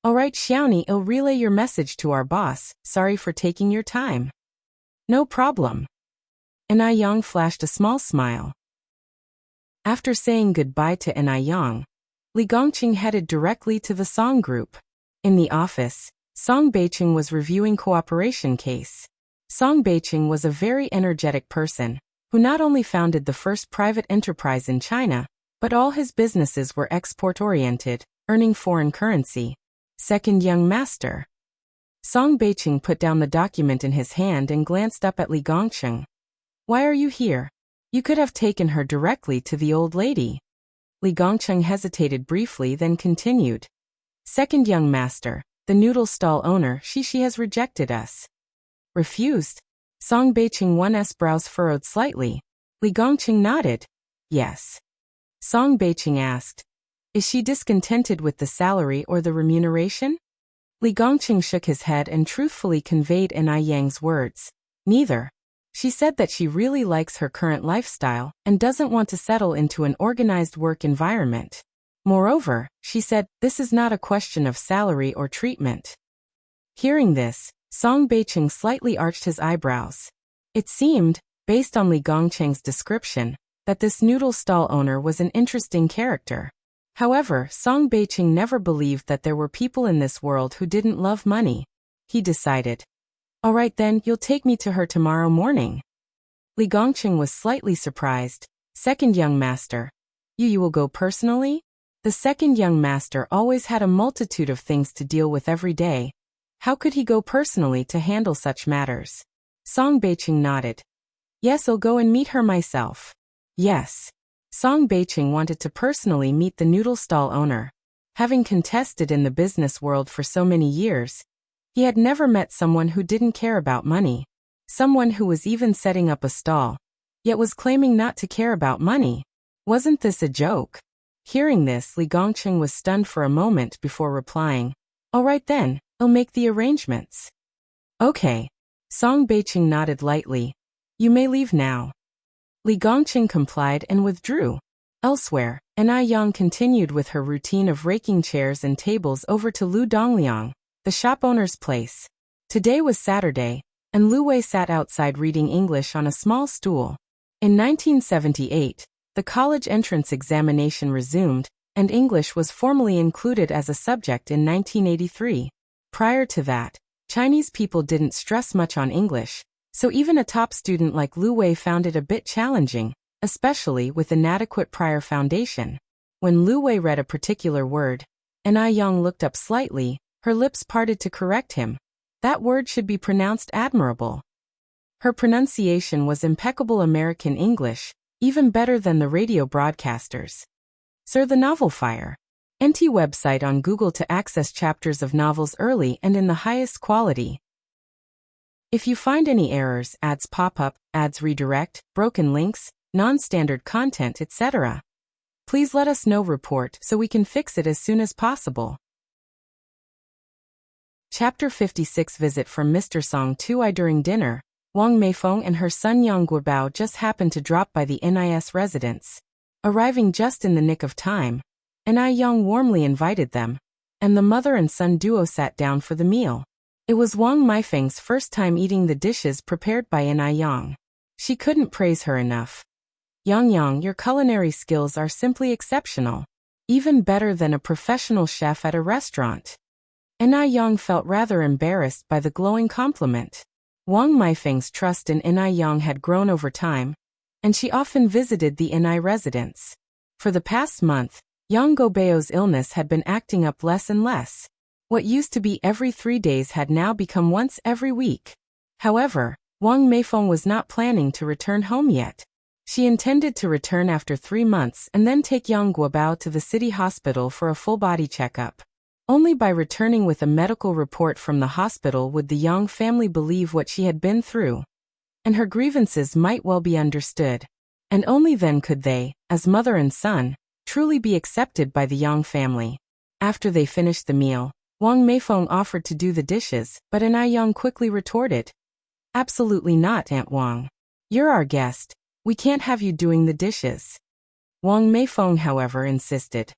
[SPEAKER 1] All right, Xiaoni, I'll relay your message to our boss. Sorry for taking your time. No problem. Anai Yang flashed a small smile. After saying goodbye to Anai Yang, Li Gongqing headed directly to the Song group. In the office, Song Beiqing was reviewing cooperation case. Song Beiqing was a very energetic person, who not only founded the first private enterprise in China, but all his businesses were export-oriented, earning foreign currency. Second young master. Song Beiqing put down the document in his hand and glanced up at Li Gongqing. Why are you here? You could have taken her directly to the old lady. Li Gongqing hesitated briefly, then continued. Second young master, the noodle stall owner, she has rejected us. Refused? Song Beiqing one's brows furrowed slightly. Li Gongqing nodded. Yes. Song Beiqing asked, Is she discontented with the salary or the remuneration? Li Gongqing shook his head and truthfully conveyed Anai Yang's words. Neither. She said that she really likes her current lifestyle and doesn't want to settle into an organized work environment. Moreover, she said, this is not a question of salary or treatment. Hearing this, Song Beiqing slightly arched his eyebrows. It seemed, based on Li Gongqing's description, that this noodle stall owner was an interesting character. However, Song Beiqing never believed that there were people in this world who didn't love money. He decided, All right then, you'll take me to her tomorrow morning. Li Gongqing was slightly surprised. Second young master. You will go personally? The second young master always had a multitude of things to deal with every day. How could he go personally to handle such matters? Song Beiqing nodded. Yes, I'll go and meet her myself. Yes. Song Beiqing wanted to personally meet the noodle stall owner. Having contested in the business world for so many years, he had never met someone who didn't care about money. Someone who was even setting up a stall, yet was claiming not to care about money. Wasn't this a joke? Hearing this, Li Gongqing was stunned for a moment before replying, All right then, I'll make the arrangements. Okay. Song Beiqing nodded lightly. You may leave now. Li Gongqing complied and withdrew. Elsewhere, Anai Yang continued with her routine of raking chairs and tables over to Lu Dongliang, the shop owner's place. Today was Saturday, and Lu Wei sat outside reading English on a small stool. In 1978, the college entrance examination resumed, and English was formally included as a subject in 1983. Prior to that, Chinese people didn't stress much on English, so even a top student like Lu Wei found it a bit challenging, especially with inadequate prior foundation. When Lu Wei read a particular word, Anai Yang looked up slightly, her lips parted to correct him. That word should be pronounced admirable. Her pronunciation was impeccable American English, even better than the radio broadcasters. Sir, the novel Fire. NT website on Google to access chapters of novels early and in the highest quality. If you find any errors, ads pop up, ads redirect, broken links, non-standard content, etc., please let us know report so we can fix it as soon as possible. Chapter 56 Visit from Mr. Song 2I During dinner, Wang Meifeng and her son Yang Guobao just happened to drop by the NIS residence. Arriving just in the nick of time, Ni Yang warmly invited them, and the mother and son duo sat down for the meal. It was Wang Meifeng's first time eating the dishes prepared by Ni Yang. She couldn't praise her enough. Yang, your culinary skills are simply exceptional. Even better than a professional chef at a restaurant. Ni Yang felt rather embarrassed by the glowing compliment. Wang Meifeng's trust in Ni Yang had grown over time, and she often visited the Ni residence. For the past month, Yang Guobao's illness had been acting up less and less. What used to be every 3 days had now become once every week. However, Wang Meifeng was not planning to return home yet. She intended to return after 3 months and then take Yang Guobao to the city hospital for a full-body checkup. Only by returning with a medical report from the hospital would the Yang family believe what she had been through. And her grievances might well be understood. And only then could they, as mother and son, truly be accepted by the Yang family. After they finished the meal, Wang Meifeng offered to do the dishes, but Ni Yang quickly retorted, "Absolutely not, Aunt Wang. You're our guest. We can't have you doing the dishes." Wang Meifeng, however, insisted.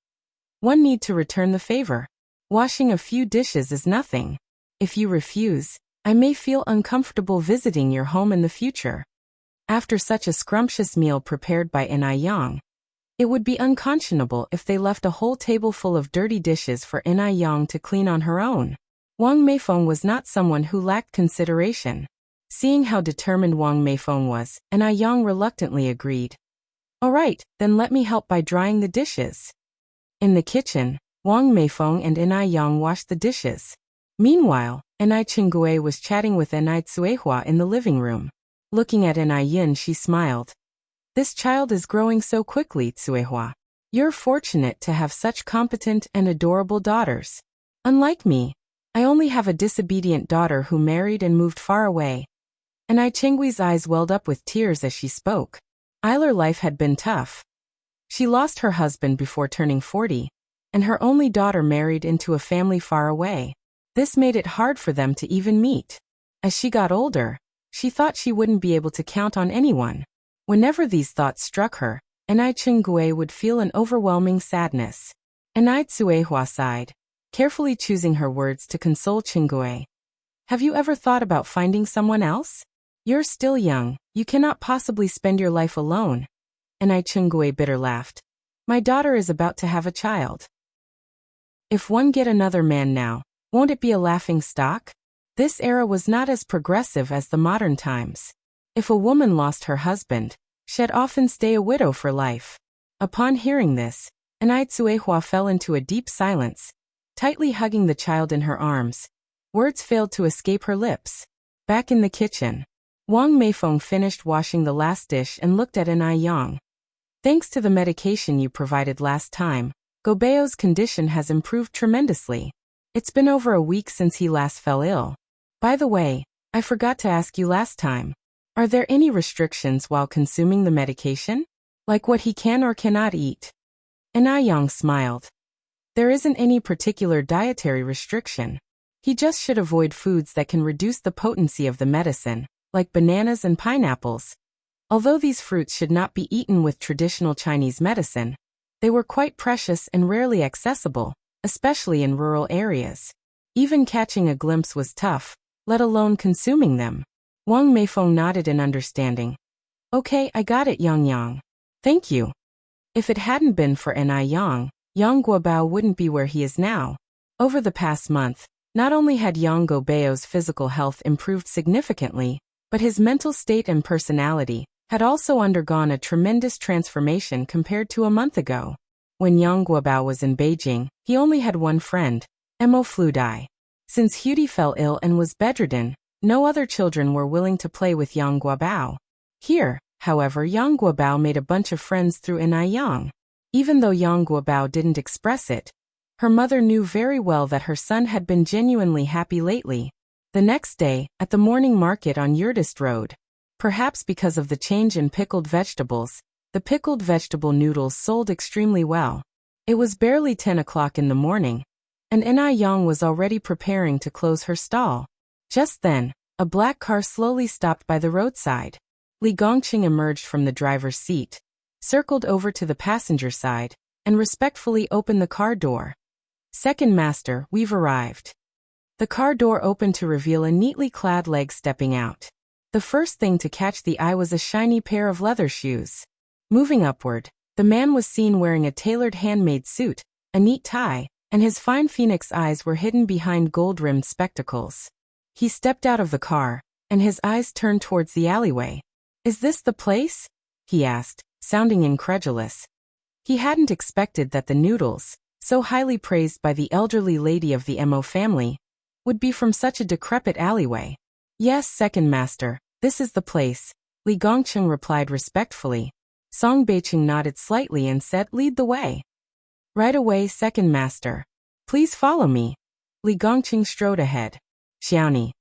[SPEAKER 1] "One need to return the favor. Washing a few dishes is nothing. If you refuse, I may feel uncomfortable visiting your home in the future." After such a scrumptious meal prepared by Ni Yang, it would be unconscionable if they left a whole table full of dirty dishes for Ni Yang to clean on her own. Wang Meifeng was not someone who lacked consideration. Seeing how determined Wang Meifeng was, Ni Yang reluctantly agreed. "All right, then let me help by drying the dishes." In the kitchen, Wang Meifeng and Ni Yang washed the dishes. Meanwhile, Ni Qinggui was chatting with Ni Tsuehua in the living room. Looking at Ni Yin, she smiled. "This child is growing so quickly, Tsuehua. You're fortunate to have such competent and adorable daughters. Unlike me, I only have a disobedient daughter who married and moved far away." Ni Qinggui's eyes welled up with tears as she spoke. Eiler life had been tough. She lost her husband before turning 40, and her only daughter married into a family far away. This made it hard for them to even meet. As she got older, she thought she wouldn't be able to count on anyone. Whenever these thoughts struck her, Ni Qinggui would feel an overwhelming sadness. Ni Tsuehua sighed, carefully choosing her words to console Qinggui. "Have you ever thought about finding someone else? You're still young, you cannot possibly spend your life alone." Ni Qinggui bitter laughed. "My daughter is about to have a child. If one get another man now, won't it be a laughing stock?" This era was not as progressive as the modern times. If a woman lost her husband, she'd often stay a widow for life. Upon hearing this, Ni Tsuehua fell into a deep silence, tightly hugging the child in her arms. Words failed to escape her lips. Back in the kitchen, Wang Meifeng finished washing the last dish and looked at Ni Yang. "Thanks to the medication you provided last time, Guobao's condition has improved tremendously. It's been over a week since he last fell ill. By the way, I forgot to ask you last time. Are there any restrictions while consuming the medication? Like what he can or cannot eat?" Ni Yang smiled. "There isn't any particular dietary restriction. He just should avoid foods that can reduce the potency of the medicine, like bananas and pineapples. Although these fruits should not be eaten with traditional Chinese medicine, they were quite precious and rarely accessible, especially in rural areas. Even catching a glimpse was tough, let alone consuming them." Wang Meifeng nodded in understanding. "Okay, I got it, Yang. Thank you." If it hadn't been for Ni Yang, Yang Guobao wouldn't be where he is now. Over the past month, not only had Yang Guobao's physical health improved significantly, but his mental state and personality had also undergone a tremendous transformation compared to a month ago. When Yang Guobao was in Beijing, he only had one friend, Mo Fludai. Since Hudy fell ill and was bedridden, no other children were willing to play with Yang Guobao. Here, however, Yang Guobao made a bunch of friends through Ni Yang. Even though Yang Guobao didn't express it, her mother knew very well that her son had been genuinely happy lately. The next day, at the morning market on Yurdist Road, perhaps because of the change in pickled vegetables, the pickled vegetable noodles sold extremely well. It was barely 10 o'clock in the morning, and Enai Yang was already preparing to close her stall. Just then, a black car slowly stopped by the roadside. Li Gongqing emerged from the driver's seat, circled over to the passenger side, and respectfully opened the car door. "Second master, we've arrived." The car door opened to reveal a neatly clad leg stepping out. The first thing to catch the eye was a shiny pair of leather shoes. Moving upward, the man was seen wearing a tailored handmade suit, a neat tie, and his fine phoenix eyes were hidden behind gold-rimmed spectacles. He stepped out of the car, and his eyes turned towards the alleyway. "Is this the place?" he asked, sounding incredulous. He hadn't expected that the noodles, so highly praised by the elderly lady of the Mo family, would be from such a decrepit alleyway. "Yes, second master, this is the place," Li Gongqing replied respectfully. Song Beiqing nodded slightly and said, "Lead the way." "Right away, second master. Please follow me." Li Gongqing strode ahead. "Xiaoni."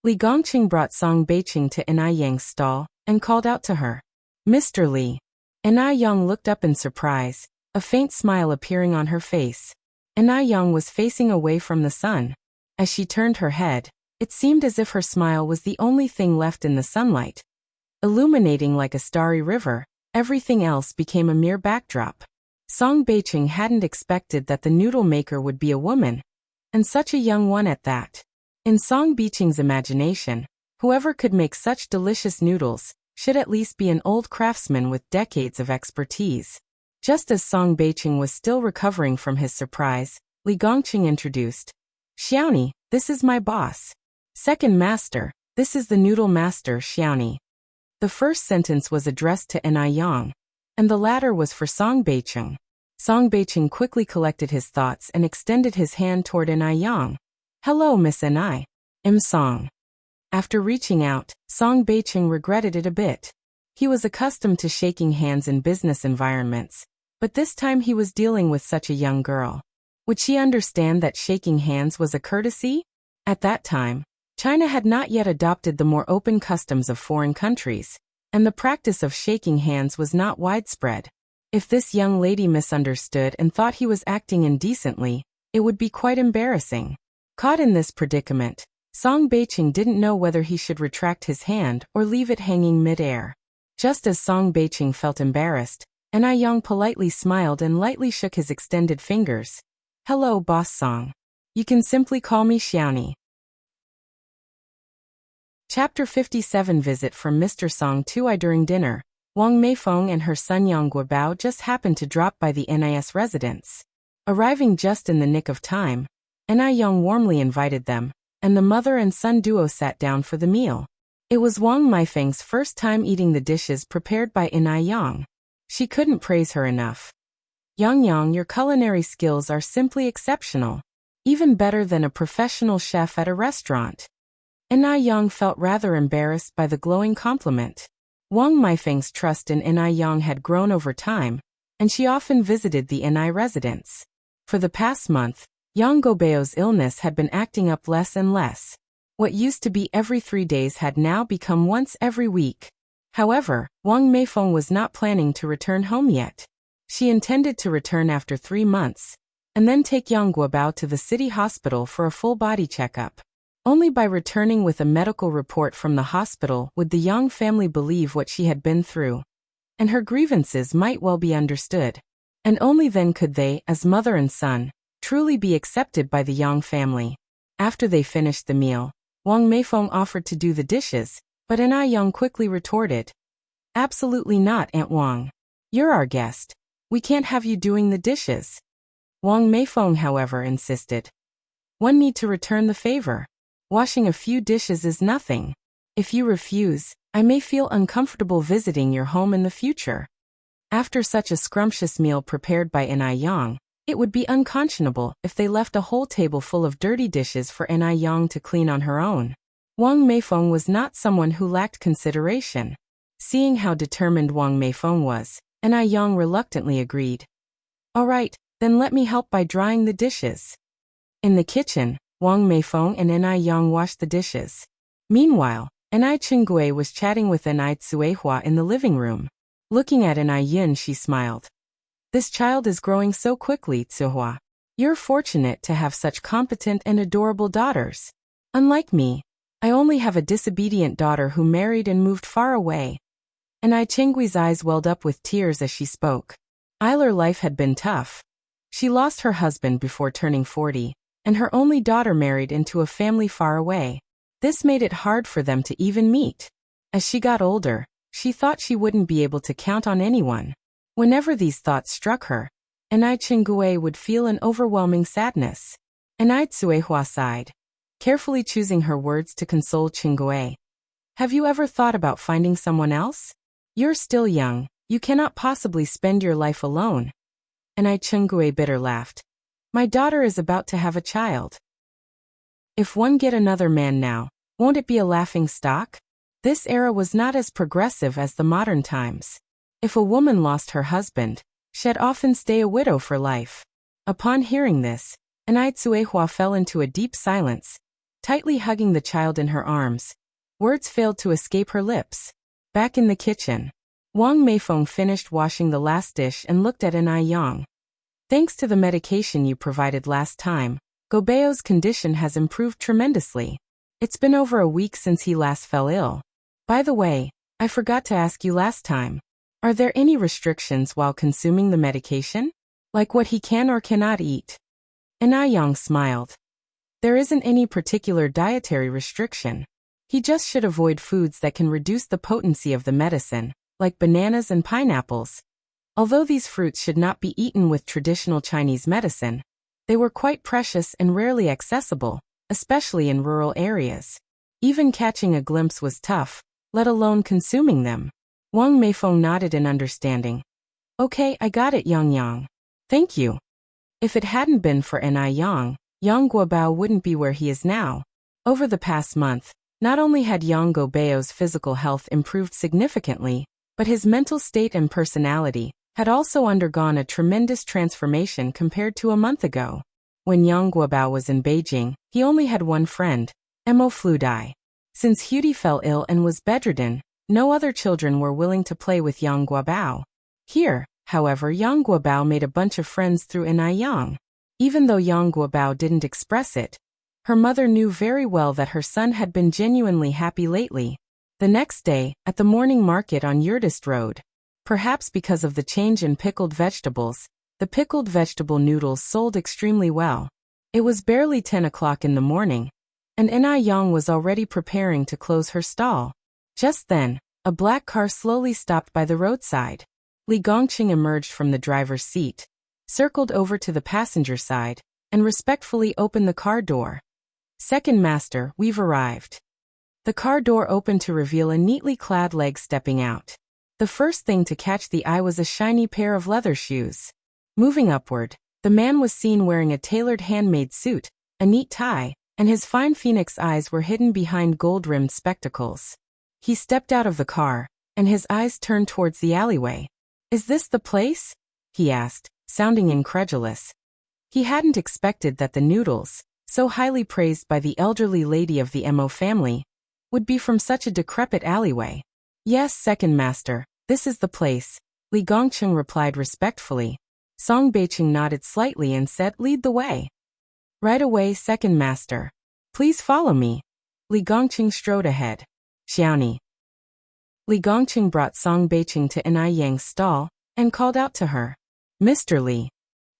[SPEAKER 1] Li Gongqing brought Song Beiqing to Enai Yang's stall and called out to her, "Mr. Li." Enai Yang looked up in surprise, a faint smile appearing on her face. Enai Yang was facing away from the sun. As she turned her head, it seemed as if her smile was the only thing left in the sunlight. Illuminating like a starry river, everything else became a mere backdrop. Song Beiqing hadn't expected that the noodle maker would be a woman, and such a young one at that. In Song Beiqing's imagination, whoever could make such delicious noodles should at least be an old craftsman with decades of expertise. Just as Song Beiqing was still recovering from his surprise, Li Gongqing introduced, "Xiaoni, this is my boss. Second master, this is the noodle master Xiaoni." The first sentence was addressed to Enai Yang, and the latter was for Song Beiqing. Song Beiqing quickly collected his thoughts and extended his hand toward Enai Yang. "Hello, Miss Enai. I'm Song." After reaching out, Song Beiqing regretted it a bit. He was accustomed to shaking hands in business environments, but this time he was dealing with such a young girl. Would she understand that shaking hands was a courtesy? At that time, China had not yet adopted the more open customs of foreign countries, and the practice of shaking hands was not widespread. If this young lady misunderstood and thought he was acting indecently, it would be quite embarrassing. Caught in this predicament, Song Beiqing didn't know whether he should retract his hand or leave it hanging mid-air. Just as Song Beiqing felt embarrassed, Enai Yang politely smiled and lightly shook his extended fingers. "Hello, Boss Song. You can simply call me Xiaoni." Chapter 57 Visit from Mr. Song to during dinner, Wang Meifeng and her son Yang Guobao just happened to drop by the NIS residence. Arriving just in the nick of time, Enai Yang warmly invited them, and the mother and son duo sat down for the meal. It was Wang Meifeng's first time eating the dishes prepared by Enai Yang. She couldn't praise her enough. "Yang, your culinary skills are simply exceptional. Even better than a professional chef at a restaurant." Enai Yang felt rather embarrassed by the glowing compliment. Wang Meifeng's trust in Enai Yang had grown over time, and she often visited the Enai residence. For the past month, Yang Guobao's illness had been acting up less and less. What used to be every 3 days had now become once every week. However, Wang Meifeng was not planning to return home yet. She intended to return after 3 months, and then take Yang Guobao to the city hospital for a full body checkup. Only by returning with a medical report from the hospital would the Yang family believe what she had been through. And her grievances might well be understood. And only then could they, as mother and son, truly be accepted by the Yang family. After they finished the meal, Wang Meifeng offered to do the dishes, but Enai Yang quickly retorted, "Absolutely not, Aunt Wang. You're our guest. We can't have you doing the dishes." Wang Meifeng, however, insisted. "One need to return the favor. Washing a few dishes is nothing. If you refuse, I may feel uncomfortable visiting your home in the future." After such a scrumptious meal prepared by Enai Yang, it would be unconscionable if they left a whole table full of dirty dishes for Enai Yang to clean on her own. Wang Meifeng was not someone who lacked consideration. Seeing how determined Wang Meifeng was, Enai Yang reluctantly agreed. "All right, then let me help by drying the dishes." In the kitchen, Wang Meifeng and Enai Yang washed the dishes. Meanwhile, Enai Qinggui was chatting with Enai Tsuehua in the living room. Looking at Enai Yin, she smiled. "This child is growing so quickly, Tsuehua. You're fortunate to have such competent and adorable daughters. Unlike me, I only have a disobedient daughter who married and moved far away. And Ai Chenggui's eyes welled up with tears as she spoke. Her life had been tough. She lost her husband before turning 40, and her only daughter married into a family far away. This made it hard for them to even meet. As she got older, she thought she wouldn't be able to count on anyone. Whenever these thoughts struck her, Ai Chenggui would feel an overwhelming sadness. Ai Tsuehua sighed, carefully choosing her words to console Chenggui. Have you ever thought about finding someone else? You're still young, you cannot possibly spend your life alone. Ai Chenggui bitter laughed. My daughter is about to have a child. If one get another man now, won't it be a laughing stock? This era was not as progressive as the modern times. If a woman lost her husband, she'd often stay a widow for life. Upon hearing this, Ai Tsuehua fell into a deep silence, tightly hugging the child in her arms. Words failed to escape her lips. Back in the kitchen, Wang Meifeng finished washing the last dish and looked at Ai Yang. Thanks to the medication you provided last time, Gobeo's condition has improved tremendously. It's been over a week since he last fell ill. By the way, I forgot to ask you last time. Are there any restrictions while consuming the medication? Like what he can or cannot eat? Ai Yang smiled. There isn't any particular dietary restriction. He just should avoid foods that can reduce the potency of the medicine, like bananas and pineapples. Although these fruits should not be eaten with traditional Chinese medicine, they were quite precious and rarely accessible, especially in rural areas. Even catching a glimpse was tough, let alone consuming them. Wang Meifeng nodded in understanding. Okay, I got it, Yang Yang. Thank you. If it hadn't been for Ai Yang, Yang Guobao wouldn't be where he is now. Over the past month, not only had Yang Guobao's physical health improved significantly, but his mental state and personality had also undergone a tremendous transformation compared to a month ago. When Yang Guobao was in Beijing, he only had one friend, Mo Fludai. Since Hudy fell ill and was bedridden, no other children were willing to play with Yang Guobao. Here, however, Yang Guobao made a bunch of friends through Ai Yang. Even though Yang Guobao didn't express it, her mother knew very well that her son had been genuinely happy lately. The next day, at the morning market on Yurdist Road, perhaps because of the change in pickled vegetables, the pickled vegetable noodles sold extremely well. It was barely 10 o'clock in the morning, and Ai Yang was already preparing to close her stall. Just then, a black car slowly stopped by the roadside. Li Gongqing emerged from the driver's seat, circled over to the passenger side, and respectfully opened the car door. Second master, we've arrived. The car door opened to reveal a neatly clad leg stepping out. The first thing to catch the eye was a shiny pair of leather shoes. Moving upward, the man was seen wearing a tailored handmade suit, a neat tie, and his fine phoenix eyes were hidden behind gold-rimmed spectacles. He stepped out of the car, and his eyes turned towards the alleyway. Is this the place? He asked, sounding incredulous. He hadn't expected that the noodles, so highly praised by the elderly lady of the Mo family, would be from such a decrepit alleyway. Yes, second master, this is the place, Li Gongqing replied respectfully. Song Beiqing nodded slightly and said, lead the way. Right away, second master. Please follow me. Li Gongqing strode ahead. Xiaoni. Li Gongqing brought Song Beiqing to Ai Yang's stall, and called out to her. Mr. Li.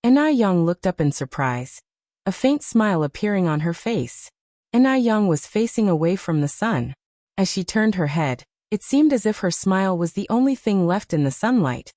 [SPEAKER 1] Ai Yang looked up in surprise, a faint smile appearing on her face. Ai Yang was facing away from the sun. As she turned her head, it seemed as if her smile was the only thing left in the sunlight.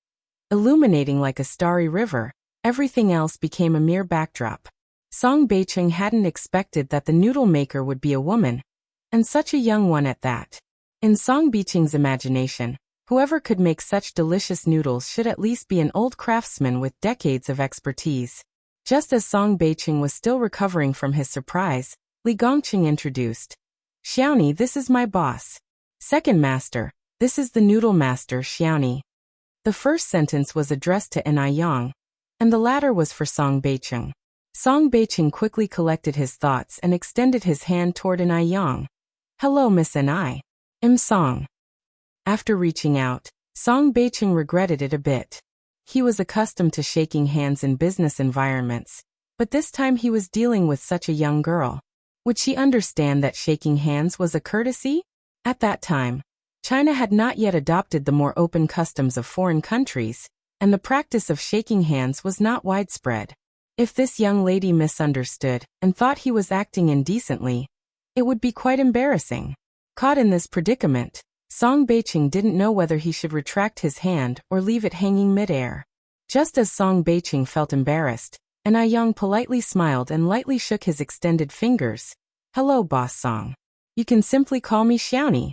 [SPEAKER 1] Illuminating like a starry river, everything else became a mere backdrop. Song Beiqing hadn't expected that the noodle maker would be a woman, and such a young one at that. In Song Beiqing's imagination, whoever could make such delicious noodles should at least be an old craftsman with decades of expertise. Just as Song Beiqing was still recovering from his surprise, Li Gongqing introduced. Xiaoni, this is my boss. Second master, this is the noodle master, Xiaoni. The first sentence was addressed to Ai Yang, and the latter was for Song Beiqing. Song Beiqing quickly collected his thoughts and extended his hand toward Ai Yang. Hello, Miss Ai. I'm Song. After reaching out, Song Beiqing regretted it a bit. He was accustomed to shaking hands in business environments, But this time he was dealing with such a young girl. Would she understand that shaking hands was a courtesy? At that time, China had not yet adopted the more open customs of foreign countries, and the practice of shaking hands was not widespread. If this young lady misunderstood and thought he was acting indecently, it would be quite embarrassing. Caught in this predicament, Song Beiqing didn't know whether he should retract his hand or leave it hanging midair. Just as Song Beiqing felt embarrassed, An Yang politely smiled and lightly shook his extended fingers. Hello, Boss Song. You can simply call me Xiaoni.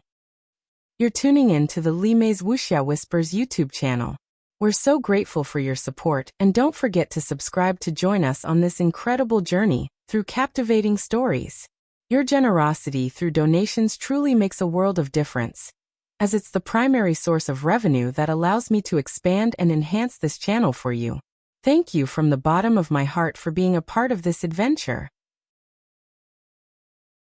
[SPEAKER 1] You're tuning in to the Li Mei's Wuxia Whispers YouTube channel. We're so grateful for your support, and don't forget to subscribe to join us on this incredible journey through captivating stories. Your generosity through donations truly makes a world of difference, as it's the primary source of revenue that allows me to expand and enhance this channel for you. Thank you from the bottom of my heart for being a part of this adventure.